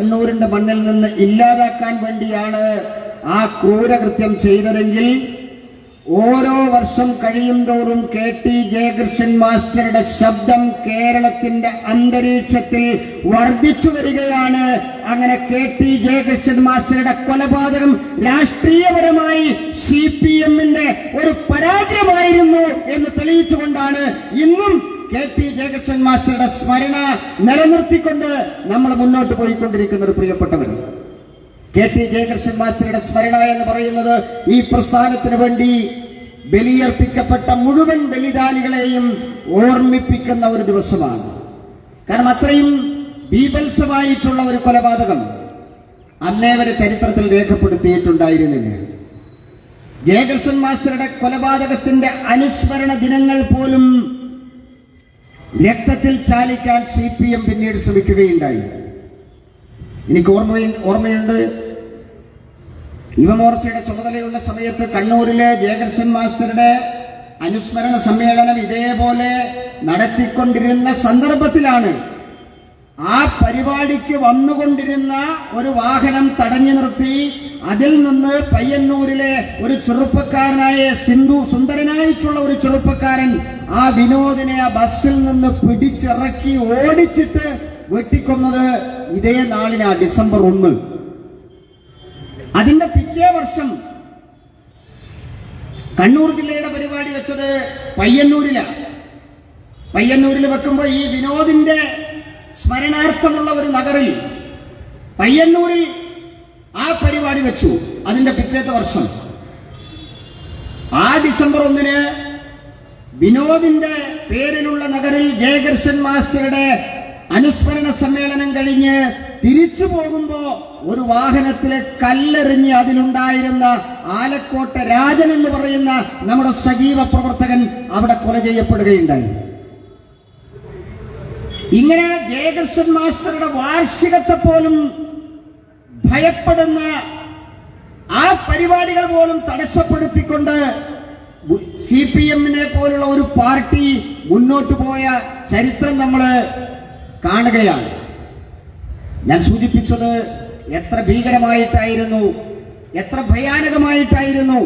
കണ്ണൂരിന്റെ മണ്ണിൽ നിന്ന് ഇല്ലാതാക്കാൻ വേണ്ടിയാണ് ആ ക്രൂരകൃത്യം ചെയ്തതെങ്കിൽ ഓരോ വർഷം കഴിയുന്തോറും KT ജയകൃഷ്ണൻ മാസ്റ്ററുടെ ശബ്ദം കേരളത്തിന്റെ അന്തരീക്ഷത്തിൽ വർദ്ധിച്ചു വരികയാണ്. അങ്ങനെ KT ജയകൃഷ്ണൻ മാസ്റ്ററുടെ കൊലപാതകം രാഷ്ട്രീയപരമായി CPM-ന്റെ ഒരു പരാജയമായിരുന്നു എന്ന് തെളിയിച്ചുകൊണ്ടാണ് ഇന്നും KT ജയകൃഷ്ണൻ മാസ്റ്ററുടെ സ്മരണ നിലനിർത്തിക്കൊണ്ട് നമ്മൾ മുന്നോട്ട് പോയിക്കൊണ്ടിരിക്കുന്ന ഒരു പ്രിയപ്പെട്ടവർ. KT ജയകൃഷ്ണൻ മാസ്റ്ററുടെ സ്മരണ എന്ന് പറയുന്നത് ഈ പ്രസ്ഥാനത്തിന് വേണ്ടി ബലിയർപ്പിക്കപ്പെട്ട മുഴുവൻ ബലിദാനികളെയും ഓർമ്മിപ്പിക്കുന്ന ഒരു ദിവസമാണ്. കാരണം അത്രയും ബീഭത്സമായിട്ടുള്ള ഒരു കൊലപാതകം അന്നേ വരെ ചരിത്രത്തിൽ രേഖപ്പെടുത്തിയിട്ടുണ്ടായിരുന്നില്ല. ജയകൃഷ്ണൻ മാസ്റ്ററുടെ കൊലപാതകത്തിന്റെ അനുസ്മരണ ദിനങ്ങൾ പോലും രക്തത്തിൽ ചാലിക്കാൻ CPM പിന്നീട് ശ്രമിക്കുകയുണ്ടായി. എനിക്ക് ഓർമ്മയുണ്ട്, യുവമോർച്ചയുടെ ചുമതലയുള്ള സമയത്ത് കണ്ണൂരിലെ ജയകൃഷ്ണൻ മാസ്റ്ററുടെ അനുസ്മരണ സമ്മേളനം ഇതേപോലെ നടത്തിക്കൊണ്ടിരുന്ന സന്ദർഭത്തിലാണ് ആ പരിപാടിക്ക് വന്നുകൊണ്ടിരുന്ന ഒരു വാഹനം തടഞ്ഞു നിർത്തി അതിൽ നിന്ന് പയ്യന്നൂരിലെ ഒരു ചെറുപ്പക്കാരനായ സുന്ദരനായിട്ടുള്ള ഒരു ചെറുപ്പക്കാരൻ ആ വിനോദിനെ ആ ബസ്സിൽ നിന്ന് പിടിച്ചിറക്കി ഓടിച്ചിട്ട് വെട്ടിക്കൊന്നത് ഇതേ നാളിനാ, ഡിസംബർ 1. അതിന്റെ പിറ്റേ വർഷം കണ്ണൂർ ജില്ലയുടെ പരിപാടി വെച്ചത് പയ്യന്നൂരിലാണ്. പയ്യന്നൂരിൽ വെക്കുമ്പോൾ ഈ വിനോദിന്റെ സ്മരണാർത്ഥമുള്ള ഒരു നഗറിൽ പയ്യന്നൂരിൽ ആ പരിപാടി വെച്ചു. അതിന്റെ പിറ്റേത്തെ വർഷം ആ ഡിസംബർ 1 വിനോദിന്റെ പേരിലുള്ള നഗറിൽ ജയകൃഷ്ണൻ മാസ്റ്ററുടെ അനുസ്മരണ സമ്മേളനം കഴിഞ്ഞ് തിരിച്ചു പോകുമ്പോ ഒരു വാഹനത്തിലെ കല്ലെറിഞ്ഞ് അതിലുണ്ടായിരുന്ന ആലക്കോട്ടെ രാജൻ എന്ന് പറയുന്ന നമ്മുടെ സജീവ പ്രവർത്തകൻ അവിടെ കൊല ചെയ്യപ്പെടുകയുണ്ടായി. ഇങ്ങനെ ജയകൃഷ്ണൻ മാസ്റ്ററുടെ വാർഷികത്തെ പോലും ഭയപ്പെടുന്ന ആ പരിപാടികൾ പോലും തടസ്സപ്പെടുത്തിക്കൊണ്ട് CPM-നെ പോലുള്ള ഒരു പാർട്ടി മുന്നോട്ട് പോയ ചരിത്രം നമ്മൾ കാണുകയാണ്. ഞാൻ സൂചിപ്പിച്ചത് എത്ര ഭീകരമായിട്ടായിരുന്നു, എത്ര ഭയാനകമായിട്ടായിരുന്നു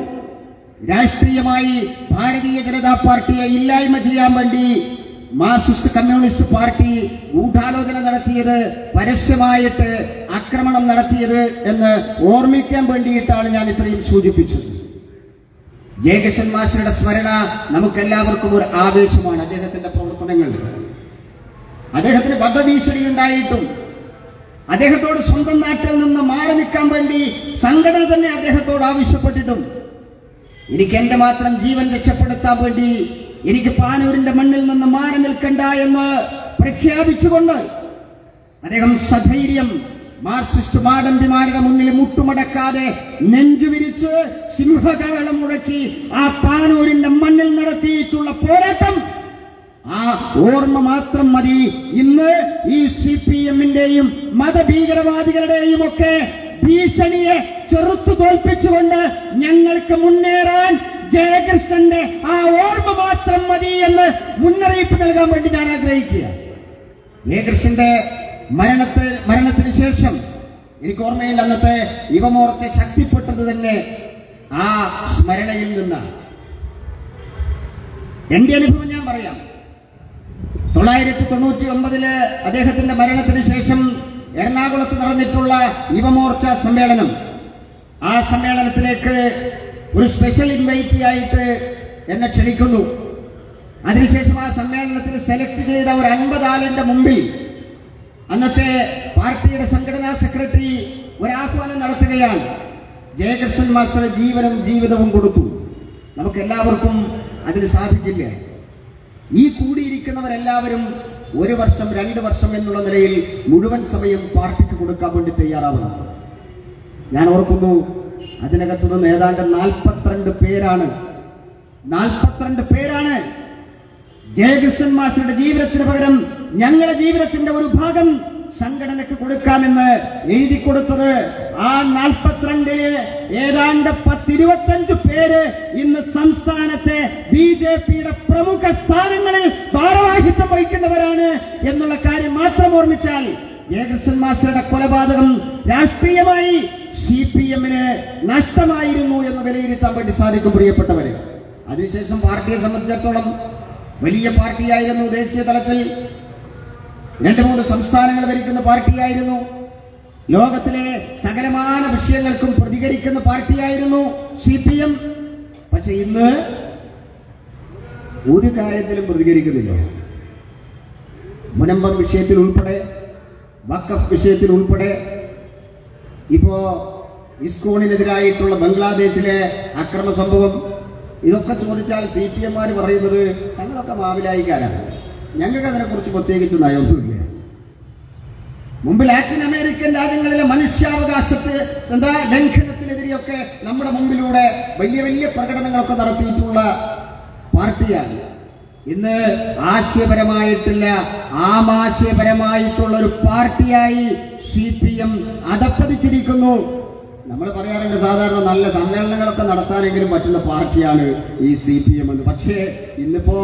രാഷ്ട്രീയമായി ഭാരതീയ ജനതാ പാർട്ടിയെ ഇല്ലായ്മ ചെയ്യാൻ വേണ്ടി മാർക്സിസ്റ്റ് കമ്മ്യൂണിസ്റ്റ് പാർട്ടി ഗൂഢാലോചന നടത്തിയത്, പരസ്യമായിട്ട് ആക്രമണം നടത്തിയത് എന്ന് ഓർമ്മിക്കാൻ വേണ്ടിയിട്ടാണ് ഞാൻ ഇത്രയും സൂചിപ്പിച്ചത്. ജയകൃഷ്ണൻ മാസ്റ്ററുടെ സ്മരണ നമുക്കെല്ലാവർക്കും ഒരു ആവേശമാണ്. അദ്ദേഹത്തിന്റെ പ്രവർത്തനങ്ങൾ, അദ്ദേഹത്തിന് വധഭീഷണി ഉണ്ടായിട്ടും അദ്ദേഹത്തോട് സ്വന്തം നാട്ടിൽ നിന്ന് മാറി നിൽക്കാൻ വേണ്ടി സംഘടന തന്നെ അദ്ദേഹത്തോട് ആവശ്യപ്പെട്ടിട്ടും എനിക്ക് എന്റെ മാത്രം ജീവൻ രക്ഷപ്പെടുത്താൻ വേണ്ടി എനിക്ക് പാനൂരിന്റെ മണ്ണിൽ നിന്ന് മാറി നിൽക്കണ്ട എന്ന് പ്രഖ്യാപിച്ചുകൊണ്ട് അദ്ദേഹം സധൈര്യം മാർക്സിസ്റ്റ് മാടമ്പിമാരുടെ മുന്നിൽ മുട്ടുമടക്കാതെ നെഞ്ചുവിരിച്ച് സിംഹകാളം മുഴക്കി ആ പാനൂരിന്റെ മണ്ണിൽ നടത്തിയിട്ടുള്ള പോരാട്ടം, ആ ഓർമ്മ മാത്രം മതി ഇന്ന് ഈ CPM-ന്റെയും മതഭീകരവാദികളുടെയും ഒക്കെ ഭീഷണിയെ ചെറുത്തു തോൽപ്പിച്ചുകൊണ്ട് ഞങ്ങൾക്ക് മുന്നേറാൻ ജയകൃഷ്ണന്റെ ആ ഓർമ്മ മാത്രം മതി എന്ന് മുന്നറിയിപ്പ് നൽകാൻ വേണ്ടി ഞാൻ ആഗ്രഹിക്കുക. ജയകൃഷ്ണന്റെ മരണത്തിന് ശേഷം എനിക്ക് ഓർമ്മയിൽ അന്നത്തെ യുവമോർച്ച ശക്തിപ്പെട്ടത് തന്നെ ആ സ്മരണയിൽ നിന്നാണ്. എന്റെ അനുഭവം ഞാൻ പറയാം. 1999 അദ്ദേഹത്തിന്റെ മരണത്തിന് ശേഷം എറണാകുളത്ത് നടന്നിട്ടുള്ള യുവമോർച്ച സമ്മേളനം, ആ സമ്മേളനത്തിലേക്ക് ഒരു സ്പെഷ്യൽ ഇൻവൈറ്റി ആയിട്ട് എന്നെ ക്ഷണിക്കുന്നു. അതിനുശേഷം ആ സമ്മേളനത്തിൽ സെലക്ട് ചെയ്ത ഒരു 50 ആളിന്റെ മുമ്പിൽ അന്നത്തെ പാർട്ടിയുടെ സംഘടനാ സെക്രട്ടറി ഒരാഹ്വാനം നടത്തുകയാണ്. ജയകൃഷ്ണൻ മാസ്റ്റർ ജീവനും ജീവിതവും കൊടുത്തു, നമുക്ക് എല്ലാവർക്കും അതിന് സാധിക്കില്ല. ഈ കൂടിയിരിക്കുന്നവരെല്ലാവരും 1 വർഷം 2 വർഷം എന്നുള്ള നിലയിൽ മുഴുവൻ സമയം പാർട്ടിക്ക് കൊടുക്കാൻ വേണ്ടി തയ്യാറാവുന്നു. ഞാൻ ഓർക്കുന്നു, അതിനകത്തുനിന്ന് ഏതാണ്ട് 42 പേരാണ് ജയകൃഷ്ണൻ മാസ്റ്ററുടെ ജീവിതത്തിന് പകരം ഞങ്ങളുടെ ജീവിതത്തിന്റെ ഒരു ഭാഗം സംഘടനയ്ക്ക് കൊടുക്കാമെന്ന് എഴുതി കൊടുത്തത്. ആ 42 ഏതാണ്ട് 10-25 പേര് ഇന്ന് സംസ്ഥാനത്തെ BJP-യുടെ പ്രമുഖ സ്ഥാനങ്ങളിൽ ഭാരവാഹിത്വം വഹിക്കുന്നവരാണ് എന്നുള്ള കാര്യം മാത്രം ഓർമ്മിച്ചാൽ ജയകൃഷ്ണൻ മാസ്റ്ററുടെ കൊലപാതകം രാഷ്ട്രീയമായി CPM-ന് നഷ്ടമായിരുന്നു എന്ന് വിലയിരുത്താൻ വേണ്ടി സാധിക്കും പ്രിയപ്പെട്ടവരെ. അതിനുശേഷം പാർട്ടിയെ സംബന്ധിച്ചിടത്തോളം വലിയ പാർട്ടിയായിരുന്നു. ദേശീയ തലത്തിൽ 2-3 സംസ്ഥാനങ്ങൾ ഭരിക്കുന്ന പാർട്ടിയായിരുന്നു. ലോകത്തിലെ സകലമാന വിഷയങ്ങൾക്കും പ്രതികരിക്കുന്ന പാർട്ടിയായിരുന്നു CPM. പക്ഷെ ഇന്ന് ഒരു കാര്യത്തിലും പ്രതികരിക്കുന്നില്ല. മുനമ്പം വിഷയത്തിൽ ഉൾപ്പെടെ, വഖഫ് വിഷയത്തിൽ ഉൾപ്പെടെ, ഇപ്പോ ഇസ്കോണിനെതിരായിട്ടുള്ള ബംഗ്ലാദേശിലെ അക്രമ സംഭവം, ഇതൊക്കെ ചോദിച്ചാൽ CPM-മാർ പറയുന്നത് ഞങ്ങളൊക്കെ മാവിലായിക്കാരാണ്, ഞങ്ങൾക്ക് അതിനെക്കുറിച്ച് പ്രത്യേകിച്ച് നയമൊന്നുമില്ല. മുമ്പ് ലാറ്റിൻ അമേരിക്കൻ രാജ്യങ്ങളിലെ മനുഷ്യാവകാശത്തെ ലംഘനത്തിനെതിരെയൊക്കെ നമ്മുടെ മുമ്പിലൂടെ വലിയ വലിയ പ്രകടനങ്ങളൊക്കെ നടത്തിയിട്ടുള്ള പാർട്ടിയാണ്. ഇന്ന് ആശയപരമായിട്ടില്ല, ആമാശയപരമായിട്ടുള്ള ഒരു പാർട്ടിയായി CPM അധപ്പതിച്ചിരിക്കുന്നു. നമ്മൾ പറയാറുണ്ട് സാധാരണ നല്ല സമ്മേളനങ്ങളൊക്കെ നടത്താനെങ്കിലും പറ്റുന്ന പാർട്ടിയാണ് ഈ CPM എന്ന്. പക്ഷേ ഇന്നിപ്പോ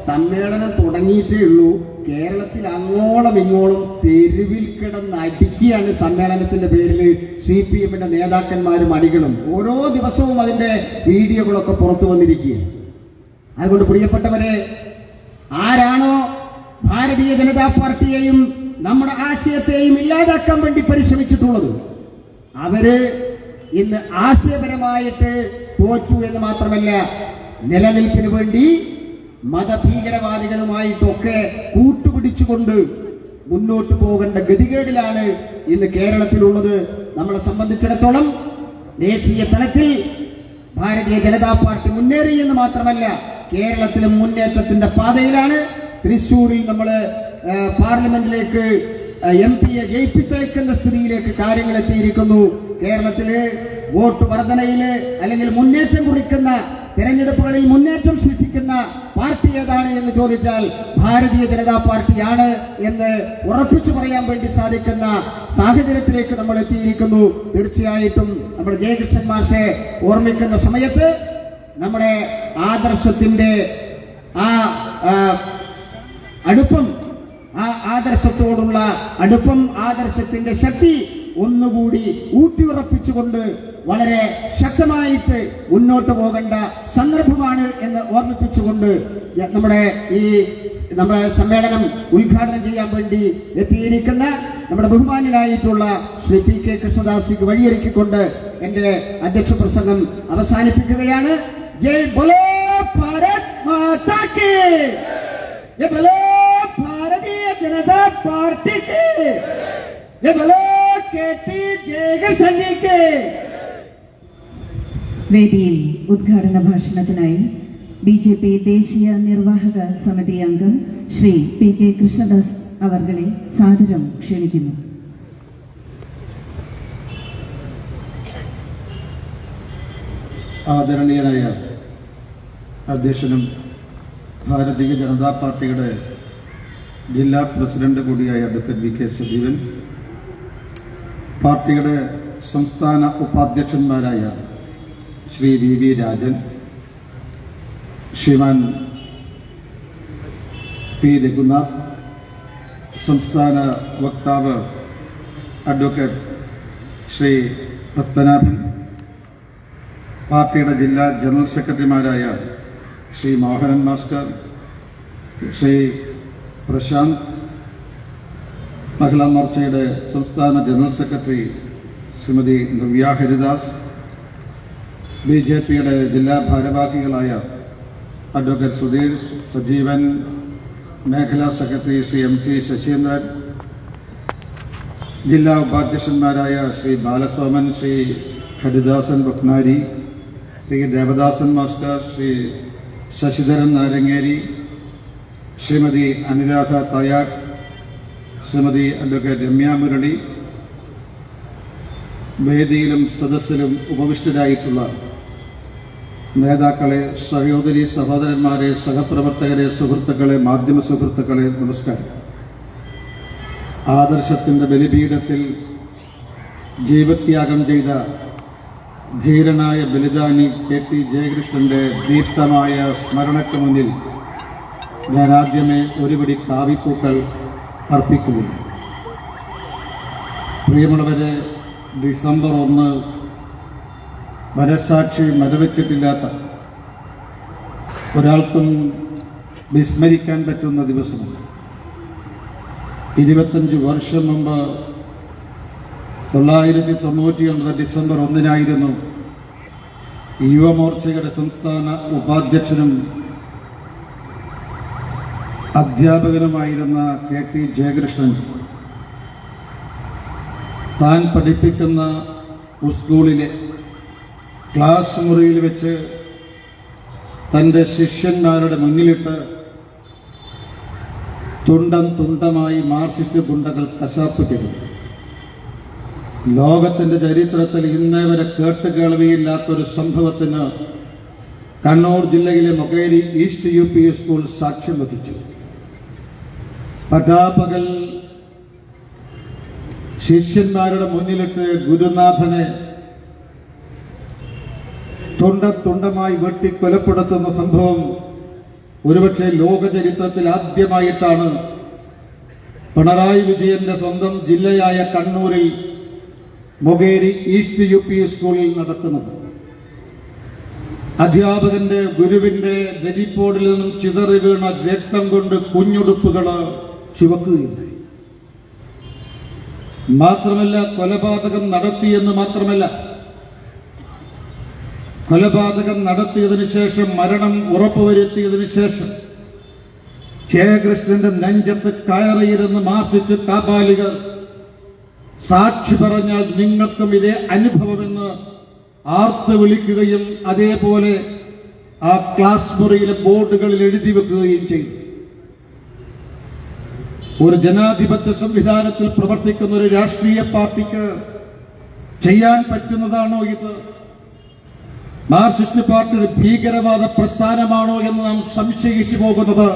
സമ്മേളനം തുടങ്ങിയിട്ടേ ഉള്ളൂ. കേരളത്തിൽ അങ്ങോളം ഇങ്ങോളം തെരുവിൽ കിടന്ന് അടിക്കുകയാണ് സമ്മേളനത്തിന്റെ പേരിൽ CPM-ന്റെ നേതാക്കന്മാരും അണികളും. ഓരോ ദിവസവും അതിന്റെ വീഡിയോകളൊക്കെ പുറത്തു വന്നിരിക്കുകയാണ്. അതുകൊണ്ട് പ്രിയപ്പെട്ടവരെ, ആരാണോ ഭാരതീയ ജനതാ പാർട്ടിയെയും നമ്മുടെ ആശയത്തെയും ഇല്ലാതാക്കാൻ വേണ്ടി പരിശ്രമിച്ചിട്ടുള്ളത്, അവര് ഇന്ന് ആശയപരമായിട്ട് തോറ്റു എന്ന് മാത്രമല്ല, നിലനിൽപ്പിന് വേണ്ടി മതഭീകരവാദികളുമായിട്ടൊക്കെ കൂട്ടുപിടിച്ചുകൊണ്ട് മുന്നോട്ട് പോകേണ്ട ഗതികേടിലാണ് ഇന്ന് കേരളത്തിലുള്ളത്. നമ്മളെ സംബന്ധിച്ചിടത്തോളം ദേശീയ തലത്തിൽ ഭാരതീയ ജനതാ പാർട്ടി മുന്നേറി എന്ന് മാത്രമല്ല, കേരളത്തിലും മുന്നേറ്റത്തിന്റെ പാതയിലാണ്. തൃശ്ശൂരിൽ നമ്മൾ പാർലമെന്റിലേക്ക് MP-യെ ജയിപ്പിച്ചയക്കുന്ന സ്ഥിതിയിലേക്ക് കാര്യങ്ങൾ എത്തിയിരിക്കുന്നു. കേരളത്തില് വോട്ട് വർധനയില് അല്ലെങ്കിൽ മുന്നേറ്റം കുറിക്കുന്ന തെരഞ്ഞെടുപ്പുകളിൽ മുന്നേറ്റം സൃഷ്ടിക്കുന്ന പാർട്ടി ഏതാണ് എന്ന് ചോദിച്ചാൽ ഭാരതീയ ജനതാ പാർട്ടിയാണ് എന്ന് ഉറപ്പിച്ചു പറയാൻ വേണ്ടി സാധിക്കുന്ന സാഹചര്യത്തിലേക്ക് നമ്മൾ എത്തിയിരിക്കുന്നു. തീർച്ചയായിട്ടും നമ്മുടെ ജയകൃഷ്ണൻ മാഷെ ഓർമ്മിക്കുന്ന സമയത്ത് നമ്മുടെ ആദർശത്തിന്റെ ആ അടുപ്പം, ആ ആദർശത്തോടുള്ള അടുപ്പം, ആദർശത്തിന്റെ ശക്തി ഒന്നുകൂടി ഊട്ടിയുറപ്പിച്ചുകൊണ്ട് വളരെ ശക്തമായിട്ട് മുന്നോട്ട് പോകേണ്ട സന്ദർഭമാണ് എന്ന് ഓർമ്മിപ്പിച്ചുകൊണ്ട് നമ്മുടെ സമ്മേളനം ഉദ്ഘാടനം ചെയ്യാൻ വേണ്ടി എത്തിയിരിക്കുന്ന നമ്മുടെ ബഹുമാന്യനായിട്ടുള്ള ശ്രീ PK കൃഷ്ണദാസിക്ക് വഴിയൊരുക്കിക്കൊണ്ട് എന്റെ അധ്യക്ഷ പ്രസംഗം അവസാനിപ്പിക്കുകയാണ്. ജയ് ബോലോ ഭാരത് മാതാ കി, ജയ് ബോലോ ഭാരതീയ ജനതാ പാർട്ടി കി, ജയ് ബോലോ KT ജയകൃഷ്ണൻ കി. വേദിയിൽ ഉദ്ഘാടന ഭാഷണത്തിനായി BJP ദേശീയ നിർവാഹക സമിതി അംഗം ശ്രീ PK കൃഷ്ണദാസ് അവർകളെ സാദരം ക്ഷണിക്കുന്നു. ആദരണീയനായ അധ്യക്ഷനും ഭാരതീയ ജനതാ പാർട്ടിയുടെ ജില്ലാ പ്രസിഡന്റ് കൂടിയായ അഡ്വക്കേറ്റ് VK സജീവൻ, പാർട്ടിയുടെ സംസ്ഥാന ഉപാധ്യക്ഷന്മാരായ ശ്രീ VV രാജൻ, ശ്രീമാൻ P രഘുനാഥ്, സംസ്ഥാന വക്താവ് അഡ്വക്കേറ്റ് ശ്രീ പത്മനാഭൻ, പാർട്ടിയുടെ ജില്ലാ ജനറൽ സെക്രട്ടറിമാരായ ശ്രീ മോഹനൻ മാസ്റ്റർ, ശ്രീ പ്രശാന്ത്, മഹിളാ മോർച്ചയുടെ സംസ്ഥാന ജനറൽ സെക്രട്ടറി ശ്രീമതി നവ്യ ഹരിദാസ്, BJP-യുടെ ജില്ലാ ഭാരവാഹികളായ അഡ്വക്കേറ്റ് സുധീർ സജീവൻ, മേഖലാ സെക്രട്ടറി ശ്രീ MC ശശീന്ദ്രൻ, ജില്ലാ ഉപാധ്യക്ഷന്മാരായ ശ്രീ ബാലസോമൻ, ശ്രീ ഹരിദാസൻ ബക്നാരി, ശ്രീ ദേവദാസൻ മാസ്റ്റർ, ശ്രീ ശശിധരൻ നാരങ്ങേരി, ശ്രീമതി അനുരാധ തയ്യാർ, ശ്രീമതി അഡ്വക്കേറ്റ് രമ്യ മുരളി, വേദിയിലും സദസ്സിലും ഉപവിഷ്ടരായിട്ടുള്ള നേതാക്കളെ, സഹോദരി സഹോദരന്മാരെ, സഹപ്രവർത്തകരെ, സുഹൃത്തുക്കളെ, മാധ്യമ സുഹൃത്തുക്കളെ, നമസ്കാരം. ആദർശത്തിന്റെ ബലിപീഠത്തിൽ ജീവത്യാഗം ചെയ്ത ധീരനായ ബലിദാനി KT ജയകൃഷ്ണന്റെ ദീപ്തമായ സ്മരണയ്ക്ക് മുന്നിൽ ഞാൻ ആദ്യമേ ഒരുപിടി കാവിപ്പൂക്കൾ അർപ്പിക്കുകയാണ്. പ്രിയമുള്ളവരെ, ഡിസംബർ 1 മനസാക്ഷി മരവിച്ചിട്ടില്ലാത്ത ഒരാൾക്കും വിസ്മരിക്കാൻ പറ്റുന്ന ദിവസമാണ്. 25 വർഷം മുമ്പ് 1999 ഡിസംബർ 1 യുവമോർച്ചയുടെ സംസ്ഥാന ഉപാധ്യക്ഷനും അധ്യാപകനുമായിരുന്ന KT ജയകൃഷ്ണൻ താൻ പഠിപ്പിക്കുന്ന സ്കൂളിലെ ക്ലാസ് മുറിയിൽ വെച്ച് തൻ്റെ ശിഷ്യന്മാരുടെ മുന്നിലിട്ട് തുണ്ടം തുണ്ടമായി മാർക്സിസ്റ്റ് ഗുണ്ടകൾ കശാപ്പ് ചെയ്തു. ലോകത്തിന്റെ ചരിത്രത്തിൽ ഇന്നേ വരെ കേട്ടുകേൾവിയില്ലാത്തൊരു സംഭവത്തിന് കണ്ണൂർ ജില്ലയിലെ മൊകേരി ഈസ്റ്റ് UP സ്കൂൾ സാക്ഷ്യം വഹിച്ചു. പട്ടാപകൽ ശിഷ്യന്മാരുടെ മുന്നിലിട്ട് ഗുരുനാഥനെ തുണ്ടത്തുണ്ടമായി വെട്ടി കൊലപ്പെടുത്തുന്ന സംഭവം ഒരുപക്ഷെ ലോക ചരിത്രത്തിൽ ആദ്യമായിട്ടാണ് പിണറായി വിജയന്റെ സ്വന്തം ജില്ലയായ കണ്ണൂരിൽ മൊകേരി ഈസ്റ്റ് UP സ്കൂളിൽ നടക്കുന്നത്. അധ്യാപകന്റെ ഗുരുവിന്റെ നെരിപ്പോടിൽ നിന്നും ചിതറി വീണ രക്തം കൊണ്ട് കുഞ്ഞുടുപ്പുകൾ ചുവക്കുകയുണ്ടായി. മാത്രമല്ല, കൊലപാതകം നടത്തിയെന്ന് മാത്രമല്ല, കൊലപാതകം നടത്തിയതിനു ശേഷം മരണം ഉറപ്പുവരുത്തിയതിനു ശേഷം ജയകൃഷ്ണന്റെ നെഞ്ചത്ത് കയറിയിരുന്ന് മാർക്സിസ്റ്റ് കാപാലികർ സാക്ഷി പറഞ്ഞാൽ നിങ്ങൾക്കും ഇതേ അനുഭവമെന്ന് ആർത്ത് വിളിക്കുകയും അതേപോലെ ആ ക്ലാസ് മുറിയിലെ ബോർഡുകളിൽ എഴുതി വെക്കുകയും ചെയ്തു. ഒരു ജനാധിപത്യ സംവിധാനത്തിൽ പ്രവർത്തിക്കുന്ന ഒരു രാഷ്ട്രീയ പാർട്ടിക്ക് ചെയ്യാൻ പറ്റുന്നതാണോ ഇത്? മാർക്സിസ്റ്റ് പാർട്ടി ഒരു ഭീകരവാദ പ്രസ്ഥാനമാണോ എന്ന് നാം സംശയിച്ചു പോകുന്നത്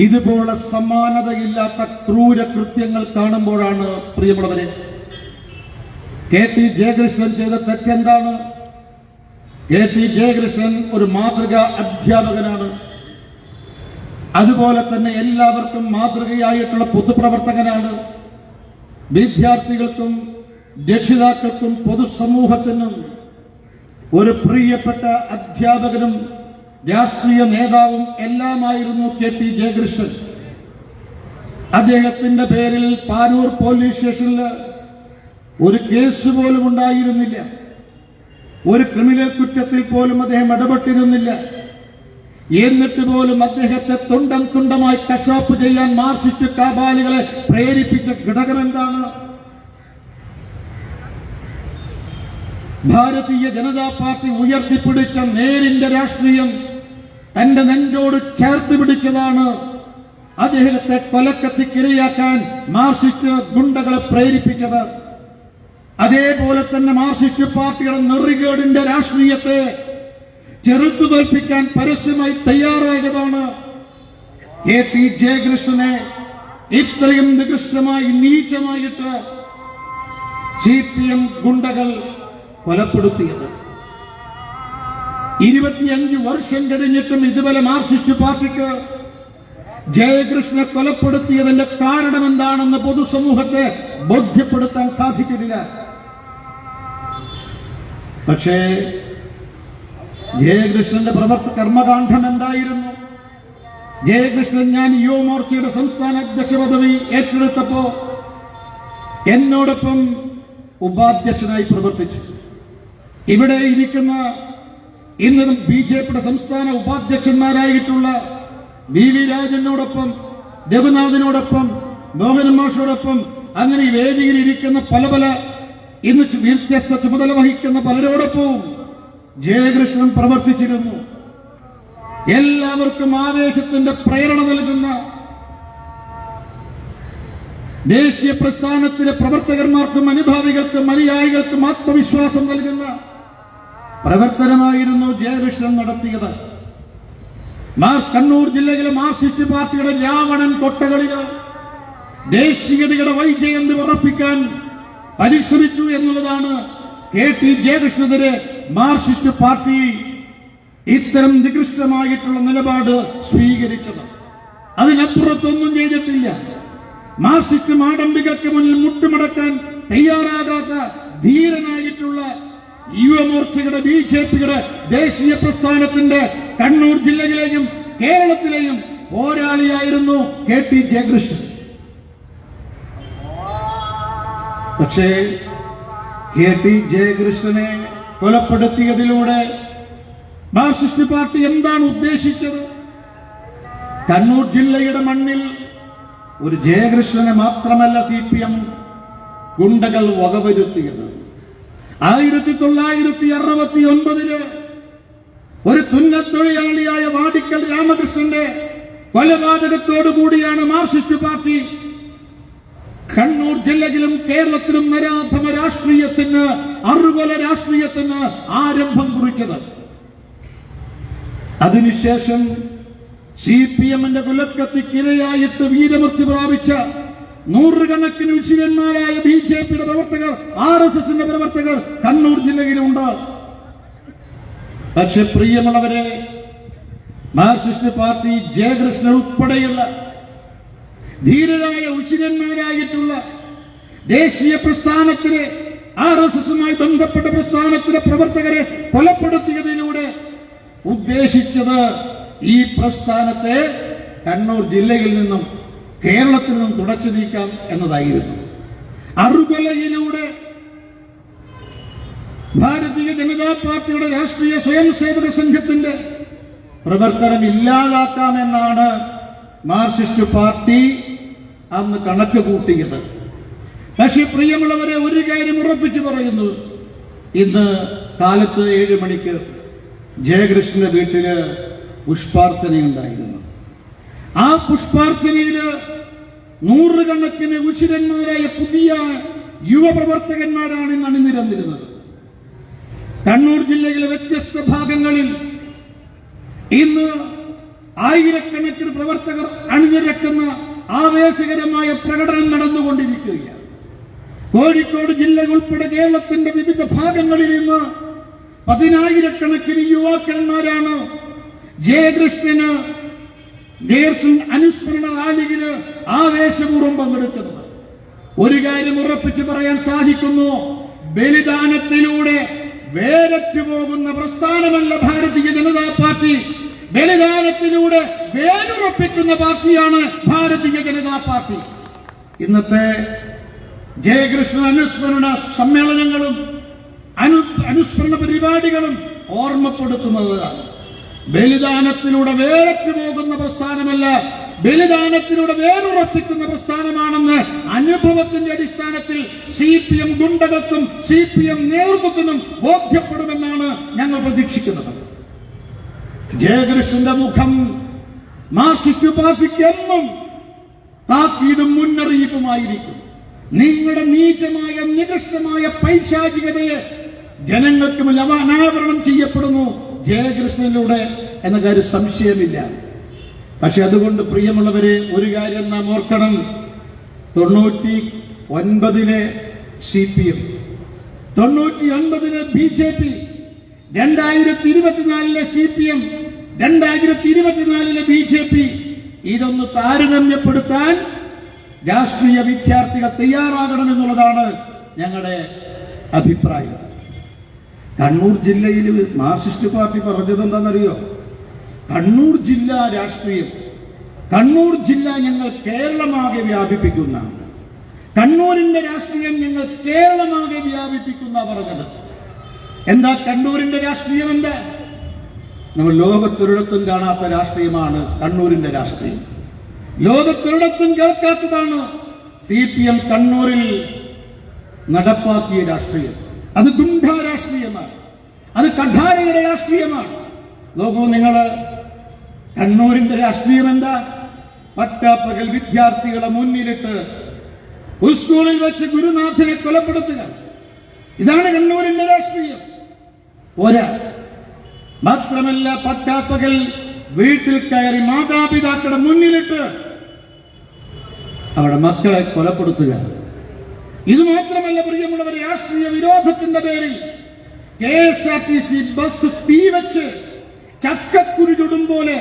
ഇതുപോലെ സമാനതയില്ലാത്ത ക്രൂര കൃത്യങ്ങൾ കാണുമ്പോഴാണ്. പ്രിയമുള്ളവരെ, KT ജയകൃഷ്ണൻ ചെയ്ത തെറ്റെന്താണ്? KT ജയകൃഷ്ണൻ ഒരു മാതൃകാ അധ്യാപകനാണ്. അതുപോലെ തന്നെ എല്ലാവർക്കും മാതൃകയായിട്ടുള്ള പൊതുപ്രവർത്തകനാണ്. വിദ്യാർത്ഥികൾക്കും രക്ഷിതാക്കൾക്കും പൊതുസമൂഹത്തിനും ഒരു പ്രിയപ്പെട്ട അധ്യാപകനും രാഷ്ട്രീയ നേതാവും എല്ലാമായിരുന്നു KT ജയകൃഷ്ണൻ. അദ്ദേഹത്തിന്റെ പേരിൽ പാനൂർ പോലീസ് സ്റ്റേഷനിൽ ഒരു കേസ് പോലും ഉണ്ടായിരുന്നില്ല. ഒരു ക്രിമിനൽ കുറ്റത്തിൽ പോലും അദ്ദേഹം ഇടപെട്ടിരുന്നില്ല. എന്നിട്ട് പോലും അദ്ദേഹത്തെ തുണ്ടം തുണ്ടമായി കശാപ്പ് ചെയ്യാൻ മാർക്സിസ്റ്റ് കാബാലികളെ പ്രേരിപ്പിച്ച ഘടകം എന്താണ്? ഭാരതീയ ജനതാ പാർട്ടി ഉയർത്തിപ്പിടിച്ച നേരിന്റെ രാഷ്ട്രീയം തന്റെ നെഞ്ചോട് ചേർത്ത് പിടിച്ചതാണ് അദ്ദേഹത്തെ കൊലക്കത്തിക്കിരയാക്കാൻ മാർക്സിസ്റ്റ് ഗുണ്ടകളെ പ്രേരിപ്പിച്ചത്. അതേപോലെ തന്നെ മാർക്സിസ്റ്റ് പാർട്ടിയുടെ നെറികേടിന്റെ രാഷ്ട്രീയത്തെ ചെറുത്തു തോൽപ്പിക്കാൻ പരസ്യമായി തയ്യാറായതാണ് KT ജയകൃഷ്ണനെ ഇത്രയും നികൃഷ്ടമായി നീചമായിട്ട് CPM ഗുണ്ടകൾ കൊലപ്പെടുത്തിയത്. 25 വർഷം കഴിഞ്ഞിട്ടും ഇതുപോലെ മാർക്സിസ്റ്റ് പാർട്ടിക്ക് ജയകൃഷ്ണനെ കൊലപ്പെടുത്തിയതിന്റെ കാരണം എന്താണെന്ന് പൊതുസമൂഹത്തെ ബോധ്യപ്പെടുത്താൻ സാധിക്കുന്നില്ല. പക്ഷേ ജയകൃഷ്ണന്റെ കർമ്മകാന്ഡം എന്തായിരുന്നു? ജയകൃഷ്ണൻ ഞാൻ യുവമോർച്ചയുടെ സംസ്ഥാന അധ്യക്ഷ പദവി ഏറ്റെടുത്തപ്പോ എന്നോടൊപ്പം ഉപാധ്യക്ഷനായി പ്രവർത്തിച്ചു. ഇവിടെ ഇരിക്കുന്ന ഇന്ന് BJPയുടെ സംസ്ഥാന ഉപാധ്യക്ഷന്മാരായിട്ടുള്ള VV രാജനോടൊപ്പം, രഘുനാഥിനോടൊപ്പം, മോഹൻ മാഷോടൊപ്പം, അങ്ങനെ ഈ വേദിയിൽ ഇരിക്കുന്ന പല ഇന്ന് വ്യത്യസ്ത ചുമതല വഹിക്കുന്ന പലരോടൊപ്പവും ജയകൃഷ്ണൻ പ്രവർത്തിച്ചിരുന്നു. എല്ലാവർക്കും ആവേശത്തിന്റെ പ്രേരണ നൽകുന്ന ദേശീയ പ്രസ്ഥാനത്തിലെ പ്രവർത്തകന്മാർക്കും അനുഭാവികൾക്കും അനുയായികൾക്കും ആത്മവിശ്വാസം നൽകുന്ന പ്രവർത്തനമായിരുന്നു ജയകൃഷ്ണൻ നടത്തിയത്. കണ്ണൂർ ജില്ലയിലെ മാർക്സിസ്റ്റ് പാർട്ടിയുടെ രാവണൻ കൊട്ടകളില് ദേശീയതയുടെ വൈജയന്തി ഉറപ്പിക്കാൻ പരിശ്രമിച്ചു എന്നുള്ളതാണ് KT ജയകൃഷ്ണനെതിരെ മാർക്സിസ്റ്റ് പാർട്ടി ഇത്തരം നികൃഷ്ടമായിട്ടുള്ള നിലപാട് സ്വീകരിച്ചത്. അതിനപ്പുറത്തൊന്നും ചെയ്തിട്ടില്ല. മാർക്സിസ്റ്റ് മാടമ്പികൾക്ക് മുന്നിൽ മുട്ടുമടക്കാൻ തയ്യാറാകാത്ത ധീരനായിട്ടുള്ള യുവമോർച്ചയുടെ ബിജെപിയുടെ ദേശീയ പ്രസ്ഥാനത്തിന്റെ കണ്ണൂർ ജില്ലയിലെയും കേരളത്തിലെയും പോരാളിയായിരുന്നു KT ജയകൃഷ്ണൻ. പക്ഷേ KT ജയകൃഷ്ണനെ കൊലപ്പെടുത്തിയതിലൂടെ മാർക്സിസ്റ്റ് പാർട്ടി എന്താണ് ഉദ്ദേശിച്ചത്? കണ്ണൂർ ജില്ലയുടെ മണ്ണിൽ ഒരു ജയകൃഷ്ണനെ മാത്രമല്ല CPM ഗുണ്ടകൾ വകവരുത്തിയത്. 1969 ഒരു തുന്നത്തൊഴിലാളിയായ വാടിക്കൽ രാമകൃഷ്ണന്റെ കൊലപാതകത്തോടുകൂടിയാണ് മാർക്സിസ്റ്റ് പാർട്ടി കണ്ണൂർ ജില്ലയിലും കേരളത്തിലും നരാധമ രാഷ്ട്രീയത്തിന്, അറുകൊല രാഷ്ട്രീയത്തിന് ആരംഭം കുറിച്ചത്. അതിനുശേഷം CPMന്റെ കൊലക്കത്തിക്കിരയായിട്ട് വീരമൃത്യു പ്രാപിച്ച നൂറുകണക്കിന് വിശുദ്ധന്മാരായ ബിജെപിയുടെ പ്രവർത്തകർ, RSSന്റെ പ്രവർത്തകർ കണ്ണൂർ ജില്ലയിലുണ്ട്. പക്ഷെ പ്രിയമുള്ളവരെ, മാർക്സിസ്റ്റ് പാർട്ടി ജയകൃഷ്ണൻ ഉൾപ്പെടെയുള്ള ധീരരായ ഉശിരന്മാരായിട്ടുള്ള ദേശീയ പ്രസ്ഥാനത്തിലെ RSSുമായി ബന്ധപ്പെട്ട പ്രസ്ഥാനത്തിലെ പ്രവർത്തകരെ കൊലപ്പെടുത്തിയതിലൂടെ ഉദ്ദേശിച്ചത് ഈ പ്രസ്ഥാനത്തെ കണ്ണൂർ ജില്ലയിൽ നിന്നും കേരളത്തിൽ നിന്നും തുടച്ചു നീക്കാം എന്നതായിരുന്നു. അറുകൊലയിലൂടെ ഭാരതീയ ജനതാ പാർട്ടിയുടെ രാഷ്ട്രീയ സ്വയം സേവക സംഘത്തിന്റെ പ്രവർത്തനം ഇല്ലാതാക്കാമെന്നാണ് മാർക്സിസ്റ്റ് പാർട്ടി അന്ന് കണക്ക് കൂട്ടിയത്. പക്ഷെ പ്രിയമുള്ളവരെ, ഒരു കാര്യം ഉറപ്പിച്ചു പറയുന്നു. ഇന്ന് കാലത്ത് 7 മണിക്ക് ജയകൃഷ്ണന്റെ വീട്ടില് പുഷ്പാർച്ചനയുണ്ടായിരുന്നു. ആ പുഷ്പാർച്ചനയില് നൂറുകണക്കിന് ഉശിരന്മാരായ പുതിയ യുവപ്രവർത്തകന്മാരാണ് ഇന്ന് അണിനിരന്നിരുന്നത്. കണ്ണൂർ ജില്ലയിലെ വ്യത്യസ്ത ഭാഗങ്ങളിൽ ഇന്ന് ആയിരക്കണക്കിന് പ്രവർത്തകർ അണിനിരക്കുന്ന ആവേശകരമായ പ്രകടനം നടന്നുകൊണ്ടിരിക്കുകയാണ്. കോഴിക്കോട് ജില്ല ഉൾപ്പെടെ കേരളത്തിന്റെ വിവിധ ഭാഗങ്ങളിൽ നിന്ന് 10,000-കണക്കിന് യുവാക്കന്മാരാണ് ജയകൃഷ്ണന് അനുസ്മരണ റാലിയില് ആവേശപൂർവ്വം പങ്കെടുക്കുന്നത്. ഒരു കാര്യം ഉറപ്പിച്ചു പറയാൻ സാധിക്കുന്നു: ബലിദാനത്തിലൂടെ വേരറ്റു പോകുന്ന പ്രസ്ഥാനമല്ല ഭാരതീയ ജനതാ പാർട്ടി. ബലിദാനത്തിലൂടെ വേരുറപ്പിക്കുന്ന പാർട്ടിയാണ് ഭാരതീയ ജനതാ പാർട്ടി. ഇന്നത്തെ ജയകൃഷ്ണ അനുസ്മരണ സമ്മേളനങ്ങളും അനുസ്മരണ പരിപാടികളും ഓർമ്മപ്പെടുത്തുന്നതാണ്. ബലിദാനത്തിലൂടെ വേരറ്റു പോകുന്ന പ്രസ്ഥാനമല്ല, ബലിദാനത്തിലൂടെ വേരുറപ്പിക്കുന്ന പ്രസ്ഥാനമാണെന്ന് അനുഭവത്തിന്റെ അടിസ്ഥാനത്തിൽ CPM ഗുണ്ടകൾക്കും CPM നേതൃത്വത്തിനും ബോധ്യപ്പെടുമെന്നാണ് ഞങ്ങൾ പ്രതീക്ഷിക്കുന്നത്. ജയകൃഷ്ണന്റെ മുഖം മാർക്സിസ്റ്റ് പാർട്ടിക്ക് എന്നും താക്കീതും മുന്നറിയിപ്പുമായിരിക്കും. നിങ്ങളുടെ നീചമായ, നികൃഷ്ടമായ പൈശാചികതയെ ജനങ്ങൾക്ക് മുന്നിൽ അനാവരണം ചെയ്യപ്പെടുന്നു ജയകൃഷ്ണനിലൂടെ എന്ന കാര്യം സംശയമില്ല. പക്ഷെ അതുകൊണ്ട് പ്രിയമുള്ളവരെ, ഒരു കാര്യം നാം ഓർക്കണം. 99 CPM, 99 BJP, 2024 CPM, 2024 BJP, ഇതൊന്ന് താരതമ്യപ്പെടുത്താൻ രാഷ്ട്രീയ വിദ്യാർത്ഥികൾ തയ്യാറാകണമെന്നുള്ളതാണ് ഞങ്ങളുടെ അഭിപ്രായം. കണ്ണൂർ ജില്ലയിൽ മാർക്സിസ്റ്റ് പാർട്ടി പറഞ്ഞത് എന്താണെന്നറിയോ? കണ്ണൂർ ജില്ലാ രാഷ്ട്രീയം, കണ്ണൂർ ജില്ല ഞങ്ങൾ കേരളമാകെ വ്യാപിപ്പിക്കുന്ന, കണ്ണൂരിന്റെ രാഷ്ട്രീയം ഞങ്ങൾ കേരളമാകെ വ്യാപിപ്പിക്കുന്ന പറഞ്ഞത്. എന്താ കണ്ണൂരിന്റെ രാഷ്ട്രീയം? എന്താ? നമ്മൾ ലോകത്തൊരിടത്തും കാണാത്ത രാഷ്ട്രീയമാണ് കണ്ണൂരിന്റെ രാഷ്ട്രീയം. ലോകത്തൊരിടത്തും കേൾക്കാത്തതാണ് CPM കണ്ണൂരിൽ നടപ്പാക്കിയ രാഷ്ട്രീയം. അത് ഗുണ്ടാ രാഷ്ട്രീയമാണ്, അത് കഠാരയുടെ രാഷ്ട്രീയമാണ്. നോക്കൂ നിങ്ങൾ, കണ്ണൂരിന്റെ രാഷ്ട്രീയം എന്താ? പട്ടാപ്പകൽ വിദ്യാർത്ഥികളെ മുന്നിലിട്ട് സ്കൂളിൽ വെച്ച് ഗുരുനാഥനെ കൊലപ്പെടുത്തുക. ഇതാണ് കണ്ണൂരിന്റെ രാഷ്ട്രീയം. പോരാ, മാത്രമല്ല പട്ടാപ്പകൽ വീട്ടിൽ കയറി മാതാപിതാക്കളുടെ മുന്നിലിട്ട് അവിടെ മക്കളെ കൊലപ്പെടുത്തുക. ഇത് മാത്രമല്ല പ്രിയമുള്ളവർ, രാഷ്ട്രീയ വിരോധത്തിന്റെ പേരിൽ KSRTC ബസ് തീവച്ച് ചക്കക്കുരു ചുടും പോലെ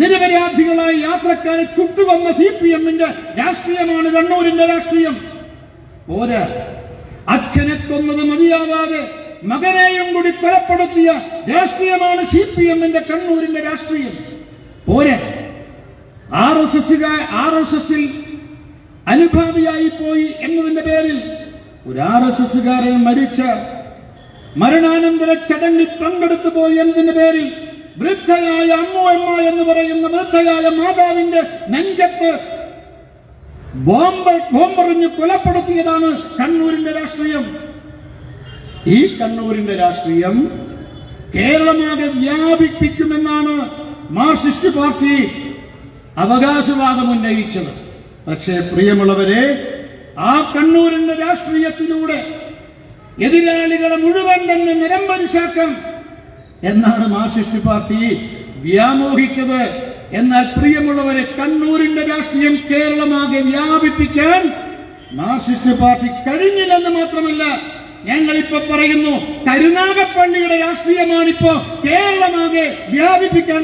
നിരപരാധികളായ യാത്രക്കാരെ ചുട്ടുകൊന്ന CPM-ന്റെ രാഷ്ട്രീയമാണ് കണ്ണൂരിന്റെ രാഷ്ട്രീയം. പോരാ, അച്ഛനെ കൊന്നത് മതിയാവാതെ മകനെയും കൂടി കൊലപ്പെടുത്തിയ രാഷ്ട്രീയമാണ് CPM-ന്റെ കണ്ണൂരിന്റെ രാഷ്ട്രീയം. പോരാ, RSS-ൽ അനുഭാവിയായി പോയി എന്നതിന്റെ പേരിൽ ഒരു RSS-കാരൻ മരിച്ച മരണാനന്തര ചടങ്ങിൽ പങ്കെടുത്തു പോയി എന്നതിന്റെ പേരിൽ വൃദ്ധയായ അമ്മ എന്ന് പറയുന്ന വൃദ്ധയായ മാതാവിന്റെ നെഞ്ചത്ത് ബോംബെറിഞ്ഞ് കൊലപ്പെടുത്തിയതാണ് കണ്ണൂരിന്റെ രാഷ്ട്രീയം. ഈ കണ്ണൂരിന്റെ രാഷ്ട്രീയം കേരളമാകെ വ്യാപിപ്പിക്കുമെന്നാണ് മാർക്സിസ്റ്റ് പാർട്ടി അവകാശവാദം ഉന്നയിച്ചത്. പക്ഷേ പ്രിയമുള്ളവരെ, ആ കണ്ണൂരിന്റെ രാഷ്ട്രീയത്തിലൂടെ എതിരാളികളെ മുഴുവൻ തന്നെ നിരമ്പരിശാക്കാം എന്നാണ് മാർക്സിസ്റ്റ് പാർട്ടി വ്യാമോഹിച്ചത്. എന്നാൽ പ്രിയമുള്ളവരെ, കണ്ണൂരിന്റെ രാഷ്ട്രീയം കേരളമാകെ വ്യാപിപ്പിക്കാൻ മാർക്സിസ്റ്റ് പാർട്ടി കഴിഞ്ഞില്ലെന്ന് മാത്രമല്ല, ഞങ്ങളിപ്പോ പറയുന്നു, കരുനാഗപ്പള്ളിയുടെ രാഷ്ട്രീയമാണിപ്പോ കേരളമാകെ വ്യാപിക്കാൻ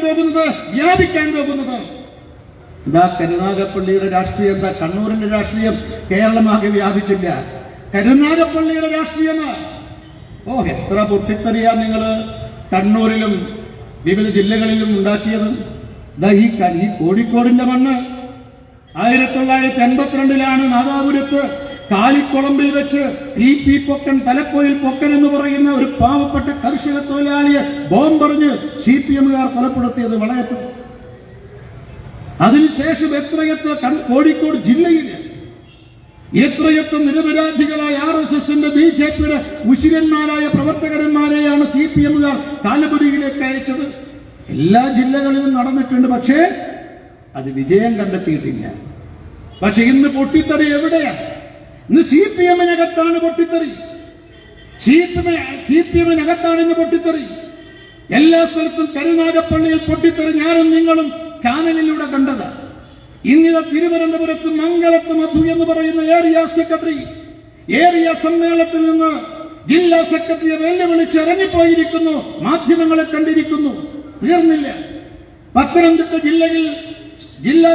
പോകുന്നത്. എന്താ കരുനാഗപ്പള്ളിയുടെ രാഷ്ട്രീയം? എന്താ കണ്ണൂരിന്റെ രാഷ്ട്രീയം കേരളമാകെ വ്യാപിച്ചില്ല, കരുനാഗപ്പള്ളിയുടെ രാഷ്ട്രീയമാണ്. എത്ര പൊട്ടിത്തെറിയാ നിങ്ങള് കണ്ണൂരിലും വിവിധ ജില്ലകളിലും ഉണ്ടാക്കിയത്. ഈ കോഴിക്കോടിന്റെ മണ്ണ് 1982 നാദാപുരത്ത് കാലിക്കുളമ്പിൽ വെച്ച് TP പൊക്കൻ, തലക്കോയിൽ പൊക്കൻ എന്ന് പറയുന്ന ഒരു പാവപ്പെട്ട കർഷക തൊഴിലാളിയെ ബോംബെറിഞ്ഞ് CPM-കാർ കൊലപ്പെടുത്തിയത് വളയത്ത്. അതിനുശേഷം എത്രയെത്ര കോഴിക്കോട് ജില്ലയിൽ എത്രയെത്ര നിരപരാധികളായ RSS-ന്റെ BJP-യുടെ ഉശിരന്മാരായ പ്രവർത്തകന്മാരെയാണ് CPM-കാർ കാലപുരിയിലേക്ക് അയച്ചത്. എല്ലാ ജില്ലകളിലും നടന്നിട്ടുണ്ട്, പക്ഷേ അത് വിജയം കണ്ടെത്തിയിട്ടില്ല. പക്ഷെ ഇന്ന് പൊട്ടിത്തെറി എവിടെയാണ്? ഇന്ന് CPM-നകത്താണ് പൊട്ടിത്തെറി. CPM-നകത്താണ് ഇന്ന് പൊട്ടിത്തെറി. എല്ലാ സ്ഥലത്തും കരുനാഗപ്പള്ളിയിൽ പൊട്ടിത്തെറി ഞാനും നിങ്ങളും ചാനലിലൂടെ കണ്ടത്. ഇന്നിത് തിരുവനന്തപുരത്ത് മംഗലത്ത് മധു എന്ന് പറയുന്ന ഏരിയ സമ്മേളനത്തിൽ നിന്ന് ജില്ലാ സെക്രട്ടറിയെ വെല്ലുവിളിച്ച് ഇറങ്ങിപ്പോയിരിക്കുന്നു. മാധ്യമങ്ങളെ കണ്ടിരിക്കുന്നു. തീർന്നില്ല. പത്തനംതിട്ട ജില്ലയിൽ ജില്ലാ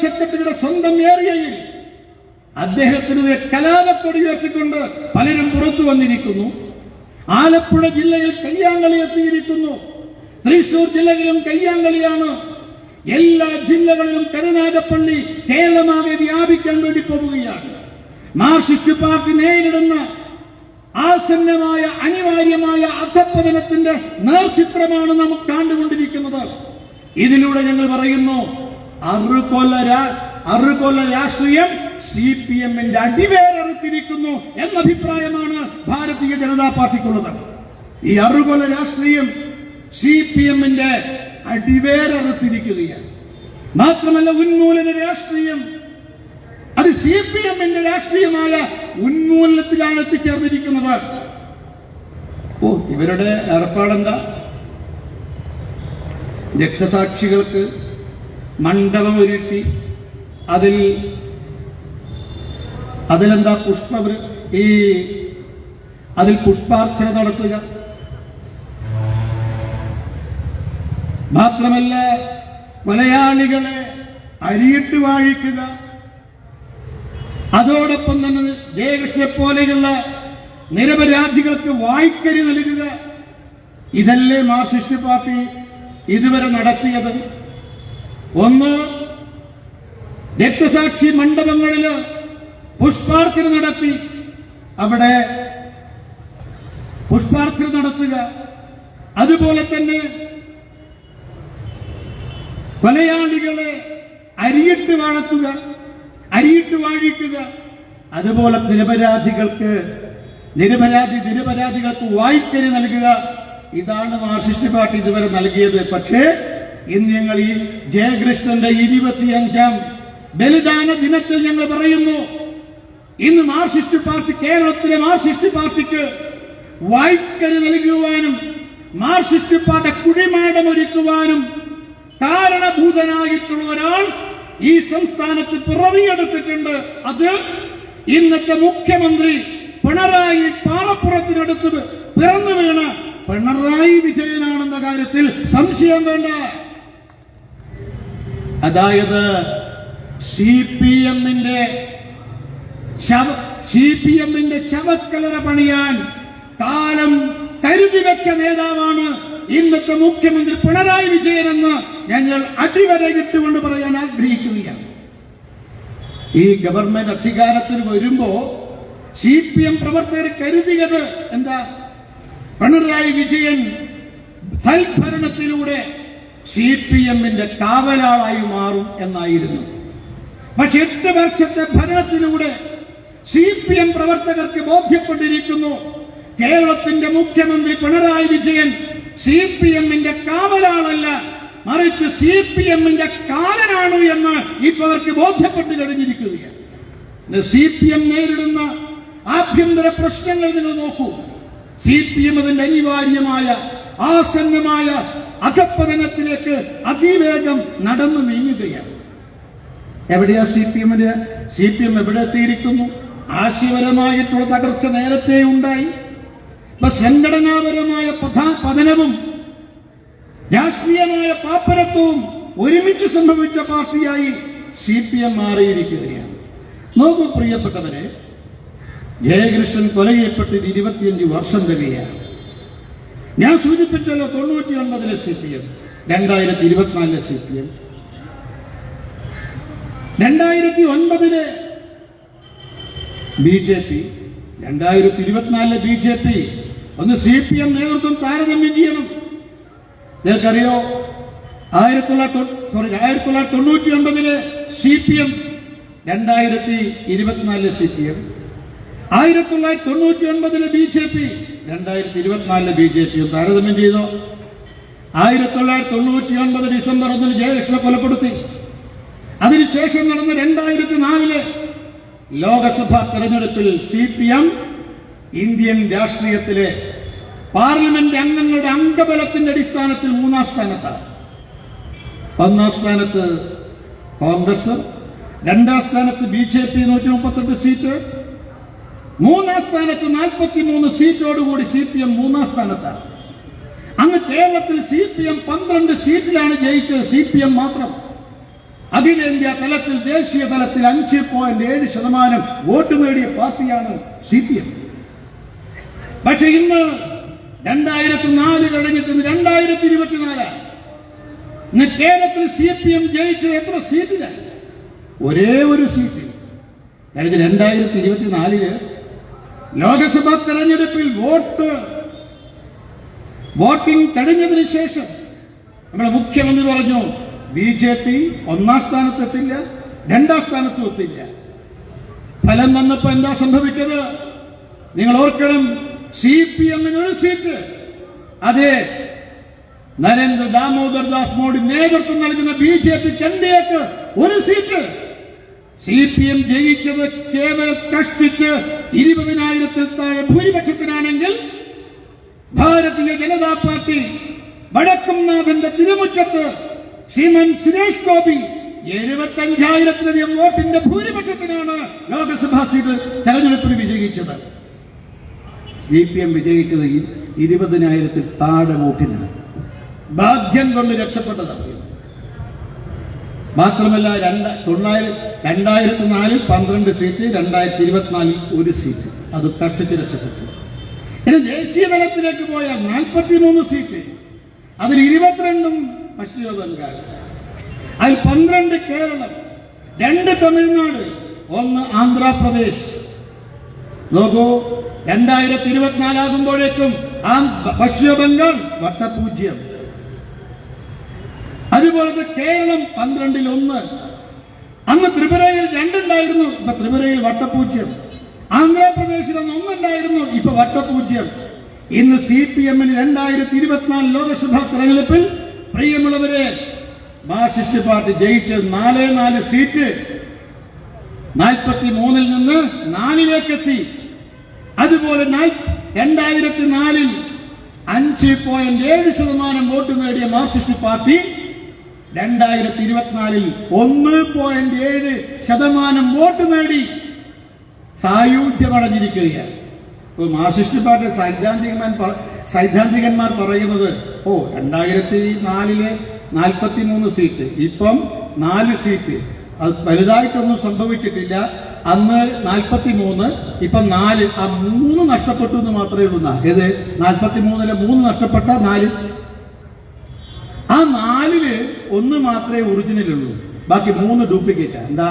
സെക്രട്ടറിയുടെ സ്വന്തം ഏരിയയിൽ അദ്ദേഹത്തിന് കലാപക്കൊടി ഉയർത്തിക്കൊണ്ട് പലരും പുറത്തു വന്നിരിക്കുന്നു. ആലപ്പുഴ ജില്ലയിൽ കയ്യാങ്കളി എത്തിയിരിക്കുന്നു. തൃശൂർ ജില്ലയിലും കയ്യാങ്കളിയാണ്. എല്ലാ ജില്ലകളിലും കരുനാഗപ്പള്ളി കേരളമാകെ വ്യാപിക്കാൻ വേണ്ടി പോവുകയാണ്. മാർക്സിസ്റ്റ് പാർട്ടി നേരിടുന്ന ആസന്നമായ അനിവാര്യമായ അധപ്പതനത്തിന്റെ നേർചിത്രമാണ് നമുക്ക് കണ്ടുകൊണ്ടിരിക്കുന്നത്. ഇതിലൂടെ ഞങ്ങൾ പറയുന്നു, അറുകൊല രാഷ്ട്രീയം CPM-ന്റെ അടിവേരറുത്തിരിക്കുന്നു എന്ന അഭിപ്രായമാണ് ഭാരതീയ ജനതാ പാർട്ടിക്കുള്ളത്. ഈ അറുകൊല രാഷ്ട്രീയം CPM-ന്റെ അടിവേരറുത്തിരിക്കുകയാണ്. മാത്രമല്ല, ഉന്മൂലന രാഷ്ട്രീയം അത് CPM-ന്റെ രാഷ്ട്രീയമായ ഉന്മൂലനത്തിലാണ് എത്തിച്ചേർന്നിരിക്കുന്നത്. ഇവരുടെ ഏർപ്പാടെന്താ? രക്തസാക്ഷികൾക്ക് മണ്ഡപമൊരുക്കി അതിലെന്താ അതിൽ പുഷ്പാർച്ചന നടത്തുക. മാത്രമല്ല, മലയാളികളെ അരിയിട്ട് വാഴിക്കുക. അതോടൊപ്പം തന്നെ ജയകൃഷ്ണനെ പോലെയുള്ള നിരപരാധികൾക്ക് വായ്ക്കരി നൽകുക. ഇതല്ലേ മാർക്സിസ്റ്റ് പാർട്ടി ഇതുവരെ നടത്തിയത്? ഒന്ന്, രക്തസാക്ഷി മണ്ഡപങ്ങളിൽ പുഷ്പാർച്ചന നടത്തി അവിടെ പുഷ്പാർച്ചന നടത്തുക. അതുപോലെ തന്നെ കൊലയാളികളെ അരിയിട്ട് വാഴിക്കുക. അതുപോലെ നിരപരാധികൾക്ക് വായ്ക്കരി നൽകുക. ഇതാണ് മാർക്സിസ്റ്റ് പാർട്ടി ഇതുവരെ നൽകിയത്. പക്ഷേ ഇന്ന് ഞങ്ങൾ ഈ ജയകൃഷ്ണന്റെ 25ാം ബലിദാന ദിനത്തിൽ ഞങ്ങൾ പറയുന്നു, ഇന്ന് മാർക്സിസ്റ്റ് പാർട്ടി, കേരളത്തിലെ മാർക്സിസ്റ്റ് പാർട്ടിക്ക് വായ്ക്കരി നൽകുവാനും മാർക്സിസ്റ്റ് പാർട്ടി കുഴിമാടമൊരുക്കുവാനും കാരണഭൂതനായിട്ടുള്ള ഒരാൾ ഈ സംസ്ഥാനത്ത് പിറവിയെടുത്തിട്ടുണ്ട്. അത് ഇന്നത്തെ മുഖ്യമന്ത്രി പിണറായി പാറപ്പുറത്തിനടുത്ത് പിറന്നു വീണ പിണറായി വിജയനാണെന്ന കാര്യത്തിൽ സംശയം വേണ്ട. അതായത് സിപിഎമ്മിന്റെ ശവക്കലറ പണിയാൻ കാലം കരുതി വെച്ച നേതാവാണ് ഇന്നത്തെ മുഖ്യമന്ത്രി പിണറായി വിജയനെന്ന് ഞങ്ങൾ അടിവരയിട്ടുകൊണ്ട് പറയാൻ ആഗ്രഹിക്കുകയാണ്. ഈ ഗവൺമെന്റ് അധികാരത്തിൽ വരുമ്പോ സിപിഎം പ്രവർത്തകർ കരുതിയത് എന്താ? പിണറായി വിജയൻ സൽഭരണത്തിലൂടെ സിപിഎമ്മിന്റെ കാവലാളായി മാറും എന്നായിരുന്നു. പക്ഷെ 8 വർഷത്തെ ഭരണത്തിലൂടെ സിപിഎം പ്രവർത്തകർക്ക് ബോധ്യപ്പെട്ടിരിക്കുന്നു, കേരളത്തിന്റെ മുഖ്യമന്ത്രി പിണറായി വിജയൻ സിപിഎമ്മിന്റെ കാവലാളല്ല, മറിച്ച് സിപിഎമ്മിന്റെ കാലനാണ് എന്ന് ഇപ്പൊ അവർക്ക് ബോധ്യപ്പെട്ട് കഴിഞ്ഞിരിക്കുകയാണ്. സിപിഎം നേരിടുന്ന ആഭ്യന്തര പ്രശ്നങ്ങൾ നിങ്ങൾ നോക്കൂ. സിപിഎം അതിന്റെ അനിവാര്യമായ ആസന്നമായ അധപ്പതനത്തിലേക്ക് അതിവേഗം നടന്നു നീങ്ങുകയാണ്. എവിടെയാ സിപിഎം എവിടെ എത്തിയിരിക്കുന്നു? ആശയപരമായിട്ടുള്ള തകർച്ച നേരത്തെ ഉണ്ടായി. ഇപ്പൊ സംഘടനാപരമായ പതനവും രാഷ്ട്രീയമായ പാപ്പരത്വവും ഒരുമിച്ച് സംഭവിച്ച പാർട്ടിയായി സിപിഎം മാറിയിരിക്കുകയാണ്. നോക്കൂ പ്രിയപ്പെട്ടവരെ, ജയകൃഷ്ണൻ കൊല ചെയ്യപ്പെട്ട് 25 വർഷം തികയാണ്. ഞാൻ സൂചിപ്പിച്ചല്ലോ 99 സിപിഎം, 2024 സിപിഎം, 2009 ബിജെപി, 2024 ബിജെപി. ഒന്ന് സിപിഎം നേതൃത്വം താരതമ്യം ചെയ്യണം. നിങ്ങൾക്കറിയോ 1999 സിപിഎം, 2024 സിപിഎം, 1999 ബിജെപി, 2024 ബിജെപിയും താരതമ്യം ചെയ്തോ? 1999 ഡിസംബർ 1 ജയകൃഷ്ണനെ കൊലപ്പെടുത്തി. അതിനുശേഷം നടന്ന 2004 ലോകസഭാ തെരഞ്ഞെടുപ്പിൽ സിപിഎം ഇന്ത്യൻ രാഷ്ട്രീയത്തിലെ പാർലമെന്റ് അംഗങ്ങളുടെ അംഗബലത്തിന്റെ അടിസ്ഥാനത്തിൽ 3-ാം സ്ഥാനത്താണ്. 1-ാം സ്ഥാനത്ത് കോൺഗ്രസ്, 2-ാം സ്ഥാനത്ത് ബിജെപി 138 സീറ്റ്, 3-ാം സ്ഥാനത്ത് 43 സീറ്റോടുകൂടി സിപിഎം 3-ാം സ്ഥാനത്താണ്. അങ്ങ് കേരളത്തിൽ സിപിഎം 12 സീറ്റിലാണ് ജയിച്ചത്. സിപിഎം മാത്രം. അഖിലേന്ത്യാ തലത്തിൽ, ദേശീയ തലത്തിൽ 5.7% വോട്ട് നേടിയ പാർട്ടിയാണ് സിപിഎം. പക്ഷെ ഇന്ന് 2004 കഴിഞ്ഞിട്ട് 2024 ഇന്ന് കേരളത്തിൽ സിപിഎം ജയിച്ചത് എത്ര സീറ്റിലാണ്? ഒരേ ഒരു സീറ്റിൽ. കഴിഞ്ഞ 2024 ലോകസഭാ തെരഞ്ഞെടുപ്പിൽ വോട്ടിംഗ് കഴിഞ്ഞതിന് ശേഷം നമ്മുടെ മുഖ്യമന്ത്രി പറഞ്ഞു ബിജെപി 1-ാം സ്ഥാനത്തെത്തില്ല, 2-ാം സ്ഥാനത്തും എത്തില്ല. ഫലം വന്നപ്പോ എന്താ സംഭവിച്ചത്? നിങ്ങൾ ഓർക്കണം, സിപിഎമ്മിന് ഒരു സീറ്റ്. അതെ, നരേന്ദ്ര ദാമോദർ ദാസ് മോഡി നേതൃത്വം നൽകുന്ന ബിജെപിക്ക് എൻഡിഎക്ക് ഒരു സീറ്റ്. സിപിഎം ജയിച്ചത് കേവലം കഷ്ടിച്ച് 20,000-ൽ താഴെ ഭൂരിപക്ഷത്തിനാണെങ്കിൽ ഭാരതീയ ജനതാ പാർട്ടി വടക്കുംനാഥന്റെ തിരുമുറ്റത്ത് ശ്രീമൻ സുരേഷ് ഗോപി 75,000-ലധികം വോട്ടിന്റെ ഭൂരിപക്ഷത്തിനാണ് ലോക്സഭാ സീറ്റ് തെരഞ്ഞെടുപ്പിൽ വിജയിച്ചത്. സിപിഎം വിജയിച്ചത് 20,000-ൽ താഴെ വോട്ടിനാണ്. ഭാഗ്യം കൊണ്ട് രക്ഷപ്പെട്ടതാണ്. മാത്രമല്ല 2004 12 സീറ്റ്, 2024 1 സീറ്റ്, അത് കഷ്ടിച്ച് രക്ഷപ്പെട്ടു. ഇനി ദേശീയ തലത്തിലേക്ക് പോയാൽ 43 സീറ്റ്, അതിൽ 22 പശ്ചിമ ബംഗാൾ, അതിൽ 12 കേരളം, 2 തമിഴ്നാട്, 1 ആന്ധ്രാപ്രദേശ്. നോക്കൂ, 2024 ആകുമ്പോഴേക്കും പശ്ചിമ ബംഗാൾ വട്ടപൂജ്യം. അതുപോലെ കേരളം 12-ൽ 1. അന്ന് ത്രിപുരയിൽ 2 ഉണ്ടായിരുന്നു, ഇപ്പൊ ത്രിപുരയിൽ വട്ടപൂജ്യം. ആന്ധ്രാപ്രദേശിൽ അന്ന് 1 ഉണ്ടായിരുന്നു, ഇപ്പൊ വട്ടപൂജ്യം. ഇന്ന് സിപിഎമ്മിന് 2024 ലോക്സഭാ തെരഞ്ഞെടുപ്പിൽ പ്രിയമുള്ളവരെ മാർക്സിസ്റ്റ് പാർട്ടി ജയിച്ചത് 4 സീറ്റ്, 43-ൽ നിന്ന് 4-ലേക്ക് എത്തി. അതുപോലെ 2004-ൽ 5.7% വോട്ട് നേടിയ മാർക്സിസ്റ്റ് പാർട്ടി 2024-ൽ 1.7% വോട്ട് നേടി സായൂജ്യമടഞ്ഞിരിക്കുകയാണ്. ഇപ്പൊ മാർക്സിസ്റ്റ് പാർട്ടി സൈദ്ധാന്തികന്മാർ പറയുന്നത് 2004-ലെ 43 സീറ്റ് ഇപ്പം 4 സീറ്റ്. അത് വലുതായിട്ടൊന്നും സംഭവിച്ചിട്ടില്ല. അന്ന് 43, ഇപ്പൊ 4. ആ 3 നഷ്ടപ്പെട്ടു എന്ന് മാത്രമേ ഉള്ളൂ. ഏത് 43-ലെ 3 നഷ്ടപ്പെട്ട 4. ആ 4-ല് 1 മാത്രമേ ഒറിജിനൽ ഉള്ളൂ. ബാക്കി 3 ഡ്യൂപ്ലിക്കേറ്റാ. എന്താ?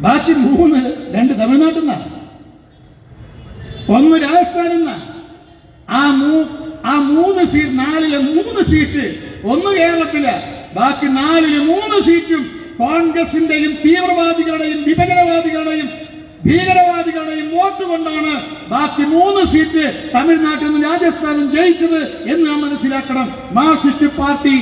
ബാക്കി 3 2 തമിഴ്നാട്ടിൽ നിന്നാണ്, 1 രാജസ്ഥാനിൽ നിന്നാണ്. ആ 3 സീറ്റ്, 4-ലെ 3 സീറ്റ് 1 കേരളത്തില്, ബാക്കി 4-ല് 3 സീറ്റും കോൺഗ്രസിന്റെയും തീവ്രവാദികളുടെയും വിഭജനവാദികളുടെയും ഭീകരവാദികളുടെയും വോട്ട് കൊണ്ടാണ് ബാക്കി 3 സീറ്റ് തമിഴ്നാട്ടിൽ നിന്നും രാജസ്ഥാനും ജയിച്ചത് എന്ന് നാം മനസ്സിലാക്കണം. മാർക്സിസ്റ്റ് പാർട്ടി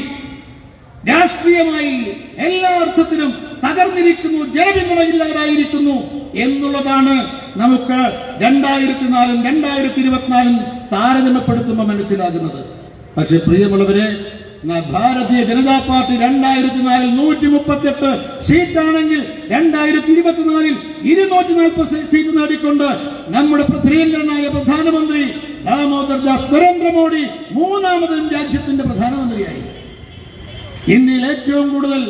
രാഷ്ട്രീയമായി എല്ലാ അർത്ഥത്തിലും തകർന്നിരിക്കുന്നു, ജനപിന്തുണയില്ലാതായിരിക്കുന്നു എന്നുള്ളതാണ് നമുക്ക് 2004-ഉം 2024-ഉം താരതമ്യപ്പെടുത്തുമ്പോൾ മനസ്സിലാകുന്നത്. പക്ഷെ പ്രിയമുള്ളവരെ, ഭാരതീയ ജനതാ പാർട്ടി 2004-ൽ 138 സീറ്റാണെങ്കിൽ 2024-ൽ 240 സീറ്റ് നേടിക്കൊണ്ട് നമ്മുടെ പ്രിയങ്കരനായ പ്രധാനമന്ത്രി ദാമോദർ ദാസ് നരേന്ദ്രമോദി 3ാമതും രാജ്യത്തിന്റെ പ്രധാനമന്ത്രിയായി. ഇന്ത്യയിൽ ഏറ്റവും കൂടുതൽ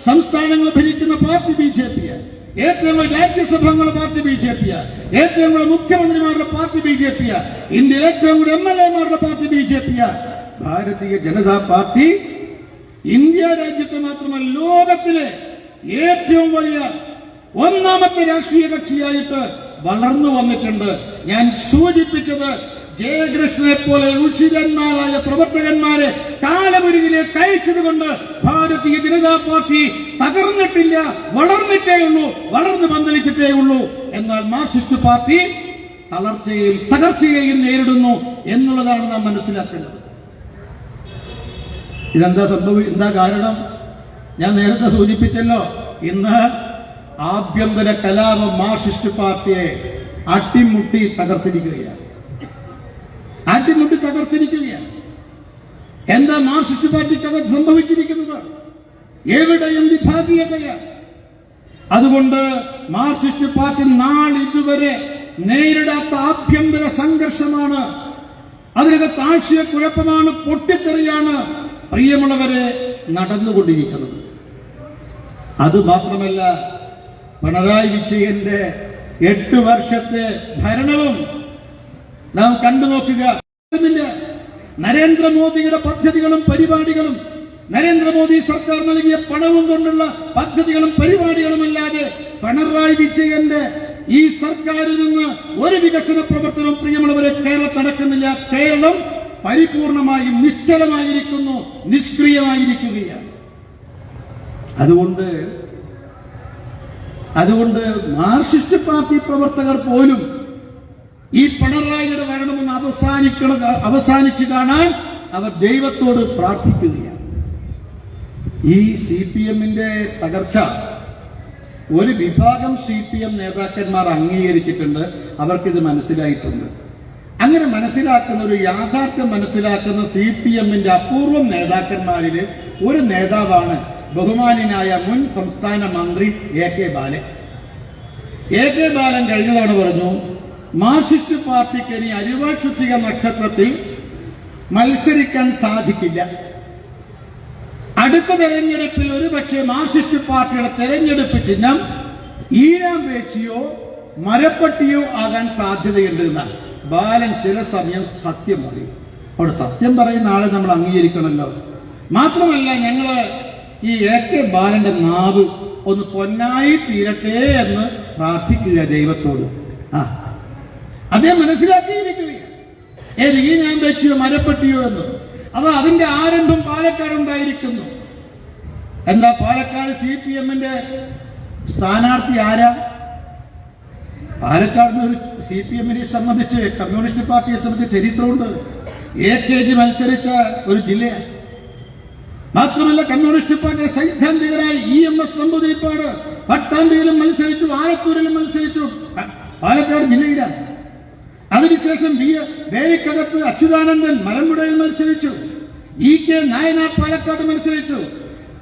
സംസ്ഥാനങ്ങൾ ഭരിക്കുന്ന പാർട്ടി ബിജെപിയാണ്. ഏറ്റവും കൂടുതൽ രാജ്യസഭകളുടെ പാർട്ടി ബിജെപിയാണ്. ഏറ്റവും കൂടുതൽ മുഖ്യമന്ത്രിമാരുടെ പാർട്ടി ബിജെപിയാണ്. ഇന്ത്യയിൽ ഏറ്റവും കൂടുതൽ MLA-മാരുടെ party ബിജെപിയാണ്. Bharatiya Janata party India രാജ്യത്തെ മാത്രമല്ല, ലോകത്തിലെ ഏറ്റവും വലിയ 1ാമത്തെ രാഷ്ട്രീയ കക്ഷിയായിട്ട് വളർന്നു വന്നിട്ടുണ്ട്. ഞാൻ സൂചിപ്പിച്ചത് ജയകൃഷ്ണനെ പോലെ ഉഷിരന്മാരായ പ്രവർത്തകന്മാരെ കാലമുരുകിലേക്ക് അയച്ചതുകൊണ്ട് ഭാരതീയ ജനതാ പാർട്ടി തകർന്നിട്ടില്ല, വളർന്നിട്ടേ ഉള്ളൂ, വളർന്നു പന്തലിച്ചിട്ടേ ഉള്ളൂ. എന്നാൽ മാർക്സിസ്റ്റ് പാർട്ടി തളർച്ചയെയും തകർച്ചയെയും നേരിടുന്നു എന്നുള്ളതാണ് നാം മനസ്സിലാക്കേണ്ടത്. എന്താ കാരണം? ഞാൻ നേരത്തെ സൂചിപ്പിച്ചല്ലോ, ഇന്ന് ആഭ്യന്തര കലാപം മാർക്സിസ്റ്റ് പാർട്ടിയെ അട്ടിമുട്ടി തകർത്തിരിക്കുകയാണ്. എന്താ മാർക്സിസ്റ്റ് പാർട്ടിക്കകത്ത് സംഭവിച്ചിരിക്കുന്നത്? എവിടെയും വിഭാഗീയതയാണ്. അതുകൊണ്ട് മാർക്സിസ്റ്റ് പാർട്ടി നാളിതുവരെ നേരിടാത്ത ആഭ്യന്തര സംഘർഷമാണ്, അതിനകത്ത് ആശയക്കുഴപ്പമാണ്, പൊട്ടിത്തെറിയാണ് പ്രിയമുള്ളവരെ നടന്നുകൊണ്ടിരിക്കുന്നത്. അതുമാത്രമല്ല, പിണറായി വിജയന്റെ 8 വർഷത്തെ ഭരണവും നാം കണ്ടു നോക്കുക. നരേന്ദ്രമോദിയുടെ പദ്ധതികളും പരിപാടികളും, നരേന്ദ്രമോദി സർക്കാർ നൽകിയ പണവും കൊണ്ടുള്ള പദ്ധതികളും പരിപാടികളും അല്ലാതെ പിണറായി വിജയന്റെ ഈ സർക്കാരിൽ നിന്ന് ഒരു വികസന പ്രവർത്തനം പ്രിയമുള്ളവരെ കേരളത്തിൽ നടക്കുന്നില്ല. കേരളം പരിപൂർണമായും നിശ്ചലമായിരിക്കുന്നു, നിഷ്ക്രിയമായിരിക്കുകയാണ്. അതുകൊണ്ട് മാർക്സിസ്റ്റ് പാർട്ടി പ്രവർത്തകർ പോലും ഈ പിണറായിയുടെ ഭരണമൊന്ന് അവസാനിച്ചു കാണാൻ അവർ ദൈവത്തോട് പ്രാർത്ഥിക്കുകയാണ്. ഈ CPM-ന്റെ തകർച്ച ഒരു വിഭാഗം CPM നേതാക്കന്മാർ അംഗീകരിച്ചിട്ടുണ്ട്, അവർക്കിത് മനസ്സിലായിട്ടുണ്ട്. അങ്ങനെ മനസ്സിലാക്കുന്ന ഒരു യാഥാർത്ഥ്യം മനസ്സിലാക്കുന്ന CPM-ന്റെ അപൂർവം നേതാക്കന്മാരിൽ ഒരു നേതാവാണ് ബഹുമാന്യനായ മുൻ സംസ്ഥാന മന്ത്രി AK ബാലൻ. AK ബാലൻ കഴിഞ്ഞ തവണ പറഞ്ഞു, മാർക്സിസ്റ്റ് പാർട്ടിക്ക് ഇനി അരിവാൾ നക്ഷത്രത്തിൽ മത്സരിക്കാൻ സാധിക്കില്ല. അടുത്ത തെരഞ്ഞെടുപ്പിൽ ഒരുപക്ഷെ മാർക്സിസ്റ്റ് പാർട്ടിയുടെ തെരഞ്ഞെടുപ്പ് ചിഹ്നം ഈഴാമ്പേച്ചിയോ മരപ്പട്ടിയോ ആകാൻ സാധ്യതയുണ്ട് എന്നാണ് ബാലൻ ചില സമയം സത്യം പറയും. അവിടെ സത്യം പറയുന്ന ആളെ നമ്മൾ അംഗീകരിക്കണമല്ലോ. മാത്രമല്ല, ഞങ്ങള് ഈ AK ബാലന്റെ നാവ് ഒന്ന് പൊന്നായി തീരട്ടെ എന്ന് പ്രാർത്ഥിക്കുക ദൈവത്തോട്. അദ്ദേഹം മനസ്സിലാക്കിയിരിക്കുകയാണ് ഏത് ഈഴാമ്പേച്ചിയോ മരപ്പട്ടിയോ എന്ന്. അത് അതിന്റെ ആരംഭം പാലക്കാടുണ്ടായിരിക്കുന്നു. എന്താ പാലക്കാട് CPM-ന്റെ സ്ഥാനാർത്ഥി ആരാ? പാലക്കാടിന് ഒരു CPM-നെ സംബന്ധിച്ച്, കമ്മ്യൂണിസ്റ്റ് പാർട്ടിയെ സംബന്ധിച്ച് ചരിത്രമുണ്ട്. AKG മത്സരിച്ച ഒരു ജില്ലയാണ്. മാത്രമല്ല, കമ്മ്യൂണിസ്റ്റ് പാർട്ടിയുടെ സൈദ്ധാന്തികരായി EMS നമ്പൂതിരിപ്പാട് പട്ടാമ്പിയിലും മത്സരിച്ചു, ആലത്തൂരിലും മത്സരിച്ചു, പാലക്കാട് ജില്ലയിലാണ്. അതിനുശേഷം വേലിക്കകത്ത് അച്യുതാനന്ദൻ മലമ്പുഴയിൽ മത്സരിച്ചു, EK നായനാർ പാലക്കാട് മത്സരിച്ചു.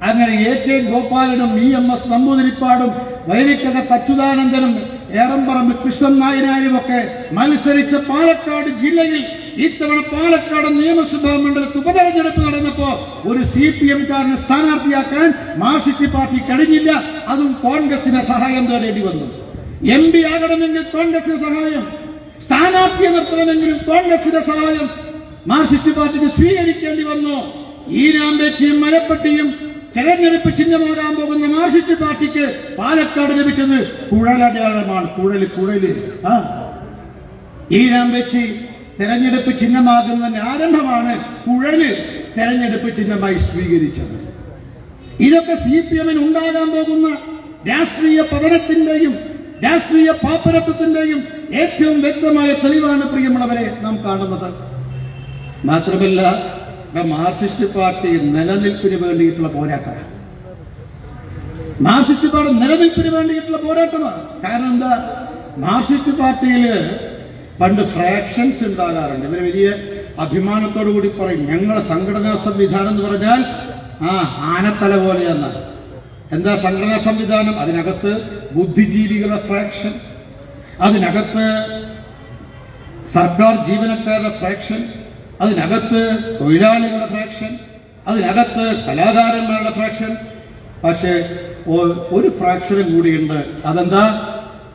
അങ്ങനെ AK ഗോപാലനും EMS നമ്പൂതിരിപ്പാടും വേലിക്കകത്ത് അച്യുതാനന്ദനും ഏറംപറമ്പ് കൃഷ്ണൻ നായനാരും ഒക്കെ മത്സരിച്ച പാലക്കാട് ജില്ലയിൽ ഇത്തവണ പാലക്കാട് നിയമസഭാ മണ്ഡലത്തിൽ ഉപതെരഞ്ഞെടുപ്പ് നടന്നപ്പോ ഒരു CPM കാരനെ സ്ഥാനാർത്ഥിയാക്കാൻ മാർക്സിസ്റ്റ് പാർട്ടി കഴിഞ്ഞില്ല. അതും കോൺഗ്രസിന്റെ സഹായം തേടേണ്ടി വന്നു. MP ആകണമെങ്കിൽ കോൺഗ്രസിന്റെ സഹായം, സ്ഥാനാർത്ഥിയെ നിർത്തണമെങ്കിലും കോൺഗ്രസിന്റെ സഹായം മാർക്സിസ്റ്റ് പാർട്ടിക്ക് സ്വീകരിക്കേണ്ടി വന്നു. ഈനാമ്പേച്ചിയും മലപ്പട്ടിയും തെരഞ്ഞെടുപ്പ് ചിഹ്നമാകാൻ പോകുന്ന മാർക്സിസ്റ്റ് പാർട്ടിക്ക് പാലക്കാട് ലഭിച്ചത് കുഴലടയാളമാണ്. കുഴല് ഈനാമ്പേച്ചി തെരഞ്ഞെടുപ്പ് ചിഹ്നമാകുന്നതിന്റെ ആരംഭമാണ് കുഴല് തെരഞ്ഞെടുപ്പ് ചിഹ്നമായി സ്വീകരിച്ചത്. ഇതൊക്കെ CPM ഉണ്ടാകാൻ പോകുന്ന രാഷ്ട്രീയ പതനത്തിന്റെയും രാഷ്ട്രീയ പാപ്പരത്വത്തിന്റെയും ഏറ്റവും വ്യക്തമായ തെളിവാണ് പ്രിയമുള്ളവരെ നാം കാണുന്നത്. മാത്രമല്ല, മാർക്സിസ്റ്റ് പാർട്ടി നിലനിൽപ്പിന് വേണ്ടിയിട്ടുള്ള പോരാട്ടമാണ്. മാർക്സിസ്റ്റ് പാർട്ടി നിലനിൽപ്പിന് വേണ്ടിയിട്ടുള്ള പോരാട്ടമാണ്. കാരണം എന്താ, മാർക്സിസ്റ്റ് പാർട്ടിയില് പണ്ട് ഫ്രാക്ഷൻസ് ഉണ്ടാകാറുണ്ട്. ഇവര് വലിയ അഭിമാനത്തോടു കൂടി പറയും, ഞങ്ങളുടെ സംഘടനാ സംവിധാനം എന്ന് പറഞ്ഞാൽ ആനത്തല പോലെയെന്ന്. എന്താ സംഘടനാ സംവിധാനം? അതിനകത്ത് ബുദ്ധിജീവികളുടെ ഫ്രാക്ഷൻ, അതിനകത്ത് സർക്കാർ ജീവനക്കാരുടെ ഫ്രാക്ഷൻ, അതിനകത്ത് തൊഴിലാളികളുടെ ഫ്രാക്ഷൻ, അതിനകത്ത് കലാകാരന്മാരുടെ ഫ്രാക്ഷൻ. പക്ഷേ ഒരു ഫ്രാക്ഷനും കൂടിയുണ്ട്. അതെന്താ?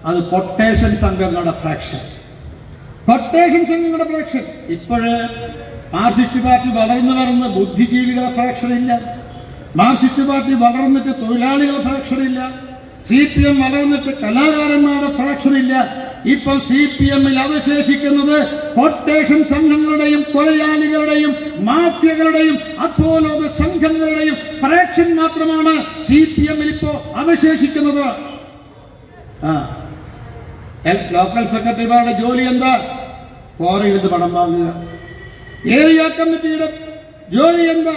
അത് കൊട്ടേഷൻ സംഘങ്ങളുടെ ഫ്രാക്ഷൻ. കൊട്ടേഷൻ സംഘങ്ങളുടെ ഫ്രാക്ഷൻ. ഇപ്പോഴ് മാർക്സിസ്റ്റ് പാർട്ടി വളർന്ന് ബുദ്ധിജീവികളുടെ ഫ്രാക്ഷൻ ഇല്ല. മാർക്സിസ്റ്റ് പാർട്ടി വളർന്നിട്ട് തൊഴിലാളികളുടെ ഫ്രാക്ഷൻ ഇല്ല. CPM വളർന്നിട്ട് കലാകാരന്മാരുടെ ഫ്രാക്ഷൻ ഇല്ല. ഇപ്പൊ CPM-ൽ അവശേഷിക്കുന്നത് കൊട്ടേഷൻ സംഘങ്ങളുടെയും കൊലയാളികളുടെയും മാഫിയകളുടെയും അധോലോക സംഘങ്ങളുടെയും ഫ്രാക്ഷൻ മാത്രമാണ് CPM-ൽ ഇപ്പോ അവശേഷിക്കുന്നത്. ലോക്കൽ സെക്രട്ടറിമാരുടെ ജോലി എന്താ? ക്വാറിയിൽ നിന്ന് പണം വാങ്ങുക. ഏരിയ കമ്മിറ്റിയുടെ ജോലി എന്താ?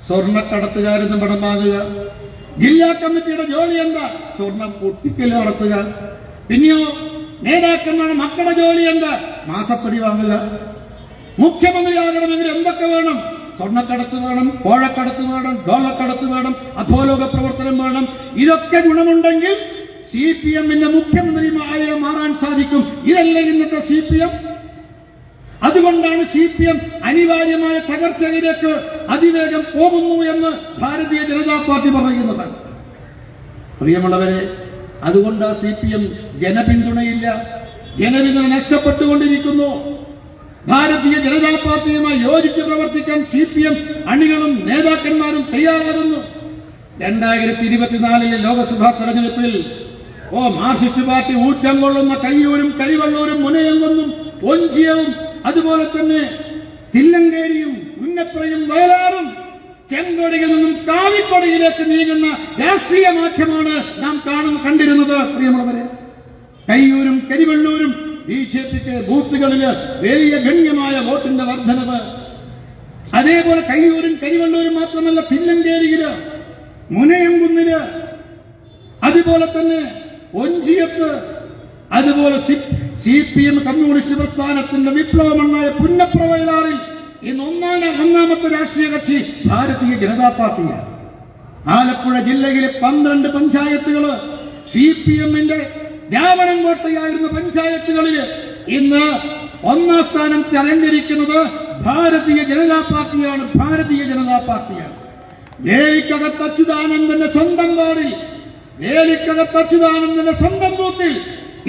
സ്വർണ്ണക്കടത്തുകാരിൽ നിന്ന് പണം വാങ്ങുക. ജില്ലാ കമ്മിറ്റിയുടെ ജോലി എന്താ? സ്വർണം പൊട്ടിക്കൽ നടത്തുക. പിന്നെയോ നേതാക്കന്മാരുടെ മക്കളുടെ ജോലി എന്താ? മാസപ്പടി വാങ്ങുക. മുഖ്യമന്ത്രിയാകണമെങ്കിൽ എന്തൊക്കെ വേണം? സ്വർണ്ണക്കടത്ത് വേണം, കോഴക്കടത്ത് വേണം, ഡോളക്കടത്ത് വേണം, അധോലോക പ്രവർത്തനം വേണം. ഇതൊക്കെ ഗുണമുണ്ടെങ്കിൽ CPM-ന്റെ മുഖ്യമന്ത്രിയായി മാറാൻ സാധിക്കും. ഇതല്ല ഇന്നത്തെ CPM. അതുകൊണ്ടാണ് CPM അനിവാര്യമായ തകർച്ചയിലേക്ക് അതിവേഗം പോകുന്നു എന്ന് ഭാരതീയ ജനതാ പാർട്ടി പറയുന്നത്. പ്രിയമുള്ളവരെ, അതുകൊണ്ട് CPM ജനപിന്തുണയില്ല, ജനപിന്തുണ നഷ്ടപ്പെട്ടുകൊണ്ടിരിക്കുന്നു. ഭാരതീയ ജനതാ പാർട്ടിയുമായി യോജിച്ച് പ്രവർത്തിക്കാൻ CPM അണികളും നേതാക്കന്മാരും തയ്യാറാകുന്നു. 2024 ലോക്സഭാ തെരഞ്ഞെടുപ്പിൽ മാർക്സിസ്റ്റ് പാർട്ടി ഊറ്റം കൊള്ളുന്ന കയ്യൂരും കരിവള്ളൂരും മുനയങ്കുന്നും ഒഞ്ചിയവും അതുപോലെ തന്നെ തില്ലങ്കേരിയും ഉന്നപ്രയും വയലാറും ചെങ്കൊടിയിൽ നിന്നും കാവിക്കൊടിയിലേക്ക് നീങ്ങുന്ന രാഷ്ട്രീയ മാറ്റമാണ് നാം കണ്ടിരുന്നത്. പ്രിയമുള്ളവരെ, കയ്യൂരും കരിവള്ളൂരും BJPക്ക് ബൂത്തുകളില് വലിയ ഗണ്യമായ വോട്ടിന്റെ വർധനവ്. അതേപോലെ കയ്യൂരും കരിവള്ളൂരും മാത്രമല്ല, തില്ലങ്കേരിയില്, മുനയംകുന്നില്, അതുപോലെ തന്നെ ഒഞ്ചിയത്ത്, അതുപോലെ CPM കമ്മ്യൂണിസ്റ്റ് പ്രസ്ഥാനത്തിന്റെ വിപ്ലവമണ്ണായ പുന്നപ്ര വയലാറിൽ ഇന്ന് ഒന്നാമത്തെ രാഷ്ട്രീയ കക്ഷി ഭാരതീയ ജനതാ പാർട്ടിയാണ്. ആലപ്പുഴ ജില്ലയിലെ 12 പഞ്ചായത്തുകള് CPM-ന്റെ രാവണൻകോട്ടയായിരുന്ന പഞ്ചായത്തുകളിൽ ഇന്ന് ഒന്നാം സ്ഥാനം അലങ്കരിക്കുന്നത് ഭാരതീയ ജനതാ പാർട്ടിയാണ്. ഭാരതീയ ജനതാ പാർട്ടിയാണ്. വേലിക്കകത്ത് അച്യുതാനന്ദന്റെ സ്വന്തം വാർഡിൽ, വേലിക്കകത്ത് അച്യുതാനന്ദന്റെ സ്വന്തം ബൂത്തിൽ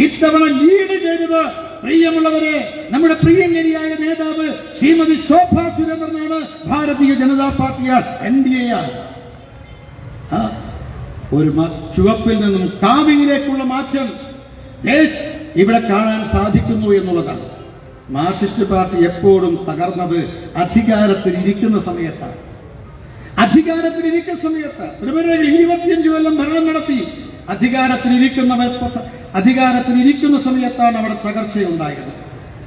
ഇത്തവണ ലീഡ് ചെയ്തത്, പ്രിയമുള്ളവരെ, നമ്മുടെ പ്രിയങ്കരിയായ നേതാവ് ശ്രീമതി ശോഭാ സുരേന്ദ്രനാണ്. ഭാരതീയ ജനതാ പാർട്ടിയാണ്, NDA ആണ്. ഒരു ചുവപ്പിൽ നിന്നും കാവിയിലേക്കുള്ള മാറ്റം ഇവിടെ കാണാൻ സാധിക്കുന്നു എന്നുള്ളതാണ്. മാർക്സിസ്റ്റ് പാർട്ടി എപ്പോഴും തകർന്നത് അധികാരത്തിലിരിക്കുന്ന സമയത്താണ്. അധികാരത്തിലിരിക്കുന്ന സമയത്ത് ത്രിപുരയിൽ 25 കൊല്ലം ഭരണം നടത്തി അധികാരത്തിലിരിക്കുന്ന സമയത്താണ് അവിടെ തകർച്ചയുണ്ടായത്.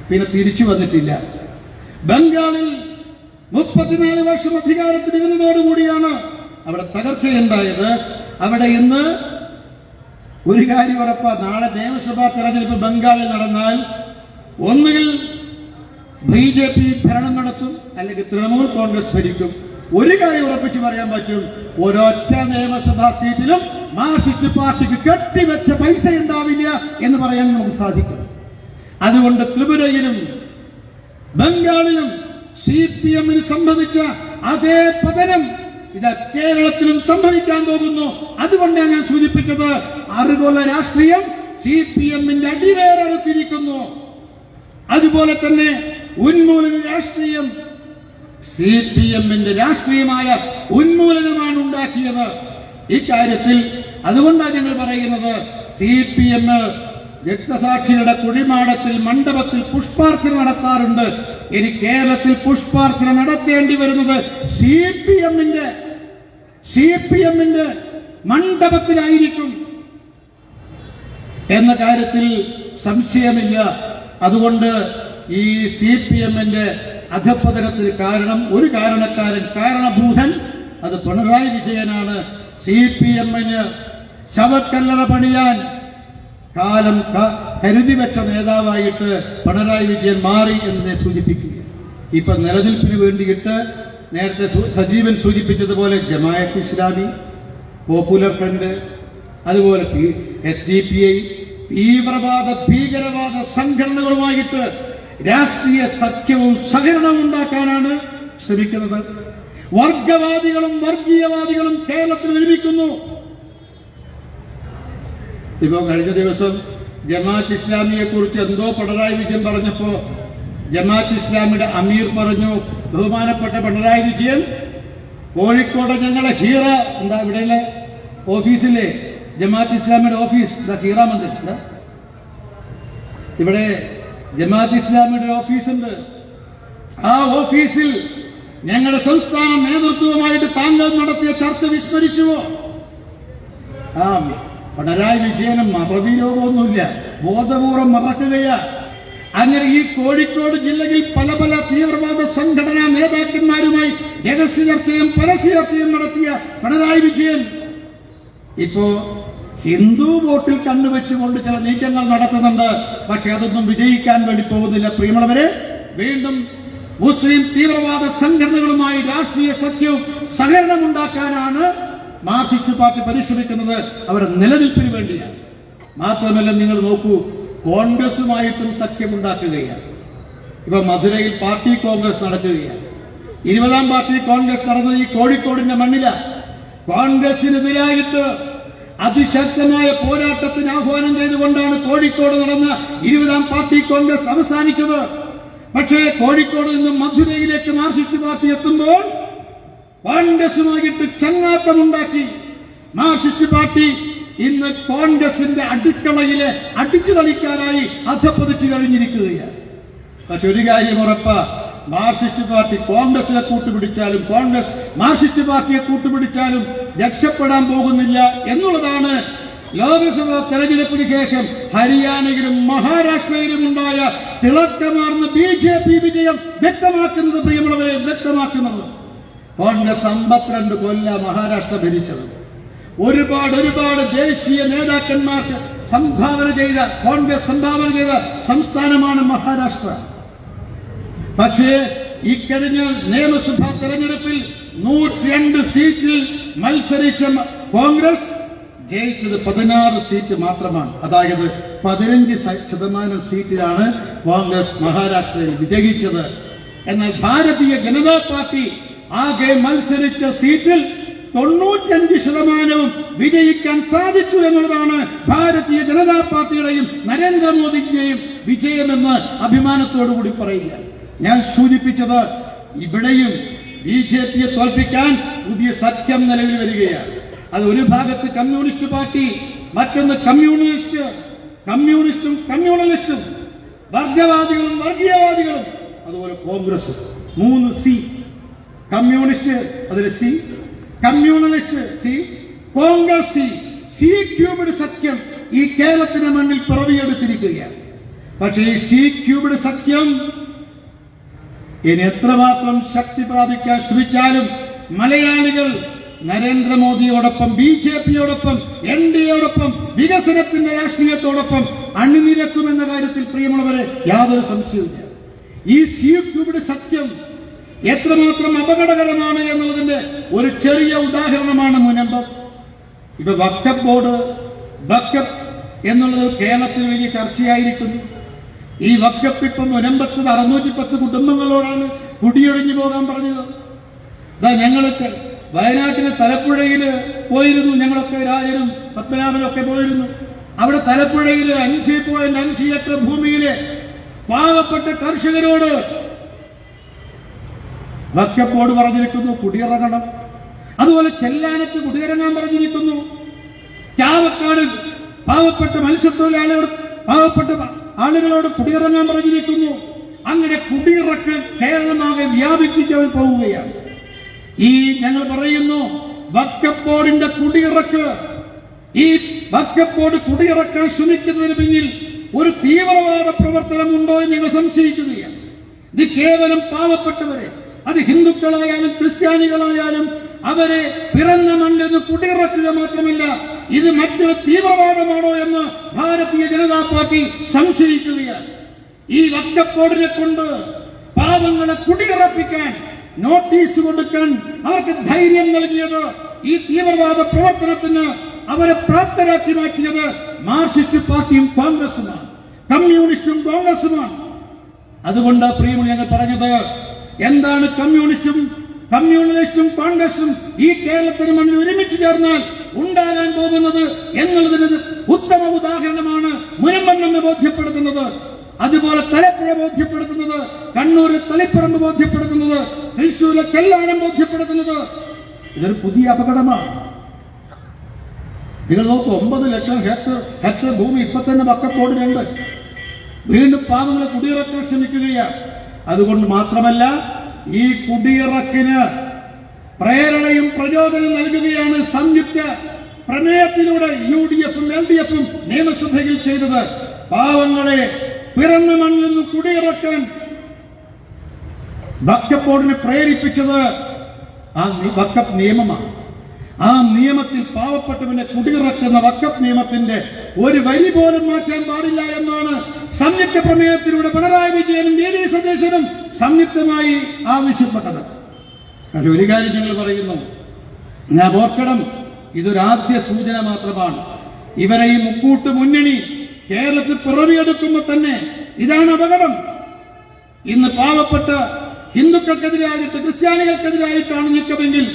പിന്നെ തിരിച്ചു വന്നിട്ടില്ല. ബംഗാളിൽ 34 വർഷം അധികാരത്തിലിരുന്നതോടുകൂടിയാണ് അവിടെ തകർച്ചയുണ്ടായത്. അവിടെ ഇന്ന് ഒരു കാര്യം ഉറപ്പാ, നാളെ നിയമസഭാ തെരഞ്ഞെടുപ്പ് ബംഗാളിൽ നടന്നാൽ ഒന്നുകിൽ BJP ഭരണം നടത്തും, അല്ലെങ്കിൽ തൃണമൂൽ കോൺഗ്രസ് ഭരിക്കും. ഒരു കാര്യം ഉറപ്പിച്ച് പറയാൻ പറ്റും, ഒരൊറ്റ നിയമസഭാ സീറ്റിലും മാർക്സിസ്റ്റ് പാർട്ടിക്ക് കെട്ടിവെച്ച പൈസ ഉണ്ടാവില്ല എന്ന് പറയാൻ നമുക്ക് സാധിക്കും. അതുകൊണ്ട് ത്രിപുരയിലും ബംഗാളിലും CPM-ന് സംഭവിച്ച അതേ പതനം ഇത് കേരളത്തിലും സംഭവിക്കാൻ പോകുന്നു. അതുകൊണ്ടാണ് ഞാൻ സൂചിപ്പിച്ചത്, അറിവുള്ള രാഷ്ട്രീയം CPM-ന്റെ അടിവേരത്തിരിക്കുന്നു. അതുപോലെ തന്നെ ഉന്മൂലന രാഷ്ട്രീയം CPM-ന്റെ രാഷ്ട്രീയമായ ഉന്മൂലനമാണ് ഉണ്ടാക്കിയത്. ഇക്കാര്യത്തിൽ അതുകൊണ്ടാണ് ഞങ്ങൾ പറയുന്നത്, CPM രക്തസാക്ഷികളുടെ കുഴിമാടത്തിൽ മണ്ഡപത്തിൽ പുഷ്പാർച്ചന നടത്താറുണ്ട്. ഇനി കേരളത്തിൽ പുഷ്പാർച്ചന നടത്തേണ്ടി വരുന്നത് CPM-ന്റെ മണ്ഡപത്തിലായിരിക്കും എന്ന കാര്യത്തിൽ സംശയമില്ല. അതുകൊണ്ട് ഈ CPM-ന്റെ അധപ്പതനത്തിന് കാരണം, ഒരു കാരണഭൂതൻ അത് പിണറായി വിജയനാണ്. CPM-ന് ശവക്കല്ലറ പണിയാൻ കാലം കരുതി വെച്ച നേതാവായിട്ട് പിണറായി വിജയൻ മാറി എന്ന് സൂചിപ്പിക്കുക. ഇപ്പൊ നിലനിൽപ്പിന് വേണ്ടിയിട്ട് നേരത്തെ സജീവൻ സൂചിപ്പിച്ചതുപോലെ ജമാഅത്ത് ഇസ്ലാമി, പോപ്പുലർ ഫ്രണ്ട്, അതുപോലെ SDPI തീവ്രവാദ ഭീകരവാദ സംഘടനകളുമായിട്ട് രാഷ്ട്രീയ സഖ്യവും സഹകരണവും ഉണ്ടാക്കാനാണ് ശ്രമിക്കുന്നത്. വർഗവാദികളും വർഗീയവാദികളും കേരളത്തിൽ നിർമ്മിക്കുന്നു. ഇപ്പോ കഴിഞ്ഞ ദിവസം ജമാഅത്ത് ഇസ്ലാമിയെ കുറിച്ച് എന്തോ പിണറായി വിജയൻ പറഞ്ഞപ്പോ ജമാഅത്ത് ഇസ്ലാമിയുടെ അമീർ പറഞ്ഞു, ബഹുമാനപ്പെട്ട പിണറായി വിജയൻ, കോഴിക്കോട് ഞങ്ങളെ ഹീറ എന്താ ഇവിടെയുള്ള ഓഫീസിലെ ജമാഅത്ത് ഇസ്ലാമിയുടെ ഓഫീസ് എന്താ ഹീറ മന്ദിർ എന്താ ഇവിടെ ജമാഅത്ത് ഇസ്ലാമിയുടെ ഓഫീസുണ്ട്. ആ ഓഫീസിൽ ഞങ്ങളുടെ സംസ്ഥാന നേതൃത്വവുമായിട്ട് താങ്കൾ നടത്തിയ ചർച്ച വിസ്മരിച്ചുവോ? ആ പിണറായി വിജയനും മറവിരോഗമൊന്നുമില്ല, ബോധപൂർവം മറക്കുകയാ. അങ്ങനെ ഈ കോഴിക്കോട് ജില്ലയിൽ പല തീവ്രവാദ സംഘടനാ നേതാക്കന്മാരുമായി രഹസ്യ ചർച്ചയും പരസ്യ ചർച്ചയും നടത്തിയ പിണറായി വിജയൻ ഇപ്പോ ഹിന്ദു വോട്ടിൽ കണ്ണുവെച്ചുകൊണ്ട് ചില നീക്കങ്ങൾ നടത്തുന്നുണ്ട്. പക്ഷെ അതൊന്നും വിജയിക്കാൻ വേണ്ടി പോകുന്നില്ല. പ്രിയമുള്ളവരെ, വീണ്ടും മുസ്ലിം തീവ്രവാദ സംഘടനകളുമായി രാഷ്ട്രീയ സഖ്യവും സഹകരണമുണ്ടാക്കാനാണ് മാർക്സിസ്റ്റ് പാർട്ടി പരിശ്രമിക്കുന്നത്. അവരുടെ നിലനിൽപ്പിന് വേണ്ടിയാണ്. മാത്രമല്ല, നിങ്ങൾ നോക്കൂ, കോൺഗ്രസുമായിട്ടും സഖ്യമുണ്ടാക്കുകയാണ്. ഇപ്പൊ മധുരയിൽ പാർട്ടി കോൺഗ്രസ് നടക്കുകയാണ്. 20ാം പാർട്ടി കോൺഗ്രസ് നടന്നത് ഈ കോഴിക്കോടിന്റെ മണ്ണിലാണ്. കോൺഗ്രസിനെതിരായിട്ട് അതിശക്തമായ പോരാട്ടത്തിന് ആഹ്വാനം ചെയ്തുകൊണ്ടാണ് കോഴിക്കോട് നടന്ന 20ാം പാർട്ടി കോൺഗ്രസ് അവസാനിച്ചത്. പക്ഷേ കോഴിക്കോട് നിന്നും മധുരയിലേക്ക് മാർക്സിസ്റ്റ് പാർട്ടി എത്തുമ്പോൾ കോൺഗ്രസുമായിട്ട് ചങ്ങാത്തമുണ്ടാക്കി. മാർക്സിസ്റ്റ് പാർട്ടി ഇന്ന് കോൺഗ്രസിന്റെ അടുക്കളയിലെ അടിച്ചു കളിക്കാരായി അധപ്പതിച്ചു കഴിഞ്ഞിരിക്കുകയാണ്. പക്ഷെ ഒരു കാര്യം ഉറപ്പാ, മാർക്സിസ്റ്റ് പാർട്ടി കോൺഗ്രസിനെ കൂട്ടുപിടിച്ചാലും കോൺഗ്രസ് മാർക്സിസ്റ്റ് പാർട്ടിയെ കൂട്ടുപിടിച്ചാലും രക്ഷപ്പെടാൻ പോകുന്നില്ല എന്നുള്ളതാണ് ലോക്സഭാ തെരഞ്ഞെടുപ്പിന് ശേഷം ഹരിയാനയിലും മഹാരാഷ്ട്രയിലും ഉണ്ടായ തിളക്കമാർന്ന BJP വിജയം വ്യക്തമാക്കുന്നത്. പ്രിയമുള്ളവരെ, വ്യക്തമാക്കുന്നത് കോൺഗ്രസ് 52 കൊല്ലം മഹാരാഷ്ട്ര ഭരിച്ചത്. ഒരുപാട് ദേശീയ നേതാക്കന്മാർക്ക് കോൺഗ്രസ് സംഭാവന ചെയ്ത സംസ്ഥാനമാണ് മഹാരാഷ്ട്ര. പക്ഷേ ഇക്കഴിഞ്ഞ നിയമസഭാ തെരഞ്ഞെടുപ്പിൽ 102 സീറ്റിൽ മത്സരിച്ച കോൺഗ്രസ് ജയിച്ചത് 16 സീറ്റ് മാത്രമാണ്. അതായത് 15% സീറ്റിലാണ് കോൺഗ്രസ് മഹാരാഷ്ട്രയിൽ വിജയിച്ചത്. എന്നാൽ ഭാരതീയ ജനതാ പാർട്ടി ആകെ മത്സരിച്ച സീറ്റിൽ 95% വിജയിക്കാൻ സാധിച്ചു എന്നുള്ളതാണ് ഭാരതീയ ജനതാ പാർട്ടിയുടെയും നരേന്ദ്രമോദിയുടെയും വിജയമെന്ന് അഭിമാനത്തോടുകൂടി പറയുക. ഞാൻ സൂചിപ്പിച്ചത്, ഇവിടെയും BJPയെ തോൽപ്പിക്കാൻ പുതിയ സഖ്യം നിലവിൽ വരികയാണ്. അത് ഒരു ഭാഗത്ത് കമ്മ്യൂണിസ്റ്റ് പാർട്ടി, മറ്റൊന്ന് കമ്മ്യൂണിസ്റ്റും കമ്മ്യൂണലിസ്റ്റും, വർഗവാദികളും വർഗീയവാദികളും, അതുപോലെ കോൺഗ്രസ്. 3 സി. കമ്മ്യൂണിസ്റ്റ് അതിൽ C, communalist C, Congress C cubed സഖ്യം ഈ കേരളത്തിന്റെ മണ്ണിൽ പിറവിയെടുത്തിരിക്കുകയാണ്. പക്ഷേ ഈ സി ക്യൂബിഡ് സഖ്യം ഇനി എത്രമാത്രം ശക്തി പ്രാപിക്കാൻ ശ്രമിച്ചാലും മലയാളികൾ നരേന്ദ്രമോദിയോടൊപ്പം BJPയോടൊപ്പം NDAയോടൊപ്പം വികസനത്തിന്റെ രാഷ്ട്രീയത്തോടൊപ്പം അണിനിരക്കുമെന്ന കാര്യത്തിൽ പ്രിയമുള്ളവരെ യാതൊരു സംശയവുമില്ല. ഈ സി ക്യൂബിഡ് സഖ്യം എത്രമാത്രം അപകടകരമാണ് എന്നുള്ളതിന്റെ ഒരു ചെറിയ ഉദാഹരണമാണ് മുനമ്പം. ഇപ്പൊ വഖഫ് ബോർഡ്, വഖഫ് എന്നുള്ളത് കേരളത്തിൽ വലിയ ചർച്ചയായിരിക്കുന്നു. ഈ വഖഫ് ഇപ്പം മുനമ്പത്ത് 610 കുടുംബങ്ങളോടാണ് കുടിയൊഴിഞ്ഞു പോകാൻ പറഞ്ഞത്. ഞങ്ങളൊക്കെ വയനാട്ടിലെ തലപ്പുഴയില് പോയിരുന്നു, ഞങ്ങളൊക്കെ രാജനും പത്മനാഭനും ഒക്കെ പോയിരുന്നു. അവിടെ തലപ്പുഴയില് 5.5 ഏക്കർ ഭൂമിയിലെ പാവപ്പെട്ട കർഷകരോട് വഖഫ് ബോർഡ് പറഞ്ഞിരിക്കുന്നു കുടിയിറങ്ങണം. അതുപോലെ ചെല്ലാനത്ത് കുടിയിറങ്ങാൻ പറഞ്ഞിരിക്കുന്നു. ചാവക്കാട് പാവപ്പെട്ട മത്സ്യത്തൊഴിലാളികളോട് പാവപ്പെട്ട ആളുകളോട് കുടിയിറങ്ങാൻ പറഞ്ഞിരിക്കുന്നു. അങ്ങനെ കുടിയിറക്ക് കേരളമാകെ വ്യാപിപ്പിക്കാൻ പോവുകയാണ്. ഈ ഞങ്ങൾ പറയുന്നു വഖഫ് ബോർഡിന്റെ കുടിയിറക്ക്, ഈ വഖഫ് ബോർഡ് കുടിയിറക്കാൻ ശ്രമിക്കുന്നതിന് പിന്നിൽ ഒരു തീവ്രവാദ പ്രവർത്തനം ഉണ്ടോ എന്ന് ഞങ്ങൾ സംശയിക്കുകയാണ്. ഇത് കേവലം പാവപ്പെട്ടവരെ, അത് ഹിന്ദുക്കളായാലും ക്രിസ്ത്യാനികളായാലും അവരെ പിറന്ന മണ്ണിൽ നിന്ന് കുടിയിറക്കുക മാത്രമല്ല, ഇത് മറ്റൊരു തീവ്രവാദമാണോ എന്ന് ഭാരതീയ ജനതാ പാർട്ടി സംശയിക്കുകയാണ്. ഈ വഖഫ് ബോർഡിനെ കൊണ്ട് പാവങ്ങളെ കുടിയിറപ്പിക്കാൻ നോട്ടീസ് കൊടുക്കാൻ അവർക്ക് ധൈര്യം നൽകിയത്, ഈ തീവ്രവാദ പ്രവർത്തനത്തിന് അവരെ പ്രാപ്തരാക്കി മാറ്റിയത് മാർക്സിസ്റ്റ് പാർട്ടിയും കോൺഗ്രസുമാണ്, കമ്മ്യൂണിസ്റ്റും കോൺഗ്രസുമാണ്. അതുകൊണ്ട് പ്രിയമുള്ള ഞങ്ങൾ പറഞ്ഞത്, എന്താണ് കമ്മ്യൂണിസ്റ്റും കോൺഗ്രസും ഈ കേരളത്തിന് മണ്ണിൽ ഒരുമിച്ച് ചേർന്നാൽ ഉണ്ടാകാൻ പോകുന്നത് എന്നുള്ളതിന് ഉത്തമ ഉദാഹരണമാണ് മുനമ്പം ബോധ്യപ്പെടുത്തുന്നത്. അതുപോലെ തലപ്പുഴ ബോധ്യപ്പെടുത്തുന്നത്, കണ്ണൂരിൽ തളിപ്പറമ്പ് ബോധ്യപ്പെടുത്തുന്നത്, തൃശ്ശൂരിലെ ചെല്ലാനം ബോധ്യപ്പെടുത്തുന്നത്. ഇതൊരു പുതിയ അപകടമാണ്. നിങ്ങൾ നോക്കൂ, 9 ലക്ഷം ഹെക്ടർ ഭൂമി ഇപ്പൊ തന്നെ വഖഫ് ബോർഡിനുണ്ട്. വീണ്ടും പാവങ്ങളെ കുടിയിറക്കാൻ ശ്രമിക്കുകയാണ്. അതുകൊണ്ട് മാത്രമല്ല, ഈ കുടിയിറക്കിന് പ്രേരണയും പ്രചോദനം നൽകുകയാണ് സംയുക്ത പ്രമേയത്തിലൂടെ UDF-ഉം LDF-ഉം നിയമസഭയിൽ ചെയ്തത്. പാവങ്ങളെ പിറന്ന മണ്ണിൽ നിന്ന് കുടിയിറക്കാൻ വഖഫ് ബോർഡിനെ പ്രേരിപ്പിച്ചത് ആ വഖഫ് നിയമമാണ്. ആ നിയമത്തിൽ പാവപ്പെട്ടവനെ കുടിയിറക്കുന്ന വഖഫ് നിയമത്തിന്റെ ഒരു വരി പോലും മാറ്റാൻ പാടില്ല എന്നാണ് സംയുക്ത പ്രമേയത്തിലൂടെ പിണറായി വിജയനും VD സതീശനും സംയുക്തമായി ആവശ്യപ്പെട്ടത്. പക്ഷെ ഒരു കാര്യം ഞങ്ങൾ പറയുന്നു, ഞാൻ ഓർക്കണം, ഇതൊരാദ്യ സൂചന മാത്രമാണ്. ഇവരെ ഈ മുക്കൂട്ട് മുന്നണി കേരളത്തിൽ പിറവിയെടുക്കുമ്പോൾ തന്നെ ഇതാണ് അപകടം. ഇന്ന് പാവപ്പെട്ട ഹിന്ദുക്കൾക്കെതിരായിട്ട് ക്രിസ്ത്യാനികൾക്കെതിരായിട്ടാണ് നീക്കമെങ്കിൽ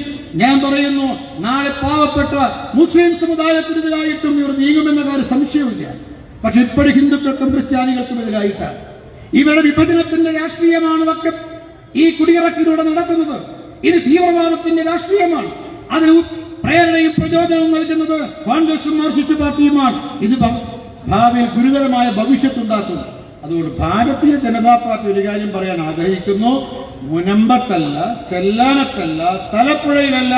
ഞാൻ പറയുന്നു, നാളെ പാവപ്പെട്ട മുസ്ലിം സമുദായത്തിനെതിരായിട്ടും ഇവർ നീങ്ങുമെന്ന കാര്യം സംശയമില്ല. പക്ഷെ ഇപ്പോഴും ഹിന്ദുക്കൾക്കും ക്രിസ്ത്യാനികൾക്കും എതിരായിട്ടാണ്. ഇവരുടെ വിഭജനത്തിന്റെ രാഷ്ട്രീയമാണ് വഖഫ് ഈ കുടിയിറക്കിലൂടെ നടത്തുന്നത്. ഇത് തീവ്രവാദത്തിന്റെ രാഷ്ട്രീയമാണ്. അതിന് പ്രേരണയും പ്രചോദനവും നൽകുന്നത് കോൺഗ്രസും മാർക്സിസ്റ്റ് പാർട്ടിയുമാണ്. ഇത് ഭാവിയിൽ ഗുരുതരമായ ഭവിഷ്യത്തുണ്ടാക്കുന്നു. അതുകൊണ്ട് ഭാരതീയ ജനതാ പാർട്ടി ഒരു കാര്യം പറയാൻ ആഗ്രഹിക്കുന്നു, മുനമ്പത്തല്ല, ചെല്ലാനത്തല്ല, തലപ്പുഴയിലല്ല,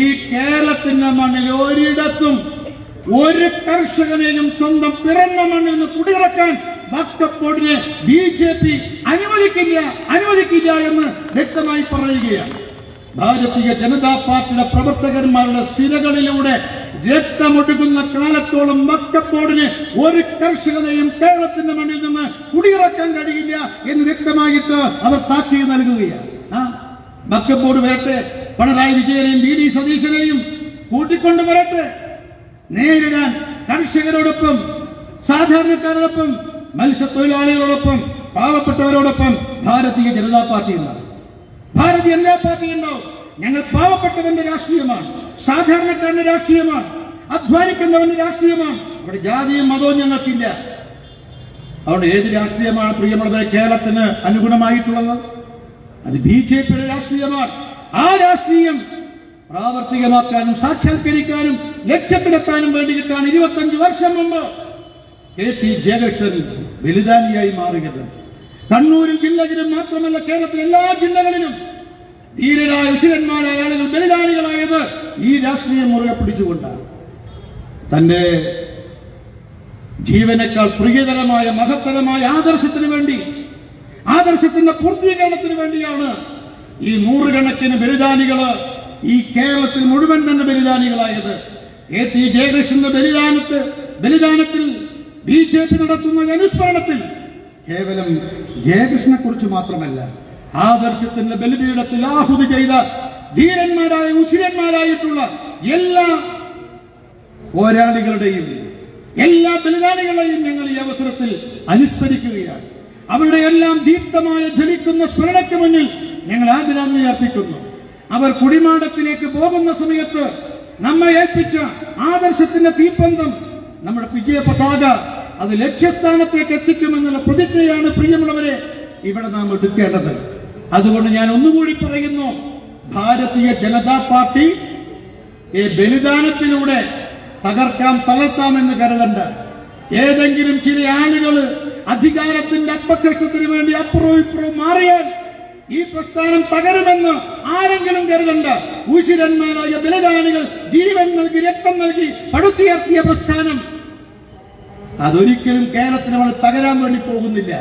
ഈ കേരളത്തിന്റെ മണ്ണിൽ ഒരിടത്തും ഒരു കർഷകനെയും സ്വന്തം പിറന്ന മണ്ണിൽ നിന്ന് കുടിയിറക്കാൻ വഖഫ് ബോർഡിനെ BJP അനുവദിക്കില്ല എന്ന് വ്യക്തമായി പറയുകയാണ്. ഭാരതീയ ജനതാ പാർട്ടിയുടെ പ്രവർത്തകന്മാരുടെ സിരകളിലൂടെ രക്തമൊഴുകുന്ന കാലത്തോളം വഖഫ് ബോർഡിന് ഒരു കർഷകനെയും കേരളത്തിന്റെ മണ്ണിൽ നിന്ന് കുടിയിറക്കാൻ കഴിയില്ല എന്ന് വ്യക്തമായിട്ട് അവർ താക്കീത് നൽകുകയാണ്. വഖഫ് ബോർഡ് വരട്ടെ, പിണറായി വിജയനെയും VD സതീശനെയും കൂട്ടിക്കൊണ്ട് വരട്ടെ, നേരിടാൻ കർഷകരോടൊപ്പം, സാധാരണക്കാരോടൊപ്പം, മത്സ്യത്തൊഴിലാളികളോടൊപ്പം, പാവപ്പെട്ടവരോടൊപ്പം ഭാരതീയ ജനതാ പാർട്ടി ഉണ്ടാവും, ഭാരതീയ ജനതാ പാർട്ടി ഉണ്ടാവും. ഞങ്ങൾ പാവപ്പെട്ടവന്റെ രാഷ്ട്രീയമാണ്, സാധാരണക്കാരന്റെ രാഷ്ട്രീയമാണ്, അധ്വാനിക്കുന്നവന്റെ രാഷ്ട്രീയമാണ്. ഇവിടെ ജാതിയും മതവും ഞങ്ങൾക്കില്ല. അതുകൊണ്ട് ഏത് രാഷ്ട്രീയമാണ് പ്രിയമുള്ളവരെ കേരളത്തിന് അനുഗുണമായിട്ടുള്ളത്? അത് BJPയുടെ രാഷ്ട്രീയമാണ്. ആ രാഷ്ട്രീയം പ്രാവർത്തികമാക്കാനും സാക്ഷാത്കരിക്കാനും ലക്ഷ്യത്തിലെത്താനും വേണ്ടിയിട്ടാണ് 25 വർഷം മുമ്പ് KT ജയകൃഷ്ണൻ ബലിദാനിയായി മാറിയത്. കണ്ണൂരിൽ ജില്ലയിലും മാത്രമല്ല, കേരളത്തിലെ എല്ലാ ജില്ലകളിലും ധീരരായ ഉശിരന്മാരായ ആളുകൾ ബലിദാനികളായത് ഈ രാഷ്ട്രീയം മുറുകെ പിടിച്ചുകൊണ്ടാണ്. തന്റെ ജീവനേക്കാൾ പ്രിയതരമായ മഹത്തരമായ ആദർശത്തിന് വേണ്ടി, ആദർശത്തിന്റെ പൂർത്തീകരണത്തിന് വേണ്ടിയാണ് ഈ നൂറുകണക്കിന് ബലിദാനികള് ഈ കേരളത്തിൽ മുഴുവൻ തന്നെ ബലിദാനികളായത്. KT ജയകൃഷ്ണന്റെ ബലിദാനത്തിൽ BJP നടത്തുന്ന അനുസ്മരണത്തിൽ കേവലം ജയകൃഷ്ണനെ കുറിച്ച് മാത്രമല്ല, ആദർശത്തിന്റെ ബലിപീഠത്തിൽ ആഹുതി ചെയ്ത ധീരന്മാരായ ഉശിരന്മാരായിട്ടുള്ള എല്ലാ പോരാളികളുടെയും എല്ലാ ബലിദാനികളെയും ഞങ്ങൾ ഈ അവസരത്തിൽ അനുസ്മരിക്കുകയാണ്. അവരുടെ എല്ലാം ദീപ്തമായ ജ്വലിക്കുന്ന സ്മരണയ്ക്ക് മുന്നിൽ ഞങ്ങൾ ആദരാഞ്ജലി അർപ്പിക്കുന്നു. അവർ കുടിമാടത്തിലേക്ക് പോകുന്ന സമയത്ത് നമ്മെ ഏൽപ്പിച്ച ആദർശത്തിന്റെ തീപ്പന്തം, നമ്മുടെ വിജയ പതാക, അത് ലക്ഷ്യസ്ഥാനത്തേക്ക് എത്തിക്കുമെന്നുള്ള പ്രതിജ്ഞയാണ് പ്രിയമുള്ളവരെ ഇവിടെ നാം എടുക്കേണ്ടത്. അതുകൊണ്ട് ഞാൻ ഒന്നുകൂടി പറയുന്നു, ഭാരതീയ ജനതാ പാർട്ടി ഈ ബലിദാനത്തിലൂടെ തകർക്കാം തളർത്താമെന്ന് കരുതണ്ട. ഏതെങ്കിലും ചില ആളുകൾ അധികാരത്തിന്റെ അപ്പകക്ഷത്തിന് വേണ്ടി അപ്പുറവും ഇപ്പുറവും മാറിയാൽ ഈ പ്രസ്ഥാനം തകരുമെന്ന് ആരെങ്കിലും കരുതണ്ട. ഉശിരന്മാരായ ബലിദാനികൾ ജീവൻ നൽകി രക്തം നൽകി പടുത്തുയർത്തിയ പ്രസ്ഥാനം അതൊരിക്കലും കേരളത്തിന് നമ്മൾ തകരാൻ വേണ്ടി പോകുന്നില്ല.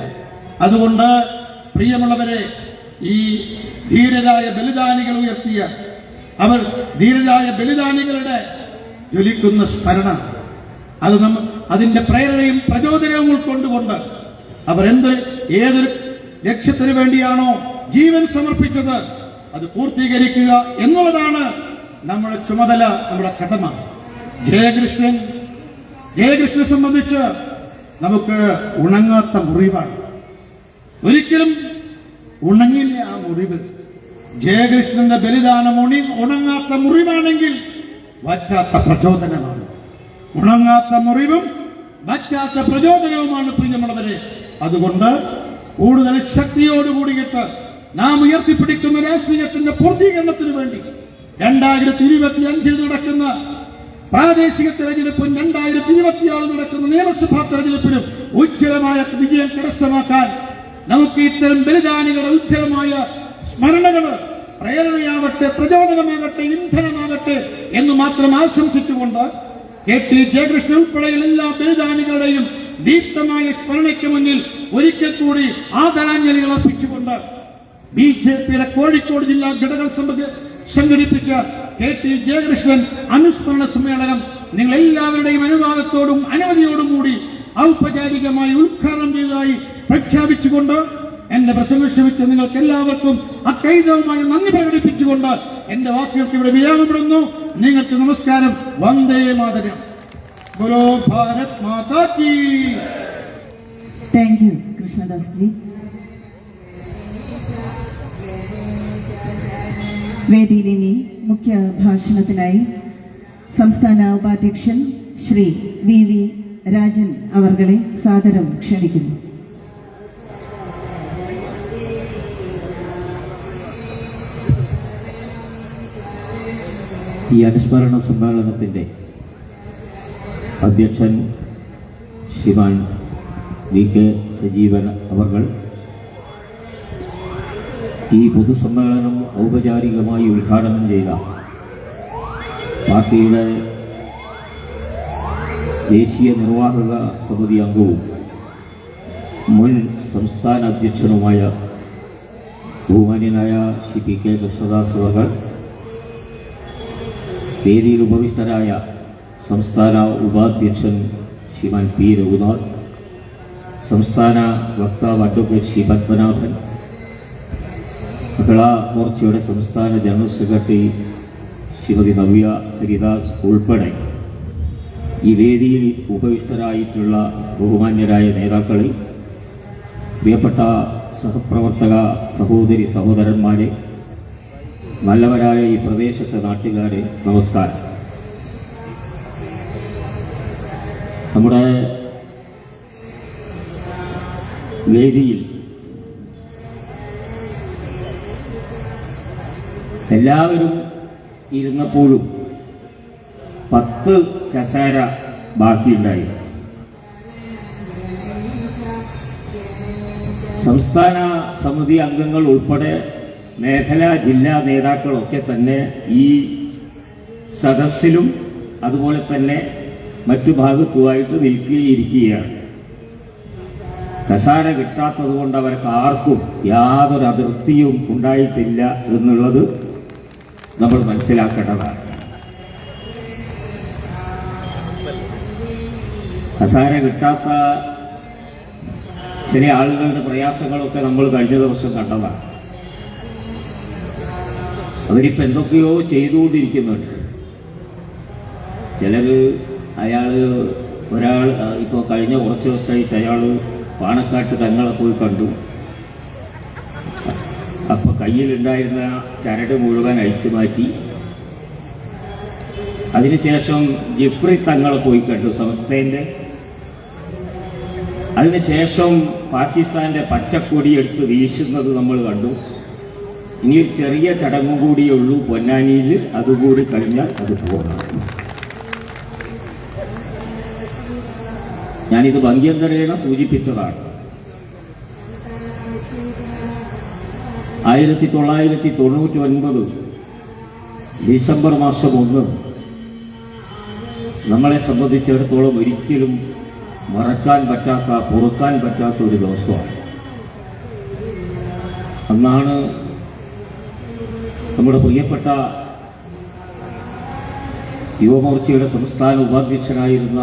അതുകൊണ്ട് പ്രിയമുള്ളവരെ, ഈ ധീരരായ ബലിദാനികൾ ഉയർത്തിയ അവർ ധീരരായ ബലിദാനികളുടെ ജ്വലിക്കുന്ന സ്മരണ, അത് അതിന്റെ പ്രേരണയും പ്രചോദനവും ഉൾക്കൊണ്ടുകൊണ്ട് അവർ ഏതൊരു ലക്ഷ്യത്തിന് വേണ്ടിയാണോ ജീവൻ സമർപ്പിച്ചത് അത് പൂർത്തീകരിക്കുക എന്നുള്ളതാണ് നമ്മുടെ ചുമതല, നമ്മുടെ കടമ. ജയകൃഷ്ണനെ സംബന്ധിച്ച് നമുക്ക് ഉണങ്ങാത്ത മുറിവാണ്. ഒരിക്കലും ഉണങ്ങില്ല ആ മുറിവ്. ജയകൃഷ്ണന്റെ ബലിദാനം ഉണങ്ങാത്ത മുറിവാണെങ്കിൽ വറ്റാത്ത പ്രചോദനമാണ്. ഉണങ്ങാത്ത മുറിവും വറ്റാത്ത പ്രചോദനവുമാണ് പ്രിയമുള്ളവരെ. അതുകൊണ്ട് കൂടുതൽ ശക്തിയോടുകൂടിയിട്ട് നാം ഉയർത്തിപ്പിടിക്കുന്ന രാഷ്ട്രീയത്തിന്റെ പൂർത്തീകരണത്തിന് വേണ്ടി 2025 നടക്കുന്ന പ്രാദേശിക തെരഞ്ഞെടുപ്പും 2026 നടക്കുന്ന നിയമസഭാ തെരഞ്ഞെടുപ്പിനും ഉജ്ജ്വലമായ വിജയം കരസ്ഥമാക്കാൻ നമുക്ക് ഇത്തരം ബലിദാനികളുടെ ഉജ്ജ്വലമായ സ്മരണകൾ പ്രേരണയാവട്ടെ, പ്രചോദനമാകട്ടെ, ഇന്ധനമാകട്ടെ എന്ന് മാത്രം ആശംസിച്ചുകൊണ്ട് KT ജയകൃഷ്ണൻ ഉൾപ്പെടെയുള്ള എല്ലാ ബലിദാനികളുടെയും ദീപ്തമായ സ്മരണയ്ക്ക് മുന്നിൽ ഒരിക്കൽ കൂടി ആദരാഞ്ജലികൾ അർപ്പിച്ചുകൊണ്ട് BJPയുടെ കോഴിക്കോട് ജില്ലാ ഘടകം സംഘടിപ്പിച്ച KT ജയകൃഷ്ണൻ അനുസ്മരണ സമ്മേളനം നിങ്ങൾ എല്ലാവരുടെയും അനുവാദത്തോടും അനുമതിയോടും കൂടി ഔപചാരികമായി ഉദ്ഘാടനം ചെയ്തതായി പ്രഖ്യാപിച്ചുകൊണ്ട് എന്റെ പ്രസംഗം ശ്രമിച്ച നിങ്ങൾക്ക് എല്ലാവർക്കും അക്കൈതവുമായി നന്ദി പ്രകടിപ്പിച്ചുകൊണ്ട് എന്റെ വാക്കുകൾക്ക് ഇവിടെ വിരാമപ്പെടുന്നു. നിങ്ങൾക്ക് നമസ്കാരം. വന്ദേ മാതരം. ബോലോ ഭാരത് മാതാ കീ. Thank you Krishnadas ji. വേദിയിൽ ഇനി മുഖ്യ ഭാഷണത്തിനായി സംസ്ഥാന ഉപാധ്യക്ഷൻ ശ്രീ VV രാജൻ അവർകളെ സാദരം ക്ഷണിക്കുന്നു. ഈ അനുസ്മരണ സമ്മേളനത്തിന്റെ അധ്യക്ഷൻ ശ്രീമാൻ VK സജീവൻ അവർ ഈ പൊതുസമ്മേളനം ഔപചാരികമായി ഉദ്ഘാടനം ചെയ്ത പാർട്ടിയുടെ ദേശീയ നിർവാഹക സമിതി അംഗവും മുൻ സംസ്ഥാന അധ്യക്ഷനുമായ ബഹുമാന്യനായ ശ്രീ PK കൃഷ്ണദാസ് അവർ, വേദിയിൽ ഉപവിഷ്ടരായ സംസ്ഥാന ഉപാധ്യക്ഷൻ ശ്രീമാൻ P രഘുനാഥ്, സംസ്ഥാന വക്താവ് അഡ്വക്കേറ്റ് ശ്രീ പത്മനാഭൻ, മഹിളാ മോർച്ചയുടെ സംസ്ഥാന ജനറൽ സെക്രട്ടറി ശ്രീമതി നവ്യ ഹരിദാസ് ഉൾപ്പെടെ ഈ വേദിയിൽ ഉപവിഷ്ടരായിട്ടുള്ള ബഹുമാന്യരായ നേതാക്കളെ, പ്രിയപ്പെട്ട സഹപ്രവർത്തക സഹോദരി സഹോദരന്മാരെ, നല്ലവരായ ഈ പ്രദേശത്തെ നാട്ടുകാരെ, നമസ്കാരം. നമ്മുടെ വേദിയിൽ എല്ലാവരും ഇരുന്നപ്പോഴും 10 കസേര ബാക്കിയുണ്ടായി. സംസ്ഥാന സമിതി അംഗങ്ങൾ ഉൾപ്പെടെ മേഖലാ ജില്ലാ നേതാക്കളൊക്കെ തന്നെ ഈ സദസ്സിലും അതുപോലെ തന്നെ മറ്റു ഭാഗത്തുമായിട്ട് നിൽക്കുകയാണ്. കസാര കിട്ടാത്തത് കൊണ്ട് അവർക്ക് ആർക്കും യാതൊരു അതിർത്തിയും ഉണ്ടായിട്ടില്ല എന്നുള്ളത് നമ്മൾ മനസ്സിലാക്കേണ്ടതാണ്. കസാര കിട്ടാത്ത ചില ആളുകളുടെ പ്രയാസങ്ങളൊക്കെ നമ്മൾ കഴിഞ്ഞ ദിവസം കണ്ടതാണ്. അവരിപ്പോൾ എന്തൊക്കെയോ ചെയ്തുകൊണ്ടിരിക്കുന്നുണ്ട്. ചിലർ അയാൾ ഒരാൾ ഇപ്പോൾ കഴിഞ്ഞ കുറച്ച് ദിവസമായിട്ട് അയാൾ പാണക്കാട്ട് തങ്ങളെ പോയി കണ്ടു. അപ്പോൾ കയ്യിലുണ്ടായിരുന്ന ചരട് മുഴുവൻ അഴിച്ചു മാറ്റി. അതിനുശേഷം ജിഫ്രി തങ്ങളെ പോയി കണ്ടു സമസ്തേൻ്റെ. അതിനുശേഷം പാകിസ്ഥാന്റെ പച്ചക്കൊടി എടുത്ത് വീശുന്നത് നമ്മൾ കണ്ടു. ഇനി ഒരു ചെറിയ ചടങ്ങും കൂടിയേ ഉള്ളൂ പൊന്നാനിയിൽ, അതുകൂടി കഴിഞ്ഞാൽ അത് പോകണം. ഞാനിത് ഭംഗ്യന്തരേണ സൂചിപ്പിച്ചതാണ്. 1999 ഡിസംബർ മാസം 1 നമ്മളെ സംബന്ധിച്ചിടത്തോളം ഒരിക്കലും മറക്കാൻ പറ്റാത്ത, പൊറുക്കാൻ പറ്റാത്ത ഒരു ദിവസമാണ്. അന്നാണ് നമ്മുടെ പ്രിയപ്പെട്ട യുവമോർച്ചയുടെ സംസ്ഥാന ഉപാധ്യക്ഷനായിരുന്ന,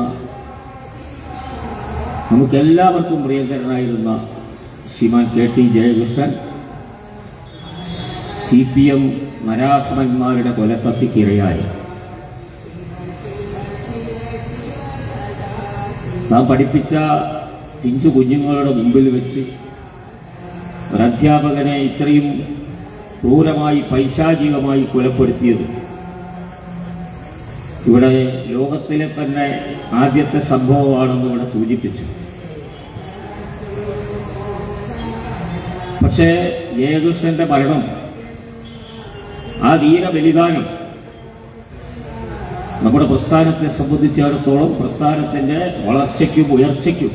നമുക്കെല്ലാവർക്കും പ്രിയങ്കരനായിരുന്ന ശ്രീമാൻ KT ജയകൃഷ്ണൻ CPM നരാധമന്മാരുടെ കൊലക്കത്തിക്കിരയായി. നാം പഠിപ്പിച്ച പിഞ്ചു കുഞ്ഞുങ്ങളുടെ മുമ്പിൽ വെച്ച് ഒരധ്യാപകനെ ഇത്രയും ക്രൂരമായി പൈശാചികമായി കൊലപ്പെടുത്തിയത് ഇവിടെ ലോകത്തിലെ തന്നെ ആദ്യത്തെ സംഭവമാണെന്ന് ഇവിടെ സൂചിപ്പിച്ചു. പക്ഷേ ജയകൃഷ്ണന്റെ മരണം, ആ ധീര ബലിദാനം നമ്മുടെ പ്രസ്ഥാനത്തെ സംബന്ധിച്ചിടത്തോളം പ്രസ്ഥാനത്തിന്റെ വളർച്ചയ്ക്കും ഉയർച്ചയ്ക്കും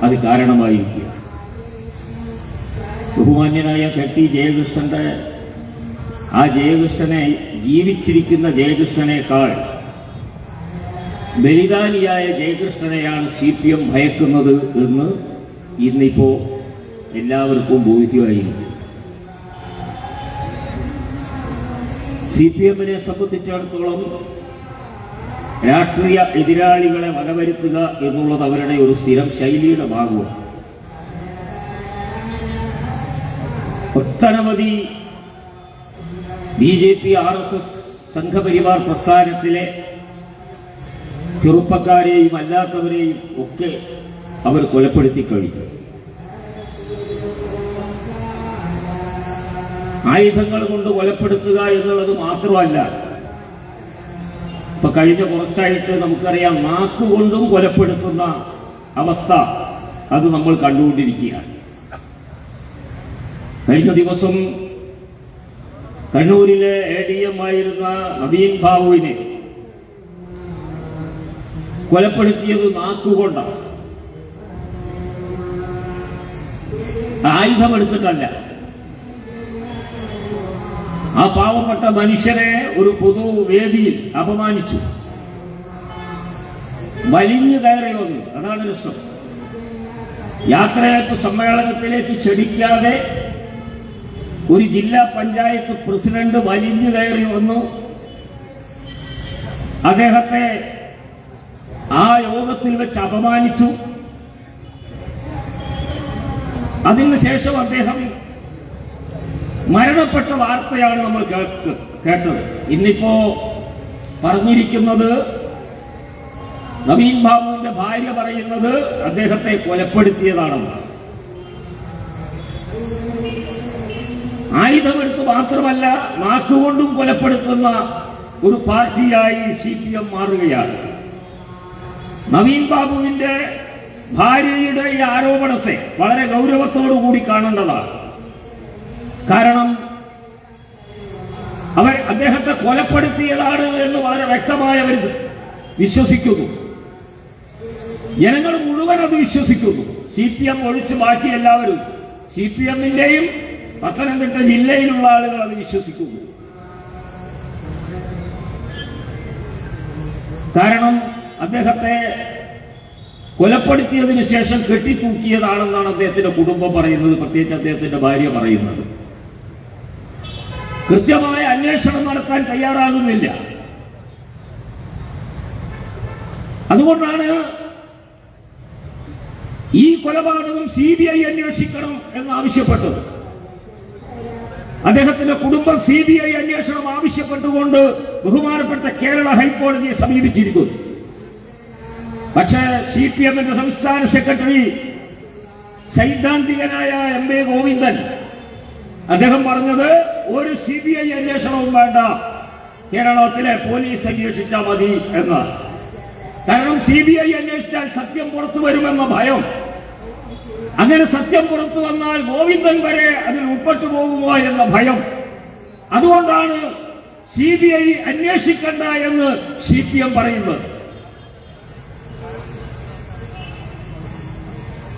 അത് കാരണമായിരിക്കുക. ബഹുമാന്യനായ KT ജയകൃഷ്ണന്റെ ആ ജയകൃഷ്ണനെ, ജീവിച്ചിരിക്കുന്ന ജയകൃഷ്ണനേക്കാൾ ബലിദാനിയായ ജയകൃഷ്ണനെയാണ് CPM ഭയക്കുന്നത് എന്ന് ഇന്നിപ്പോ എല്ലാവർക്കും ബോധ്യമായിരിക്കും. CPM-നെ സംബന്ധിച്ചിടത്തോളം രാഷ്ട്രീയ എതിരാളികളെ വകവരുത്തുക എന്നുള്ളത് അവരുടെ ഒരു സ്ഥിരം ശൈലിയുടെ ഭാഗമാണ്. ഒട്ടനവധി BJP RSS സംഘപരിവാർ പ്രസ്ഥാനത്തിലെ ചെറുപ്പക്കാരെയും അല്ലാത്തവരെയും ഒക്കെ അവർ കൊലപ്പെടുത്തി കഴിഞ്ഞു. ആയുധങ്ങൾ കൊണ്ട് കൊലപ്പെടുത്തുക എന്നുള്ളത് മാത്രമല്ല, ഇപ്പൊ കഴിഞ്ഞ കുറച്ചായിട്ട് നമുക്കറിയാം നാക്കുകൊണ്ടും കൊലപ്പെടുത്തുന്ന അവസ്ഥ അത് നമ്മൾ കണ്ടുകൊണ്ടിരിക്കുകയാണ്. കഴിഞ്ഞ ദിവസം കണ്ണൂരിലെ ADM ആയിരുന്ന നവീൻ ബാബുവിനെ കൊലപ്പെടുത്തിയത് നാക്കുകൊണ്ടാണ്, ആയുധമെടുത്തിട്ടല്ല. ആ പാവപ്പെട്ട മനുഷ്യനെ ഒരു പൊതുവേദിയിൽ അപമാനിച്ചു, വലിഞ്ഞു കയറി വന്നു. അതാണ് രസം. യാത്രയയപ്പ് സമ്മേളനത്തിലേക്ക് ക്ഷണിക്കാതെ ഒരു ജില്ലാ പഞ്ചായത്ത് പ്രസിഡന്റ് വലിഞ്ഞു കയറി വന്നു. അദ്ദേഹത്തെ ആ യോഗത്തിൽ വെച്ച് അപമാനിച്ചു. അതിനുശേഷം അദ്ദേഹം മരണപ്പെട്ട വാർത്തയാണ് നമ്മൾ കേട്ടത്. ഇന്നിപ്പോ പറഞ്ഞിരിക്കുന്നത്, നവീൻ ബാബുവിന്റെ ഭാര്യ പറയുന്നത് അദ്ദേഹത്തെ കൊലപ്പെടുത്തിയതാണെന്നാണ്. ആയുധമെടുത്ത് മാത്രമല്ല, നാക്കുകൊണ്ടും കൊലപ്പെടുത്തുന്ന ഒരു പാർട്ടിയായി CPM മാറുകയാണ്. നവീൻ ബാബുവിന്റെ ഭാര്യയുടെ ഈ ആരോപണത്തെ വളരെ ഗൗരവത്തോടുകൂടി കാണേണ്ടതാണ്. കാരണം അവർ അദ്ദേഹത്തെ കൊലപ്പെടുത്തിയതാണ് എന്ന് വളരെ വ്യക്തമായി അവർ വിശ്വസിക്കുന്നു. ജനങ്ങൾ മുഴുവൻ അത് വിശ്വസിക്കുന്നു. CPM ഒഴിച്ച് ബാക്കി എല്ലാവരും, CPM-ന്റെയും പത്തനംതിട്ട ജില്ലയിലുള്ള ആളുകൾ അത് വിശ്വസിക്കുന്നു. കാരണം അദ്ദേഹത്തെ കൊലപ്പെടുത്തിയതിനു ശേഷം കെട്ടിത്തൂക്കിയതാണെന്നാണ് അദ്ദേഹത്തിന്റെ കുടുംബം പറയുന്നത്, പ്രത്യേകിച്ച് അദ്ദേഹത്തിന്റെ ഭാര്യ പറയുന്നത്. കൃത്യമായ അന്വേഷണം നടത്താൻ തയ്യാറാകുന്നില്ല. അതുകൊണ്ടാണ് ഈ കൊലപാതകം CBI അന്വേഷിക്കണം എന്നാവശ്യപ്പെട്ടത്. അദ്ദേഹത്തിന്റെ കുടുംബം CBI അന്വേഷണം ആവശ്യപ്പെട്ടുകൊണ്ട് ബഹുമാനപ്പെട്ട കേരള ഹൈക്കോടതിയെ സമീപിച്ചിരിക്കുന്നു. പക്ഷേ CPM-ന്റെ സംസ്ഥാന സെക്രട്ടറി സൈദ്ധാന്തികനായ MA ഗോവിന്ദൻ അദ്ദേഹം പറഞ്ഞത് ഒരു CBI അന്വേഷണവും വേണ്ട, കേരളത്തിലെ പോലീസ് അന്വേഷിച്ചാൽ മതി എന്ന്. കാരണം CBI അന്വേഷിച്ചാൽ സത്യം പുറത്തു വരുമെന്ന ഭയം. അങ്ങനെ സത്യം പുറത്തു വന്നാൽ ഗോവിന്ദൻ വരെ അതിൽ ഉൾപ്പെട്ടു പോകുമോ എന്ന ഭയം. അതുകൊണ്ടാണ് CBI അന്വേഷിക്കണ്ട എന്ന് CPM പറയുന്നത്.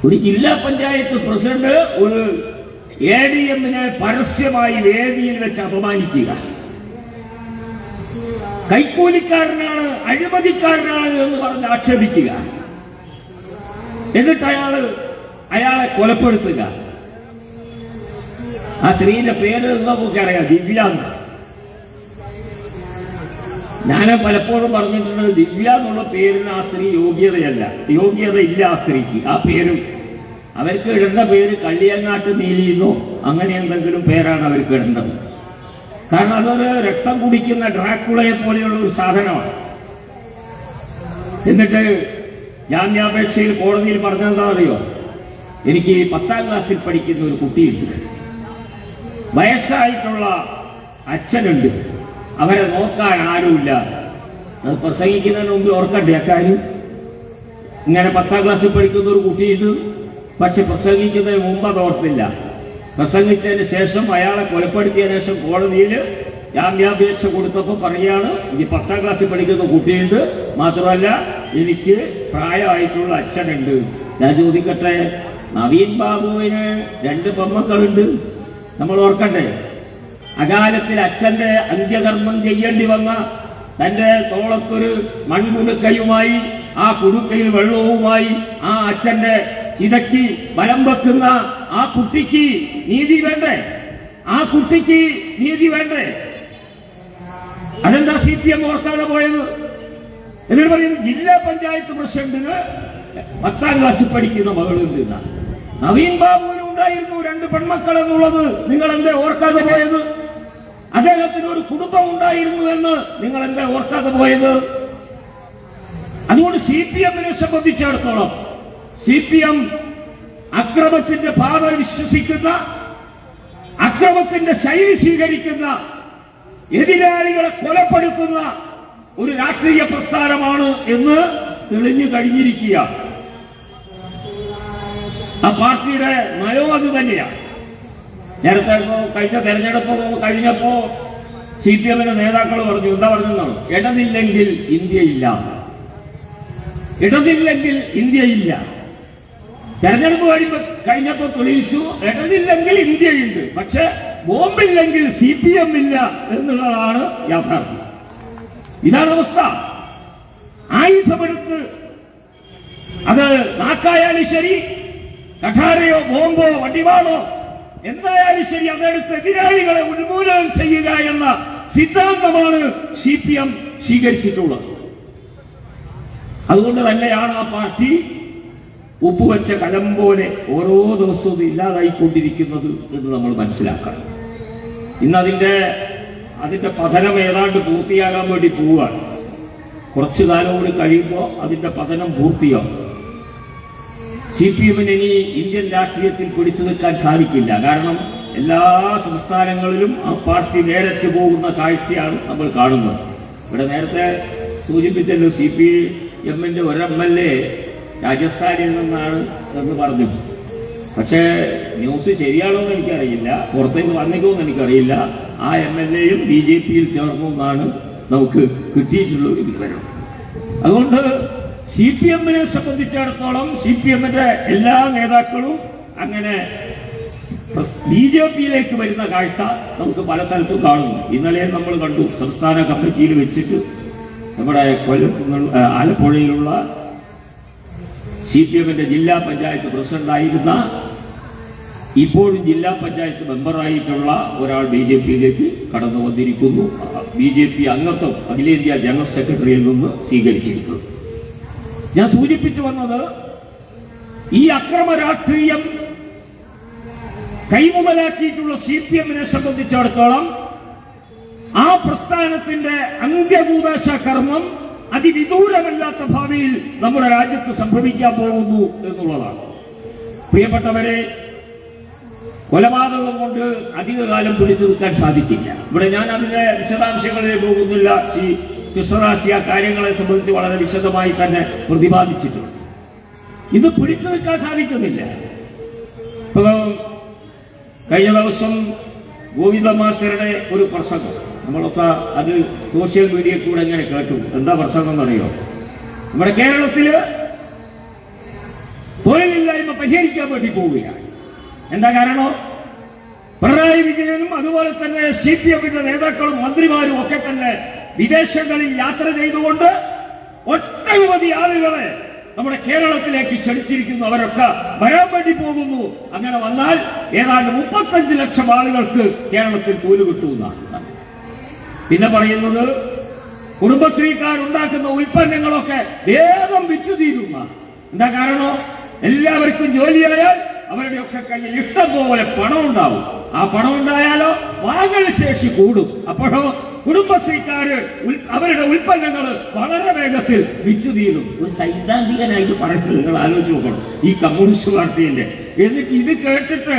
ഒരു ജില്ലാ പഞ്ചായത്ത് പ്രസിഡന്റ് ഒരു ADM-നെ പരസ്യമായി വേദിയിൽ വെച്ച് അപമാനിക്കുക, കൈക്കൂലിക്കാരനാണ്, അഴിമതിക്കാരനാണ് എന്ന് പറഞ്ഞ് ആക്ഷേപിക്കുക, എന്നിട്ട് അയാളെ കൊലപ്പെടുത്തുക. ആ സ്ത്രീയുടെ പേര് നമുക്കറിയാം, ദിവ്യ. ഞാൻ പലപ്പോഴും പറഞ്ഞിട്ടുണ്ട്, ദിവ്യ എന്നുള്ള പേരിന് ആ സ്ത്രീ യോഗ്യതയില്ല ആ സ്ത്രീക്ക്. ആ പേരും അവർക്ക് ഇടേണ്ട പേര് കള്ളിയങ്ങാട്ട് നീലിയെന്നോ അങ്ങനെ എന്തെങ്കിലും പേരാണ് അവർക്ക് ഇടേണ്ടത്. കാരണം അതൊരു രക്തം കുടിക്കുന്ന ഡ്രാക്കുളയെ പോലെയുള്ള ഒരു സാധനമാണ്. എന്നിട്ട് ജാമ്യാപേക്ഷയിൽ കോടതിയിൽ പറഞ്ഞെന്താ അറിയോ, എനിക്ക് 10ാം ക്ലാസ്സിൽ പഠിക്കുന്ന ഒരു കുട്ടിയുണ്ട്, വയസ്സായിട്ടുള്ള അച്ഛനുണ്ട്, അവരെ നോക്കാൻ ആരുമില്ല. അത് പ്രസംഗിക്കുന്നതിന് മുമ്പ് ഓർക്കണ്ടേ അക്കാര്യം? ഇങ്ങനെ 10ാം ക്ലാസ്സിൽ പഠിക്കുന്ന ഒരു കുട്ടിയുണ്ട്, പക്ഷെ പ്രസംഗിക്കുന്നതിന് മുമ്പ് അത് ഓർത്തില്ല. പ്രസംഗിച്ചതിന് ശേഷം അയാളെ കൊലപ്പെടുത്തിയതിനു ശേഷം കോടതിയിൽ ജാമ്യാപേക്ഷ കൊടുത്തപ്പോൾ പറയാണ്, ഈ 10ാം ക്ലാസ്സിൽ പഠിക്കുന്ന കുട്ടിയുണ്ട്, മാത്രമല്ല എനിക്ക് പ്രായമായിട്ടുള്ള അച്ഛനുണ്ട്. ഞാൻ ചോദിക്കട്ടെ, നവീൻ ബാബുവിന് 2 പെൺമക്കളുണ്ട്, നമ്മൾ ഓർക്കണ്ടേ? അകാലത്തിൽ അച്ഛന്റെ അന്ത്യകർമ്മം ചെയ്യേണ്ടി വന്ന തന്റെ തോളത്തൊരു മൺകുടുക്കയുമായി, ആ കുടുക്കയിൽ വെള്ളവുമായി ആ അച്ഛന്റെ ചിതയ്ക്ക് ബലം വെക്കുന്ന ആ കുട്ടിക്ക് നീതി വേണ്ടേ? ആ കുട്ടിക്ക് നീതി വേണ്ടേ? അതെന്താ CPM ഓർക്കാതെ പോയത്? എന്നിട്ട് പറയുന്നു, ജില്ലാ പഞ്ചായത്ത് പ്രസിഡന്റിന് 10ാം ക്ലാസ്സിൽ പഠിക്കുന്ന മകളുണ്ട്. നവീൻ ബാബുവിന് ഉണ്ടായിരുന്നു 2 പെൺമക്കൾ എന്നുള്ളത് നിങ്ങൾ എന്താ ഓർക്കാതെ പോയത്? അദ്ദേഹത്തിന് ഒരു കുടുംബം ഉണ്ടായിരുന്നു എന്ന് നിങ്ങൾ എന്താ ഓർക്കാതെ പോയത്? അതുകൊണ്ട് CPM-നെ സംബന്ധിച്ചിടത്തോളം CPM അക്രമത്തിന്റെ പാത വിശ്വസിക്കുന്ന, അക്രമത്തിന്റെ ശൈലി സ്വീകരിക്കുന്ന, എതിരാളികളെ കൊലപ്പെടുത്തുന്ന ഒരു രാഷ്ട്രീയ പ്രസ്ഥാനമാണ് എന്ന് തെളിഞ്ഞു കഴിഞ്ഞിരിക്കുക. ആ പാർട്ടിയുടെ നയം അത് തന്നെയാണ്. നേരത്തെ കഴിഞ്ഞ തെരഞ്ഞെടുപ്പ് കഴിഞ്ഞപ്പോ CPM-ന്റെ നേതാക്കൾ പറഞ്ഞു, എന്താ പറഞ്ഞെന്നാണ്, ഇടതില്ലെങ്കിൽ ഇന്ത്യയില്ല, ഇടതില്ലെങ്കിൽ ഇന്ത്യയില്ല. തെരഞ്ഞെടുപ്പ് കഴിഞ്ഞപ്പോ തെളിയിച്ചു, ഇടതില്ലെങ്കിൽ ഇന്ത്യയുണ്ട്, പക്ഷെ ബോംബില്ലെങ്കിൽ CPM ഇല്ല എന്നുള്ളതാണ് യാഥാർത്ഥ്യം. ഇതാണ് അവസ്ഥ. ആയുധമെടുത്ത് അത് നാക്കായാലും ശരി, കഠാരയോ ബോംബോ വടിവാളോ എന്തായാലും ശരി, അതെടുത്ത് എതിരാളികളെ ഉന്മൂലനം ചെയ്യുക എന്ന സിദ്ധാന്തമാണ് CPM സ്വീകരിച്ചിട്ടുള്ളത്. അതുകൊണ്ട് തന്നെയാണ് ആ പാർട്ടി ഉപ്പുവെച്ച കലം പോലെ ഓരോ ദിവസവും ഇല്ലാതായിക്കൊണ്ടിരിക്കുന്നത് എന്ന് നമ്മൾ മനസ്സിലാക്കണം. ഇന്ന് അതിന്റെ പതനം ഏതാണ്ട് പൂർത്തിയാകാൻ വേണ്ടി പോവുകയാണ്. കുറച്ചു കാലം കൂടി കഴിയുമ്പോൾ അതിന്റെ പതനം പൂർത്തിയാവും. CPM-ന് ഇനി ഇന്ത്യൻ രാഷ്ട്രീയത്തിൽ പിടിച്ചു നിൽക്കാൻ സാധിക്കില്ല. കാരണം എല്ലാ സംസ്ഥാനങ്ങളിലും ആ പാർട്ടി നേരറ്റ് പോകുന്ന കാഴ്ചയാണ് നമ്മൾ കാണുന്നത്. ഇവിടെ നേരത്തെ സൂചിപ്പിച്ചല്ലോ, CPM-ന്റെ ഒരു MLA രാജസ്ഥാനിൽ നിന്നാണ് എന്ന് പറഞ്ഞു. പക്ഷേ ന്യൂസ് ശരിയാണോ എന്ന് എനിക്കറിയില്ല, പുറത്തേക്ക് വന്നിക്കോ എന്ന് എനിക്കറിയില്ല. ആ MLA-യും BJP-യിൽ ചേർന്നു എന്നാണ് നമുക്ക് കിട്ടിയിട്ടുള്ള ഒരു വിവരം. അതുകൊണ്ട് CPM-നെ സംബന്ധിച്ചിടത്തോളം CPM-ന്റെ എല്ലാ നേതാക്കളും അങ്ങനെ BJP-യിലേക്ക് വരുന്ന കാഴ്ച നമുക്ക് പല സ്ഥലത്തും കാണുന്നു. ഇന്നലെ നമ്മൾ കണ്ടു, സംസ്ഥാന കമ്മിറ്റിയിൽ വെച്ചിട്ട് നമ്മുടെ ആലപ്പുഴയിലുള്ള CPM-ന്റെ ജില്ലാ പഞ്ചായത്ത് പ്രസിഡന്റായിരുന്ന, ഇപ്പോഴും ജില്ലാ പഞ്ചായത്ത് മെമ്പറായിട്ടുള്ള ഒരാൾ BJP-യിലേക്ക് കടന്നു വന്നിരിക്കുന്നു. BJP അംഗത്വം അഖിലേന്ത്യാ ജനറൽ സെക്രട്ടറിയിൽ നിന്ന് സ്വീകരിച്ചിരിക്കുന്നു. ഞാൻ സൂചിപ്പിച്ചു വന്നത്, ഈ അക്രമ രാഷ്ട്രീയം കൈമുതലാക്കിയിട്ടുള്ള CPM-നെ സംബന്ധിച്ചിടത്തോളം ആ പ്രസ്ഥാനത്തിന്റെ അന്ത്യകൂദാശ കർമ്മം അതിവിദൂരമല്ലാത്ത ഭാവിയിൽ നമ്മുടെ രാജ്യത്ത് സംഭവിക്കാൻ പോകുന്നു എന്നുള്ളതാണ്. പ്രിയപ്പെട്ടവരെ, കൊലപാതകം കൊണ്ട് അധികകാലം പിടിച്ചു നിൽക്കാൻ സാധിക്കില്ല. ഇവിടെ ഞാൻ അതിന്റെ വിശദാംശങ്ങളിൽ പോകുന്നില്ല. ശ്രീ കൃഷ്ണദാസ് ആ കാര്യങ്ങളെ സംബന്ധിച്ച് വളരെ വിശദമായി തന്നെ പ്രതിപാദിച്ചിട്ടുണ്ട്. ഇത് പിടിച്ചു നിൽക്കാൻ സാധിക്കുന്നില്ല. ഇപ്പൊ കഴിഞ്ഞ ദിവസം ഗോവിന്ദ മാസ്റ്ററുടെ ഒരു പ്രസംഗം നമ്മളൊക്കെ അത് സോഷ്യൽ മീഡിയയിൽ കൂടെ എങ്ങനെ കേട്ടു. എന്താ പ്രസംഗം എന്നറിയോ? നമ്മുടെ കേരളത്തില് തൊഴിലില്ലായ്മ പരിഹരിക്കാൻ വേണ്ടി പോവുകയാണ്. എന്താ കാരണം? പിണറായി വിജയനും അതുപോലെ തന്നെ CPM-ന്റെ നേതാക്കളും മന്ത്രിമാരും ഒക്കെ തന്നെ വിദേശങ്ങളിൽ യാത്ര ചെയ്തുകൊണ്ട് ഒട്ടനവധി ആളുകളെ നമ്മുടെ കേരളത്തിലേക്ക് ക്ഷണിച്ചിരിക്കുന്നു. അവരൊക്കെ വരാൻ വേണ്ടി പോകുന്നു. അങ്ങനെ വന്നാൽ ഏതാണ്ട് 35 ലക്ഷം ആളുകൾക്ക് കേരളത്തിൽ തൊഴിൽ കിട്ടുമെന്നാണ്. പിന്നെ പറയുന്നത് കുടുംബശ്രീക്കാർ ഉണ്ടാക്കുന്ന ഉൽപ്പന്നങ്ങളൊക്കെ വേഗം വിറ്റു തീരുന്ന. എന്താ കാരണം? എല്ലാവർക്കും ജോലിയായാൽ അവരുടെയൊക്കെ കയ്യിൽ ഇഷ്ടം പോലെ പണം ഉണ്ടാവും. ആ പണം ഉണ്ടായാലോ വാങ്ങൽ ശേഷി കൂടും. അപ്പോഴോ കുടുംബശ്രീക്കാര് അവരുടെ ഉൽപ്പന്നങ്ങൾ വളരെ വേഗത്തിൽ വിറ്റു തീരും. ഒരു സൈദ്ധാന്തികനായിട്ട് പറയുന്നത് നിങ്ങൾ ആലോചിച്ച് നോക്കണം, ഈ കമ്മ്യൂണിസ്റ്റ് പാർട്ടിന്റെ. എന്നിട്ട് ഇത് കേട്ടിട്ട്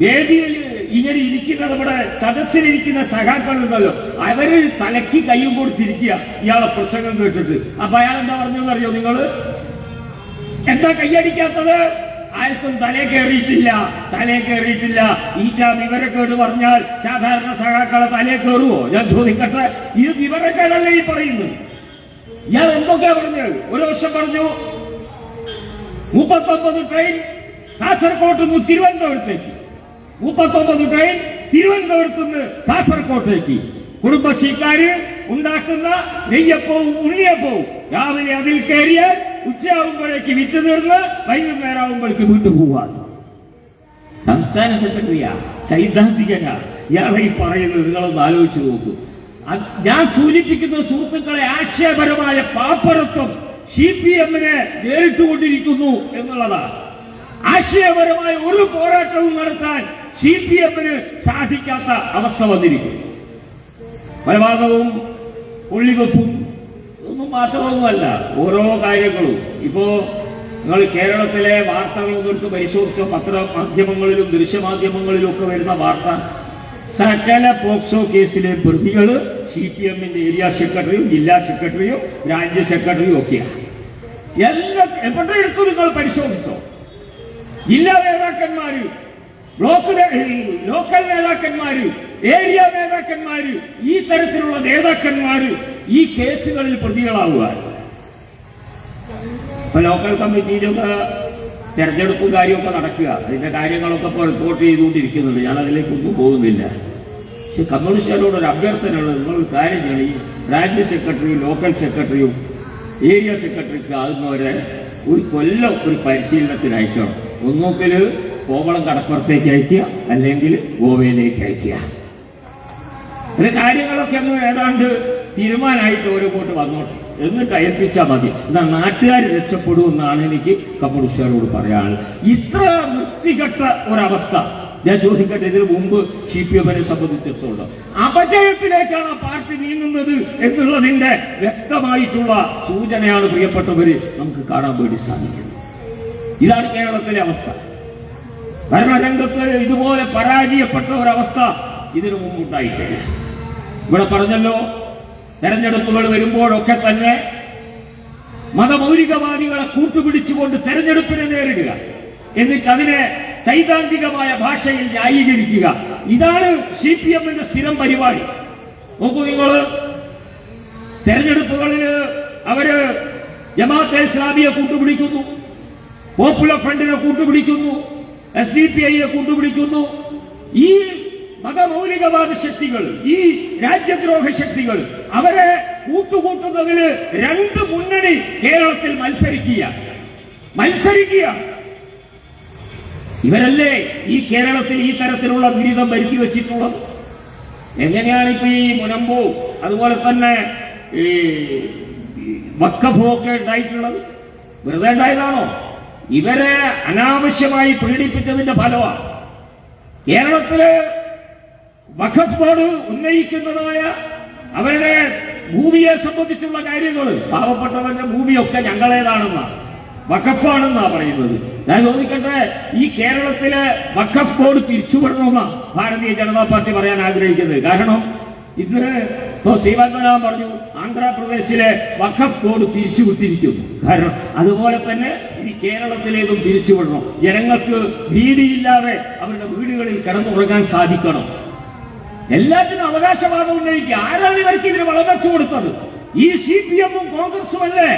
വേദിയിൽ ഇങ്ങനെ ഇരിക്കുന്ന നമ്മുടെ സദസ്സിലിരിക്കുന്ന സഖാക്കളുണ്ടല്ലോ, അവര് തലയ്ക്ക് കൈയും കൊടുത്തിരിക്കുക ഇയാളെ പ്രസംഗം കേട്ടിട്ട്. അപ്പൊ അയാൾ എന്താ പറഞ്ഞെന്നറിയോ നിങ്ങള്? എന്താ കൈയടിക്കാത്തത്? ആർക്കും തലേ കയറിയിട്ടില്ല. ഈറ്റാം വിവരക്കേട് പറഞ്ഞാൽ സാധാരണ സഖാക്കളെ തലേ കയറുവോ? ഞാൻ ചോദിക്കട്ടെ, ഇത് വിവരക്കേടല്ലേ ഈ പറയുന്നത്? ഇയാൾ എന്തൊക്കെയാ പറഞ്ഞത്? ഒരു വർഷം പറഞ്ഞു 39 ട്രെയിൻ കാസർകോട്ട് നിന്ന് തിരുവനന്തപുരത്തേക്ക്, 39 ട്രെയിൻ തിരുവനന്തപുരത്ത് നിന്ന് കാസർകോട്ടേക്ക്. കുടുംബശ്രീക്കാര് ഉണ്ടാക്കുന്ന നെയ്യപ്പവും ഉണ്ണിയപ്പവും രാവിലെ അതിൽ കയറിയാൽ ഉച്ചയാവുമ്പോഴേക്ക് വിറ്റ് തീർന്ന് വൈകുന്നേരം ആവുമ്പോഴേക്ക് വീട്ടു പോവാൻ. സംസ്ഥാന സെക്രട്ടറിയാ, സൈദ്ധാന്തികനാ ഇയാളെ ഈ പറയുന്നത്. നിങ്ങളൊന്ന് ആലോചിച്ച് നോക്കൂ. ഞാൻ സൂചിപ്പിക്കുന്ന സുഹൃത്തുക്കളെ, ആശയപരമായ പാപ്പരത്വം CPM-നെ നേരിട്ടുകൊണ്ടിരിക്കുന്നു എന്നുള്ളതാണ്. ആശയപരമായ ഒരു പോരാട്ടവും നടത്താൻ CPM-ന് സാധിക്കാത്ത അവസ്ഥ വന്നിരിക്കുന്നു. കൊലപാതകവും കൊള്ളിവെപ്പും ഒന്നും മാത്രമൊന്നുമല്ല, ഓരോ കാര്യങ്ങളും. ഇപ്പോ നിങ്ങൾ കേരളത്തിലെ വാർത്തകളൊന്നും എടുത്ത് പരിശോധിച്ചോ, പത്രമാധ്യമങ്ങളിലും ദൃശ്യമാധ്യമങ്ങളിലും ഒക്കെ വരുന്ന വാർത്ത, സകല പോക്സോ കേസിലെ പ്രതികൾ CPM-ന്റെ ഏരിയ സെക്രട്ടറിയും ജില്ലാ സെക്രട്ടറിയും ബ്രാഞ്ച് സെക്രട്ടറിയും ഒക്കെയാണ്. എവിടെ എടുത്തു നിങ്ങൾ പരിശോധിച്ചോ? ജില്ലാ നേതാക്കന്മാര്, ലോക്കൽ നേതാക്കന്മാര്, ഏരിയ നേതാക്കന്മാര്, ഈ തരത്തിലുള്ള നേതാക്കന്മാര് ഈ കേസുകളിൽ പ്രതികളാവുക. ഇപ്പൊ ലോക്കൽ കമ്മിറ്റിയിലൊക്കെ തെരഞ്ഞെടുപ്പും കാര്യമൊക്കെ നടക്കുക. അതിന്റെ കാര്യങ്ങളൊക്കെ ഇപ്പോൾ റിപ്പോർട്ട് ചെയ്തുകൊണ്ടിരിക്കുന്നുണ്ട്. ഞാൻ അതിലേക്കൊന്നും പോകുന്നില്ല. പക്ഷെ കമ്മ്യൂണിസ്റ്റുകാരോടൊരു അഭ്യർത്ഥനയുള്ളത്, നിങ്ങളൊരു കാര്യം ചെയ്യണം, ഈ ബ്രാഞ്ച് സെക്രട്ടറിയും ലോക്കൽ സെക്രട്ടറിയും ഏരിയ സെക്രട്ടറിക്ക് ആകുന്നവരെ ഒരു കൊല്ലം ഒരു പരിശീലനത്തിന് അയക്കണം. ഒന്നുകിൽ കോവളം കടപ്പുറത്തേക്ക് അയക്കുക, അല്ലെങ്കിൽ ഗോവയിലേക്ക് അയക്കുക. ഇത് കാര്യങ്ങളൊക്കെ ഒന്ന് ഏതാണ്ട് തീരുമാനമായിട്ട് ഓരോ കൂട്ട് വന്നോട്ടെ, എന്നിട്ട് അയപ്പിച്ചാൽ മതി. എന്നാൽ നാട്ടുകാർ രക്ഷപ്പെടുമെന്നാണ് എനിക്ക് കമ്മ്യൂണിസ്റ്റുകാരോട് പറയാനുള്ളത്. ഇത്ര വൃത്തികെട്ട ഒരവസ്ഥ ഞാൻ ചോദിക്കട്ടെ, ഇതിനു മുമ്പ് CPM-നെ സംബന്ധിച്ചിടത്തോളം അപജയത്തിലേക്കാണ് പാർട്ടി നീങ്ങുന്നത് എന്നുള്ളതിന്റെ വ്യക്തമായിട്ടുള്ള സൂചനയാണ് പ്രിയപ്പെട്ടവര് നമുക്ക് കാണാൻ വേണ്ടി സാധിക്കുന്നത്. ഇതാണ് കേരളത്തിലെ അവസ്ഥ. ഭരണരംഗത്ത് ഇതുപോലെ പരാജയപ്പെട്ട ഒരവസ്ഥ ഇതിനു മുമ്പുണ്ടായിട്ടില്ല. ഇവിടെ പറഞ്ഞല്ലോ, തെരഞ്ഞെടുപ്പുകൾ വരുമ്പോഴൊക്കെ തന്നെ മതമൗലികവാദികളെ കൂട്ടുപിടിച്ചുകൊണ്ട് തെരഞ്ഞെടുപ്പിനെ നേരിടുക, എന്നിട്ട് അതിനെ സൈദ്ധാന്തികമായ ഭാഷയിൽ ന്യായീകരിക്കുക. ഇതാണ് CPM-ന്റെ സ്ഥിരം പരിപാടി. നോക്കൂ നിങ്ങൾ, തെരഞ്ഞെടുപ്പുകളിൽ അവര് ജമാഅത്തെ ഇസ്ലാമിയെ കൂട്ടുപിടിക്കുന്നു, പോപ്പുലർ ഫ്രണ്ടിനെ കൂട്ടുപിടിക്കുന്നു, SDPI-യെ കൂട്ടുപിടിക്കുന്നു. ഈ മതമൗലികവാദ ശക്തികൾ, ഈ രാജ്യദ്രോഹ ശക്തികൾ, അവരെ കൂട്ടുകൂട്ടുന്നതിന് രണ്ട് മുന്നണി കേരളത്തിൽ മത്സരിക്കുക. ഇവരല്ലേ ഈ കേരളത്തിൽ ഈ തരത്തിലുള്ള ദുരിതം വരുത്തി വെച്ചിട്ടുള്ളത്? എങ്ങനെയാണ് ഇപ്പൊ ഈ മുനമ്പോ അതുപോലെ തന്നെ ഈ വഖഫും ഒക്കെ ഉണ്ടായിട്ടുള്ളത്? വെറുതെ ഉണ്ടായതാണോ? ഇവരെ അനാവശ്യമായി പീഡിപ്പിച്ചതിന്റെ ഫലമാണ്. കേരളത്തില് വഖഫ് ബോർഡ് ഉന്നയിക്കുന്നതായ അവരുടെ ഭൂമിയെ സംബന്ധിച്ചുള്ള കാര്യങ്ങൾ, പാവപ്പെട്ടവന്റെ ഭൂമിയൊക്കെ ഞങ്ങളേതാണെന്നാ, വഖഫാണെന്നാ പറയുന്നത്. ഞാൻ ചോദിക്കട്ടെ, ഈ കേരളത്തിലെ വഖഫ് ബോർഡ് പിരിച്ചുവിടണമെന്നാ ഭാരതീയ ജനതാ പാർട്ടി പറയാൻ ആഗ്രഹിക്കുന്നത്? കാരണം ഇന്ന് ശ്രീവന്ദനാൻ പറഞ്ഞു, ആന്ധ്രാപ്രദേശിലെ വഖഫ് ബോർഡ് പിരിച്ചുവിട്ടിരിക്കുന്നു. കാരണം അതുപോലെ തന്നെ ഈ കേരളത്തിലേതും പിരിച്ചുവിടണം. ജനങ്ങൾക്ക് ഭീതിയില്ലാതെ അവരുടെ വീടുകളിൽ കിടന്നുറങ്ങാൻ സാധിക്കണം. എല്ലാത്തിനും അവകാശവാദം ഉന്നയിക്കുക. ആരാണ് ഇവർക്ക് ഇതിന് വളം വെച്ചു കൊടുത്തത്? ഈ CPM-ഉം കോൺഗ്രസും അല്ലേ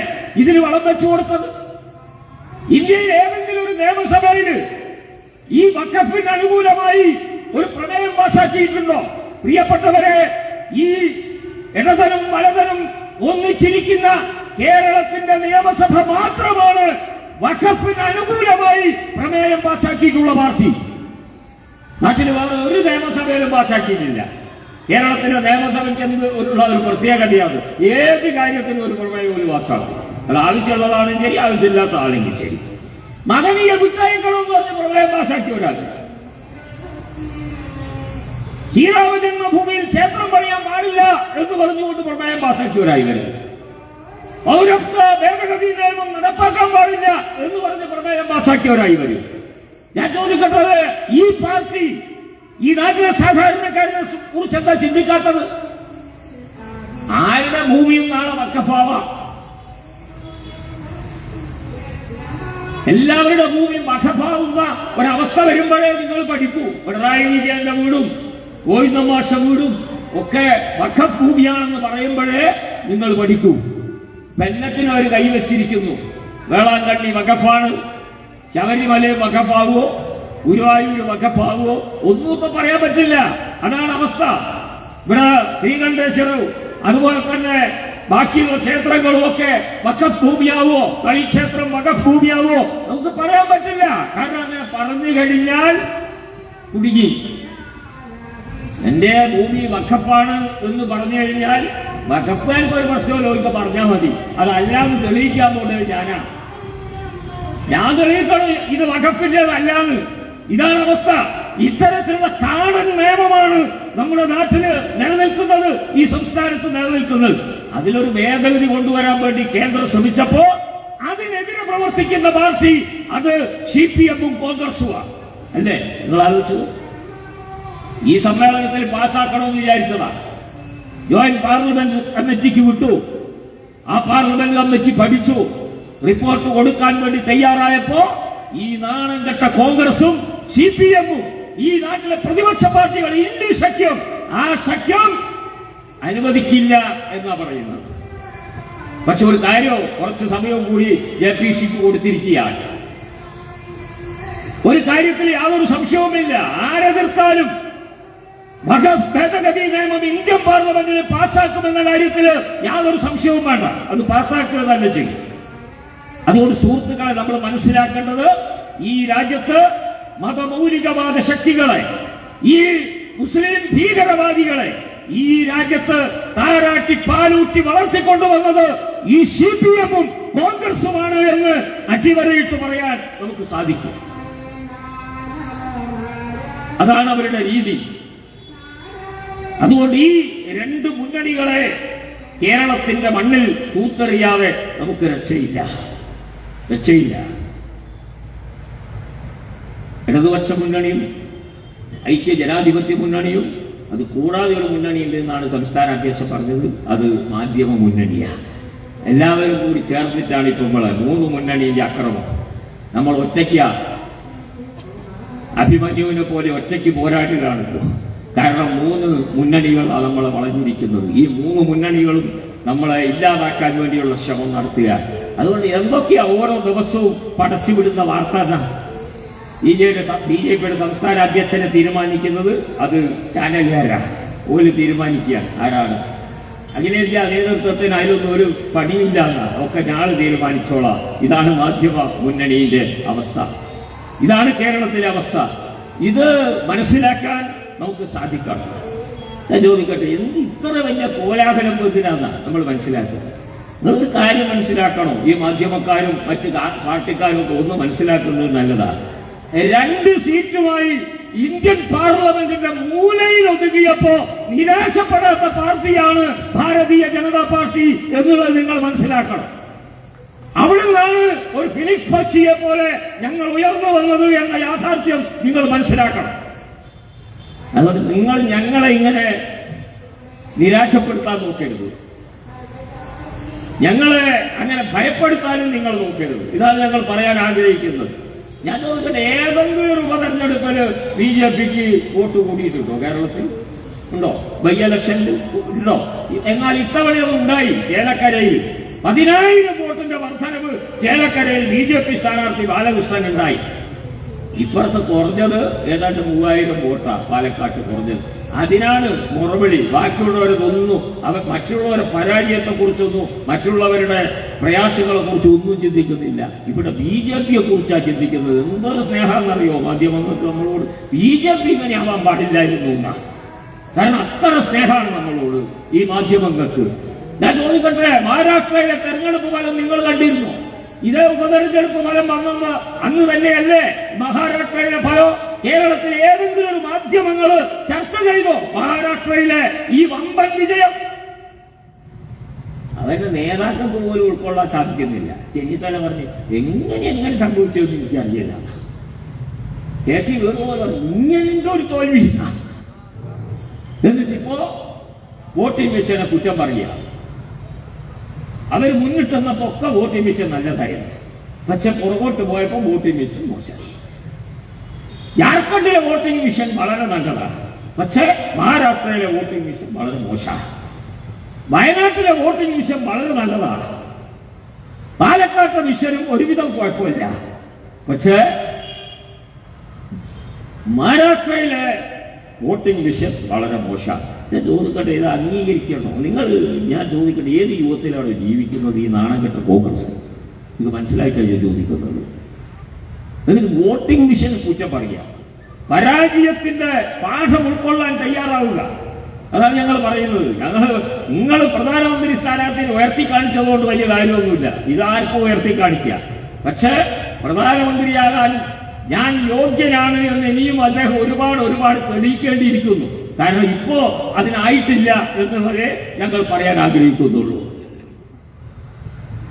ഇതിന് വളം വെച്ചു കൊടുത്തത്? ഇന്ത്യയിൽ ഏതെങ്കിലും ഒരു നിയമസഭയിൽ ഈ വഖഫിന് അനുകൂലമായി ഒരു പ്രമേയം പാസാക്കിയിട്ടുണ്ടോ? പ്രിയപ്പെട്ടവരെ, ഈ ഇടതനും വലതനും ഒന്നിച്ചിരിക്കുന്ന കേരളത്തിന്റെ നിയമസഭ മാത്രമാണ് വഖഫിന് അനുകൂലമായി പ്രമേയം പാസാക്കിയിട്ടുള്ള പാർട്ടി. നാട്ടിൽ വേറെ ഒരു നിയമസഭയിലും പാസാക്കിയിട്ടില്ല. കേരളത്തിലെ നിയമസഭയ്ക്ക് ഉള്ള ഒരു പ്രത്യേകതയാണ്, ഏത് കാര്യത്തിനും ഒരു പ്രമേയം ഒരു പാസാക്കും. അത് ആവശ്യമുള്ളതാണെങ്കിൽ ശരി, ആവശ്യമില്ലാത്ത ആണെങ്കിൽ ശരി. മകനീയ വിട്ടായിക്കളെന്ന് പറഞ്ഞ് പ്രമേയം പാസാക്കി ഒരാൾ. ശ്രീരാമജന്മഭൂമിയിൽ ക്ഷേത്രം പണിയാൻ പാടില്ല എന്ന് പറഞ്ഞുകൊണ്ട് പ്രമേയം പാസാക്കിയവരായി വരും. പൗരത്വ ഭേദഗതി നിയമം നടപ്പാക്കാൻ പാടില്ല എന്ന് പറഞ്ഞ് പ്രമേയം പാസാക്കിയവരായി വരും. ഞാൻ ചോദിക്കട്ടെ, ഈ പാർട്ടി ഈ നാട്ടിലെ സാധാരണക്കാരനെ കുറിച്ച് എന്താ ചിന്തിക്കാത്തത്? ആരുടെ ഭൂമിയും നാളെ വഖഫാവാം. എല്ലാവരുടെ ഭൂമിയും വഖഫാവുന്ന ഒരവസ്ഥ വരുമ്പോഴേ നിങ്ങൾ പഠിക്കൂ. പിണറായി വിജയന്റെ വീടും ഗോവിന്ദ മാഷ വീടും ഒക്കെ വഖഫ് ഭൂമിയാണെന്ന് പറയുമ്പോഴേ നിങ്ങൾ പഠിക്കൂ. പെല്ലത്തിന് അവർ കൈവച്ചിരിക്കുന്നു. വേളാങ്കണ്ണി വഖഫാണ്, ശബരിമല വഖഫാവോ, ഗുരുവായൂർ വഖഫാവോ ഒന്നും ഇപ്പൊ പറയാൻ പറ്റില്ല. അതാണ് അവസ്ഥ. ഇവിടെ ശ്രീകണ്ഠേശ്വരവും അതുപോലെ തന്നെ ബാക്കിയുള്ള ക്ഷേത്രങ്ങളും ഒക്കെ വഖഫ് ഭൂമിയാവോ, കളിക്ഷേത്രം വഖഫ് ഭൂമിയാവോ നമുക്ക് പറയാൻ പറ്റില്ല. കാരണം അങ്ങനെ പറഞ്ഞു കഴിഞ്ഞാൽ കുടുങ്ങി. എന്റെ ഭൂമി വഖഫാണ് എന്ന് പറഞ്ഞു കഴിഞ്ഞാൽ വഖഫാർക്ക് ഒരു പ്രശ്നമല്ലോ, ഒക്കെ പറഞ്ഞാൽ മതി. അതല്ലാന്ന് തെളിയിക്കാൻ പോകുന്നത് ഞാൻ തെളിയിക്കണം ഇത് വഖഫിന്റേതല്ലാന്ന്. ഇതാണ് അവസ്ഥ. ഇത്തരത്തിലുള്ള കാണൻ നിയമമാണ് നമ്മുടെ നാട്ടില് നിലനിൽക്കുന്നത്, ഈ സംസ്ഥാനത്ത് നിലനിൽക്കുന്നത്. അതിലൊരു ഭേദഗതി കൊണ്ടുവരാൻ വേണ്ടി കേന്ദ്രം ശ്രമിച്ചപ്പോ അതിനെതിരെ പ്രവർത്തിക്കുന്ന പാർട്ടി അത് CPM-ഉം കോൺഗ്രസുമാണ്. അല്ലേ? നിങ്ങൾ ആലോചിച്ചു. ഈ സമ്മേളനത്തിൽ പാസ്സാക്കണമെന്ന് വിചാരിച്ചതാ. ജോയിന്റ് പാർലമെന്റ് കമ്മിറ്റിക്ക് വിട്ടു. ആ പാർലമെന്റ് കമ്മിറ്റി പഠിച്ചു. റിപ്പോർട്ട് കൊടുക്കാൻ വേണ്ടി തയ്യാറായപ്പോ ഈ നാണം കെട്ട കോൺഗ്രസും CPM-ഉം ഈ നാട്ടിലെ പ്രതിപക്ഷ പാർട്ടികൾ ഇന്ത്യ സഖ്യം, ആ സഖ്യം അനുവദിക്കില്ല എന്നാ പറയുന്നത്. പക്ഷെ ഒരു കാര്യം, കുറച്ച് സമയം കൂടി JPC-ക്ക് കൊടുത്തിരിക്കുകയാണ്. ഒരു കാര്യത്തിൽ യാതൊരു സംശയവുമില്ല, ആരെതിർത്താലും വഖഫ് ഭേദഗതി നിയമം ഇന്ത്യൻ പാർലമെന്റിൽ പാസ്സാക്കുമെന്ന കാര്യത്തിൽ യാതൊരു സംശയവും വേണ്ട. അത് പാസ്സാക്കുക തന്നെ ചെയ്യും. അതുകൊണ്ട് സുഹൃത്തുക്കളെ, നമ്മൾ മനസ്സിലാക്കേണ്ടത് ഈ രാജ്യത്ത് മതമൗലികവാദ ശക്തികളെ, ഈ മുസ്ലിം ഭീകരവാദികളെ ഈ രാജ്യത്ത് താരാട്ടി പാലൂട്ടി വളർത്തിക്കൊണ്ടുവന്നത് ഈ CPM-ഉം കോൺഗ്രസുമാണ് എന്ന് അടിവരയിട്ട് പറയാൻ നമുക്ക് സാധിക്കും. അതാണ് അവരുടെ രീതി. അതുകൊണ്ട് ഈ രണ്ട് മുന്നണികളെ കേരളത്തിന്റെ മണ്ണിൽ തൂത്തെറിയാതെ നമുക്ക് രക്ഷയില്ല. ഇടതുപക്ഷ മുന്നണിയും ഐക്യ ജനാധിപത്യ മുന്നണിയും അത് കൂടാതെ ഒരു മുന്നണിയുണ്ട് എന്നാണ് സംസ്ഥാന അധ്യക്ഷൻ പറഞ്ഞത്. അത് മാധ്യമ മുന്നണിയാണ്. എല്ലാവരും കൂടി ചേർന്നിട്ടാണ് ഇപ്പൊ നമ്മളെ 3 മുന്നണിയുടെ അക്രമം. നമ്മൾ ഒറ്റയ്ക്കാ, അഭിമന്യുവിനെ പോലെ ഒറ്റയ്ക്ക് പോരാടുകയാണല്ലോ. കാരണം 3 മുന്നണികളാണ് നമ്മളെ വളഞ്ഞിരിക്കുന്നത്. ഈ 3 മുന്നണികളും നമ്മളെ ഇല്ലാതാക്കാൻ വേണ്ടിയുള്ള ശ്രമം നടത്തുക. അതുകൊണ്ട് എന്തൊക്കെയാ ഓരോ ദിവസവും പടച്ചുവിടുന്ന വാർത്ത. BJP-യുടെ സംസ്ഥാന അധ്യക്ഷനെ തീരുമാനിക്കുന്നത് അത് ചാനലുകാരാണ്. ഓല് തീരുമാനിക്കുക ആരാണ്. അഖിലേന്ത്യാ നേതൃത്വത്തിന് അതിലൊന്നും ഒരു പണിയില്ല എന്നാ, ഒക്കെ ഞാള് തീരുമാനിച്ചോളാം. ഇതാണ് മാധ്യമ മുന്നണിയുടെ അവസ്ഥ. ഇതാണ് കേരളത്തിലെ അവസ്ഥ. ഇത് മനസ്സിലാക്കാൻ നമുക്ക് സാധിക്കണം. ഞാൻ ചോദിക്കട്ടെ, എന്ത് ഇത്ര വലിയ കോലാഹലം എന്തിനാന്നാ നമ്മൾ മനസ്സിലാക്കുന്നത്? നിങ്ങൾക്ക് കാര്യം മനസ്സിലാക്കണോ? ഈ മാധ്യമക്കാരും മറ്റ് പാർട്ടിക്കാരും ഒക്കെ ഒന്ന് മനസ്സിലാക്കുന്നത് നല്ലതാണ്. 2 സീറ്റുമായി ഇന്ത്യൻ പാർലമെന്റിന്റെ മൂലയിൽ ഒതുങ്ങിയപ്പോ നിരാശപ്പെടാത്ത പാർട്ടിയാണ് ഭാരതീയ ജനതാ പാർട്ടി എന്നുള്ളത് നിങ്ങൾ മനസ്സിലാക്കണം. അവിടെ നിന്നാണ് ഒരു ഫിലിക്സ് പക്ഷിയെ പോലെ ഞങ്ങൾ ഉയർന്നു വന്നത് എന്ന യാഥാർത്ഥ്യം നിങ്ങൾ മനസ്സിലാക്കണം. അതുകൊണ്ട് നിങ്ങൾ ഞങ്ങളെ ഇങ്ങനെ നിരാശപ്പെടുത്താൻ നോക്കരുത്, ഞങ്ങളെ അങ്ങനെ ഭയപ്പെടുത്താനും നിങ്ങൾ നോക്കരുത്. ഇതാണ് ഞങ്ങൾ പറയാൻ ആഗ്രഹിക്കുന്നത്. ഞാൻ ചോദിക്കട്ടെ, ഏതെങ്കിലും ഒരു ഉപതെരഞ്ഞെടുപ്പിൽ BJPക്ക് വോട്ട് കൂടിയിട്ടുണ്ടോ? കേരളത്തിൽ ഉണ്ടോ? ബൈ ഇലക്ഷനിൽ ഉണ്ടോ? എന്നാൽ ഇത്തവണയൊന്നും ഉണ്ടായി. ചേലക്കരയിൽ 10,000 വോട്ടിന്റെ വർധനവ് ചേലക്കരയിൽ BJP സ്ഥാനാർത്ഥി ബാലകൃഷ്ണൻ ഉണ്ടായി. ഇപ്പുറത്ത് കുറഞ്ഞത് ഏതാണ്ട് 3,000 വോട്ടാ പാലക്കാട്ട് കുറഞ്ഞത്. അതിനാണ് മറുപടി. ബാക്കിയുള്ളവരതൊന്നും മറ്റുള്ളവരുടെ പരാജയത്തെ കുറിച്ചൊന്നും മറ്റുള്ളവരുടെ പ്രയാസങ്ങളെ കുറിച്ച് ഒന്നും ചിന്തിക്കുന്നില്ല. ഇവിടെ BJPയെ കുറിച്ചാണ് ചിന്തിക്കുന്നത്. എന്തൊരു സ്നേഹമെന്നറിയോ മാധ്യമങ്ങൾക്ക് നമ്മളോട്? BJP ഇങ്ങനെ ആവാൻ പാടില്ലായിരുന്നു എന്നാണ്. കാരണം അത്ര സ്നേഹമാണ് നമ്മളോട് ഈ മാധ്യമങ്ങൾക്ക്. ഞാൻ ചോദിക്കട്ടെ, മഹാരാഷ്ട്രയിലെ തെരഞ്ഞെടുപ്പ് ഫലം നിങ്ങൾ കണ്ടിരുന്നു? ഇതേ ഉപതെരഞ്ഞെടുപ്പ് ഫലം വന്നെന്ന് അന്ന് തന്നെയല്ലേ മഹാരാഷ്ട്രയിലെ ഫലം കേരളത്തിലെ ഏതെങ്കിലും ഒരു മാധ്യമങ്ങൾ ചർച്ച ചെയ്തോ? മഹാരാഷ്ട്രയിലെ ഈ വമ്പൻ വിജയം അവരുടെ നേതാക്കൾക്ക് പോലും ഉൾക്കൊള്ളാൻ സാധിക്കുന്നില്ല. ചെന്നിത്തല പറഞ്ഞു, എങ്ങനെ സംഭവിച്ചതെന്ന് എനിക്കറിയില്ല. KC വേണുഗോപാൽ പറഞ്ഞു, ഇങ്ങനെന്തോ ഒരു തോൽവി. എന്നിട്ടിപ്പോ വോട്ടിംഗ് മെഷീനെ കുറ്റം പറയുക. അവർ മുന്നിട്ടെന്നപ്പോ ഒക്കെ വോട്ടിംഗ് മെഷീൻ നല്ലതായിരുന്നു, പക്ഷെ പുറകോട്ട് പോയപ്പോ വോട്ടിംഗ് മെഷീൻ മോശമായി. ജാർഖണ്ഡിലെ വോട്ടിംഗ് മെഷീൻ വളരെ നല്ലതാണ്, പക്ഷേ മഹാരാഷ്ട്രയിലെ വോട്ടിംഗ് മെഷീൻ വളരെ മോശമാണ്. വയനാട്ടിലെ വോട്ടിംഗ് മെഷീൻ വളരെ നല്ലതാണ്. പാലക്കാട്ടെ മെഷീനും ഒരുവിധം കുഴപ്പമില്ല, പക്ഷേ മഹാരാഷ്ട്രയിലെ വോട്ടിംഗ് മെഷീൻ വളരെ മോശമാണ്. ഞാൻ ചോദിക്കട്ടെ, ഇത് അംഗീകരിക്കണോ നിങ്ങൾ? ഞാൻ ചോദിക്കട്ടെ, ഏത് യുഗത്തിലാണ് ജീവിക്കുന്നത് ഈ നാണംകെട്ട കോൺഗ്രസ്? ഇത് മനസ്സിലായിട്ടാണ് ഞാൻ ചോദിക്കുന്നത്. എന്നിട്ട് വോട്ടിംഗ് മെഷീൻ കുറ്റം പറയുക, പരാജയത്തിന്റെ പാഠം ഉൾക്കൊള്ളാൻ തയ്യാറാവുക. അതാണ് ഞങ്ങൾ പറയുന്നത്. നിങ്ങൾ പ്രധാനമന്ത്രി സ്ഥാനാർത്ഥിയെ ഉയർത്തി കാണിച്ചതുകൊണ്ട് വലിയ കാര്യമൊന്നുമില്ല. ഇതാർക്കും ഉയർത്തി കാണിക്കുക. പക്ഷേ പ്രധാനമന്ത്രിയാകാൻ ഞാൻ യോഗ്യനാണ് എന്ന് ഇനിയും അദ്ദേഹം ഒരുപാട് തെളിയിക്കേണ്ടിയിരിക്കുന്നു. കാരണം ഇപ്പോ അതിനായിട്ടില്ല എന്നുള്ളതേ ഞങ്ങൾ പറയാൻ ആഗ്രഹിക്കുന്നുള്ളൂ.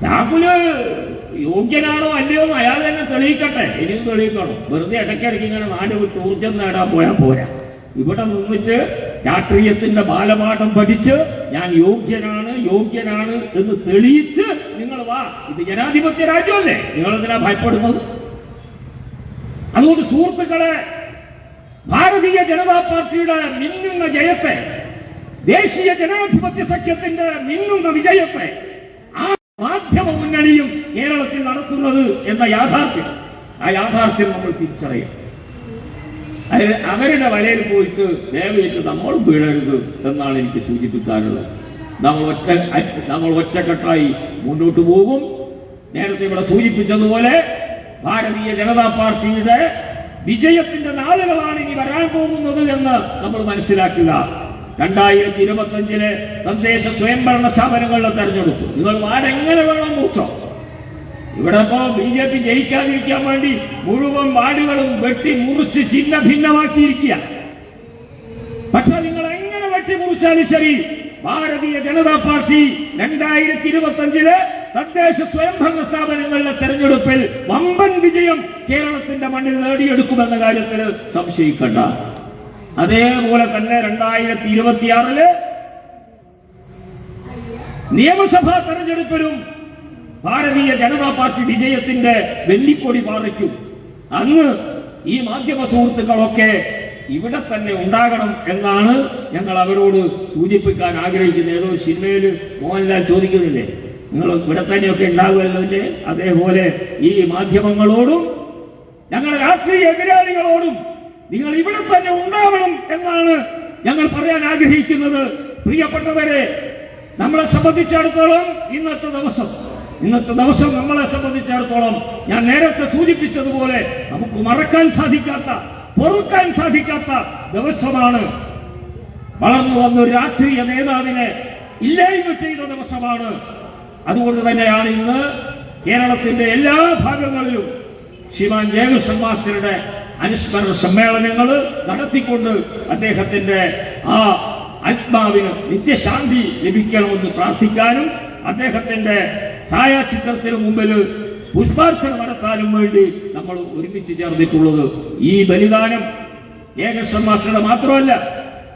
രാഹുല് യോഗ്യനാണോ അല്ലയോ എന്ന് അയാൾ തന്നെ തെളിയിക്കട്ടെ. ഇനിയും തെളിയിക്കണം. വെറുതെ ഇടയ്ക്കിടയ്ക്ക് ഇങ്ങനെ നാട് വിട്ട് ഊർജം നേടാൻ പോരാ. ഇവിടെ നിന്നിട്ട് രാഷ്ട്രീയത്തിന്റെ ബാലപാഠം പഠിച്ച് ഞാൻ യോഗ്യനാണ് എന്ന് തെളിയിച്ച് നിങ്ങൾ വാ. ഇത് ജനാധിപത്യ രാജ്യമല്ലേ? നിങ്ങളെന്തിനാ ഭയപ്പെടുന്നത്? അതുകൊണ്ട് സുഹൃത്തുക്കളെ, ഭാരതീയ ജനതാ പാർട്ടിയുടെ മിന്നുന്ന ജയത്തെ, ദേശീയ ജനാധിപത്യ സഖ്യത്തിന്റെ മിന്നുന്ന വിജയത്തെ ആ മാധ്യമ മുന്നണിയും കേരളത്തിൽ നടത്തുന്നത് എന്ന യാഥാർത്ഥ്യം, ആ യാഥാർത്ഥ്യം നമ്മൾ തിരിച്ചറിയാം. അവരുടെ വലയിൽ പോയിട്ട് ദയവേറ്റ് നമ്മൾ വീഴരുത് എന്നാണ് എനിക്ക് സൂചിപ്പിക്കാനുള്ളത്. നമ്മൾ ഒറ്റക്കെട്ടായി മുന്നോട്ട് പോകും. നേരത്തെ ഇവിടെ സൂചിപ്പിച്ചതുപോലെ ഭാരതീയ ജനതാ പാർട്ടിയുടെ വിജയത്തിന്റെ നാളുകളാണ് ഇനി വരാൻ പോകുന്നത് എന്ന് നമ്മൾ മനസ്സിലാക്കുക. 2025 തദ്ദേശ സ്വയംഭരണ സ്ഥാപനങ്ങളുടെ തെരഞ്ഞെടുപ്പ് നിങ്ങൾ വാർഡെങ്ങനെ വേണം മൂർച്ചോ. ഇവിടെ ഇപ്പോ BJP ജയിക്കാതിരിക്കാൻ വേണ്ടി മുഴുവൻ വാർഡുകളും വെട്ടി മുറിച്ച് ചിഹ്ന ഭിന്നമാക്കിയിരിക്കുക. പക്ഷെ നിങ്ങൾ എങ്ങനെ വെട്ടി മുറിച്ചാലും ശരി, ഭാരതീയ ജനതാ പാർട്ടി 2025 തദ്ദേശ സ്വയംഭരണ സ്ഥാപനങ്ങളിലെ തെരഞ്ഞെടുപ്പിൽ വമ്പൻ വിജയം കേരളത്തിന്റെ മണ്ണിൽ നേടിയെടുക്കുമെന്ന കാര്യത്തിൽ സംശയിക്കണ്ട. അതേപോലെ തന്നെ 2026 നിയമസഭാ തെരഞ്ഞെടുപ്പിലും ഭാരതീയ ജനതാ പാർട്ടി വിജയത്തിന്റെ വെള്ളിക്കൊടി പാറിക്കും. അന്ന് ഈ മാധ്യമ സുഹൃത്തുക്കളൊക്കെ ഇവിടെ തന്നെ ഉണ്ടാകണം എന്നാണ് ഞങ്ങൾ അവരോട് സൂചിപ്പിക്കാൻ ആഗ്രഹിക്കുന്നത്. ഏതോ സിനിമയിൽ മോഹൻലാൽ ചോദിക്കുന്നില്ലേ, നിങ്ങൾ ഇവിടെ തന്നെയൊക്കെ ഉണ്ടാകുമല്ലോ. അതേപോലെ ഈ മാധ്യമങ്ങളോടും ഞങ്ങളുടെ രാഷ്ട്രീയ എതിരാളികളോടും നിങ്ങൾ ഇവിടെ തന്നെ ഉണ്ടാവണം എന്നാണ് ഞങ്ങൾ പറയാൻ ആഗ്രഹിക്കുന്നത്. പ്രിയപ്പെട്ടവരെ, നമ്മളെ സംബന്ധിച്ചിടത്തോളം ഇന്നത്തെ ദിവസം നമ്മളെ സംബന്ധിച്ചിടത്തോളം ഞാൻ നേരത്തെ സൂചിപ്പിച്ചതുപോലെ നമുക്ക് മറക്കാൻ സാധിക്കാത്ത, പൊറുക്കാൻ സാധിക്കാത്ത ദിവസമാണ്. വളർന്നു വന്ന ഒരു രാഷ്ട്രീയ നേതാവിനെ ഇല്ലായ്മ ചെയ്ത ദിവസമാണ്. അതുകൊണ്ട് തന്നെയാണ് ഇന്ന് കേരളത്തിന്റെ എല്ലാ ഭാഗങ്ങളിലും ശ്രീമാൻ ജയകൃഷ്ണൻ മാസ്റ്ററുടെ അനുസ്മരണ സമ്മേളനങ്ങൾ നടത്തിക്കൊണ്ട് അദ്ദേഹത്തിന്റെ ആ ആത്മാവിന് നിത്യശാന്തി ലഭിക്കണമെന്ന് പ്രാർത്ഥിക്കാനും അദ്ദേഹത്തിന്റെ ഛായാചിത്രത്തിന് മുമ്പിൽ പുഷ്പാർച്ചന നടത്താനും വേണ്ടി നമ്മൾ ഒരുമിച്ച് ചേർന്നിട്ടുള്ളത്. ഈ ബലിദാനം ഏകശ്വർ മാസ്റ്ററുടെ മാത്രമല്ല,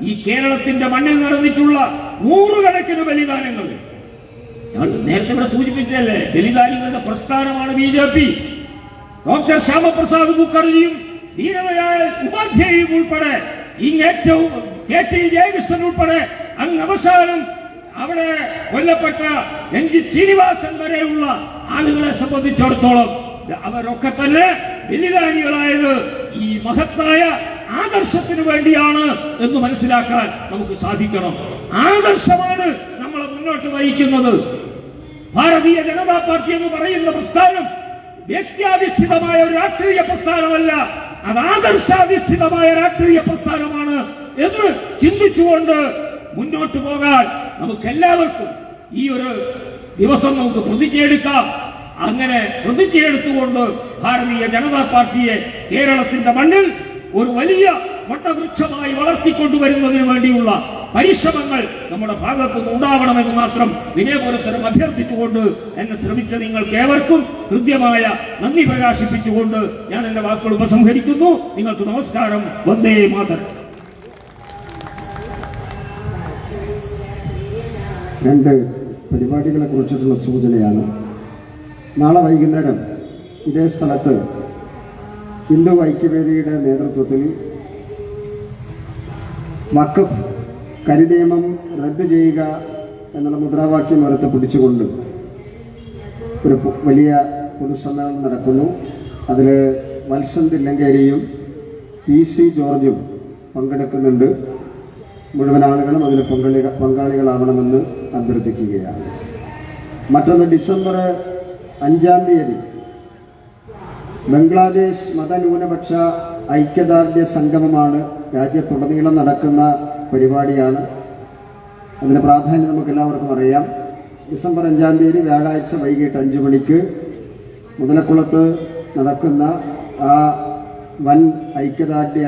ഈ കേരളത്തിന്റെ മണ്ണിൽ നടന്നിട്ടുള്ള നൂറുകണക്കിന് ബലിദാനങ്ങൾ ഞങ്ങൾ നേരത്തെ ഇവിടെ സൂചിപ്പിച്ചല്ലേ. ബലിദാനികളുടെ പ്രസ്ഥാനമാണ് BJP. ഡോക്ടർ ശ്യാമപ്രസാദ് മുഖർജിയും ദീനദയാൽ ഉപാധ്യായയും ഉൾപ്പെടെ ഏറ്റവും KT ജയകൃഷ്ണൻ ഉൾപ്പെടെ അങ്ങ് അവസാനം അവിടെ കൊല്ലപ്പെട്ട രഞ്ജിത് ശ്രീനിവാസൻ വരെയുള്ള ആളുകളെ സംബന്ധിച്ചിടത്തോളം അവരൊക്കെ തന്നെ ബലിദാനികളായത് ഈ മഹത്തായ ആദർശത്തിന് വേണ്ടിയാണ് എന്ന് മനസ്സിലാക്കാൻ നമുക്ക് സാധിക്കണം. ആദർശമാണ് നമ്മളെ മുന്നോട്ട് നയിക്കുന്നത്. ഭാരതീയ ജനതാ പാർട്ടി എന്ന് പറയുന്ന പ്രസ്ഥാനം വ്യക്തിയാധിഷ്ഠിതമായ ഒരു രാഷ്ട്രീയ പ്രസ്ഥാനമല്ല, അത് ആദർശാധിഷ്ഠിതമായ രാഷ്ട്രീയ പ്രസ്ഥാനമാണ് എന്ന് ചിന്തിച്ചുകൊണ്ട് മുന്നോട്ട് പോകാൻ നമുക്ക് എല്ലാവർക്കും ഈ ഒരു ദിവസം നമുക്ക് പ്രതിജ്ഞയെടുക്കാം. അങ്ങനെ പ്രതിജ്ഞയെടുത്തുകൊണ്ട് ഭാരതീയ ജനതാ പാർട്ടിയെ കേരളത്തിന്റെ മണ്ണിൽ ഒരു വലിയ വട്ടവൃക്ഷമായി വളർത്തിക്കൊണ്ടുവരുന്നതിന് വേണ്ടിയുള്ള പരിശ്രമങ്ങൾ നമ്മുടെ ഭാഗത്തുനിന്ന് ഉണ്ടാവണമെന്ന് മാത്രം വിനയപുരസ്സരം അഭ്യർത്ഥിച്ചുകൊണ്ട് എന്നെ ശ്രമിച്ച നിങ്ങൾക്ക് ഏവർക്കും ഹൃദ്യമായ നന്ദി പ്രകാശിപ്പിച്ചുകൊണ്ട് ഞാൻ എന്റെ വാക്കുകൾ ഉപസംഹരിക്കുന്നു. നിങ്ങൾക്ക് നമസ്കാരം. വന്ദേ മാതരം. രണ്ട് പരിപാടികളെ കുറിച്ചിട്ടുള്ള സൂചനയാണ്. നാളെ വൈകുന്നേരം ഇതേ സ്ഥലത്ത് ഹിന്ദു ഐക്യവേദിയുടെ നേതൃത്വത്തിൽ വഖഫ് കരിനിയമം റദ്ദ് ചെയ്യുക എന്നുള്ള മുദ്രാവാക്യം ഉയർത്തിപ്പിടിച്ചുകൊണ്ട് ഒരു വലിയ പൊതുസമ്മേളനം നടക്കുന്നു. അതിൽ വത്സൻ തില്ലങ്കേരിയും PC ജോർജും പങ്കെടുക്കുന്നുണ്ട്. മുഴുവൻ ആളുകളും അതിൽ പങ്കാളികളാവണമെന്ന് അഭ്യർത്ഥിക്കുകയാണ്. മറ്റൊന്ന് ഡിസംബർ 5-ാം തീയതി ബംഗ്ലാദേശ് മതന്യൂനപക്ഷ ഐക്യദാർഢ്യ സംഗമമാണ്. രാജ്യത്തുടനീളം നടക്കുന്ന പരിപാടിയാണ്. അതിന് പ്രാധാന്യം നമുക്ക് എല്ലാവർക്കും അറിയാം. ഡിസംബർ 5-ാം തീയതി വ്യാഴാഴ്ച വൈകിട്ട് 5 മണിക്ക് മുതലക്കുളത്ത് നടക്കുന്ന ആ വൻ ഐക്യദാർഢ്യ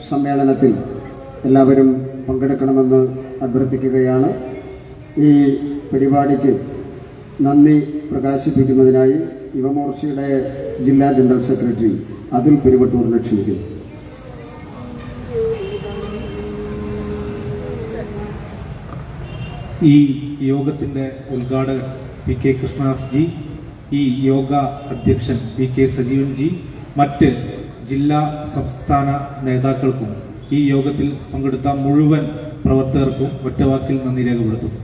സമ്മേളനത്തിൽ എല്ലാവരും പങ്കെടുക്കണമെന്ന് അഭ്യർത്ഥിക്കുകയാണ്. ഈ പരിപാടിക്ക് നന്ദി പ്രകാശിപ്പിക്കുന്നതിനായി യുവമോർച്ചയുടെ ജില്ലാ ജനറൽ സെക്രട്ടറി അതിൽ പെരുവട്ടൂരിനെ ക്ഷണിക്കുന്നു. ഈ യോഗത്തിന്റെ ഉദ്ഘാടകൻ PK കൃഷ്ണദാസ് ജി, ഈ യോഗ അധ്യക്ഷൻ PK സജീവൻ ജി, മറ്റ് ജില്ലാ സംസ്ഥാന നേതാക്കൾക്കും ഈ യോഗത്തിൽ പങ്കെടുത്ത മുഴുവൻ പ്രവർത്തകർക്കും ഒറ്റവാക്കിൽ നന്ദി രേഖപ്പെടുത്തുന്നു.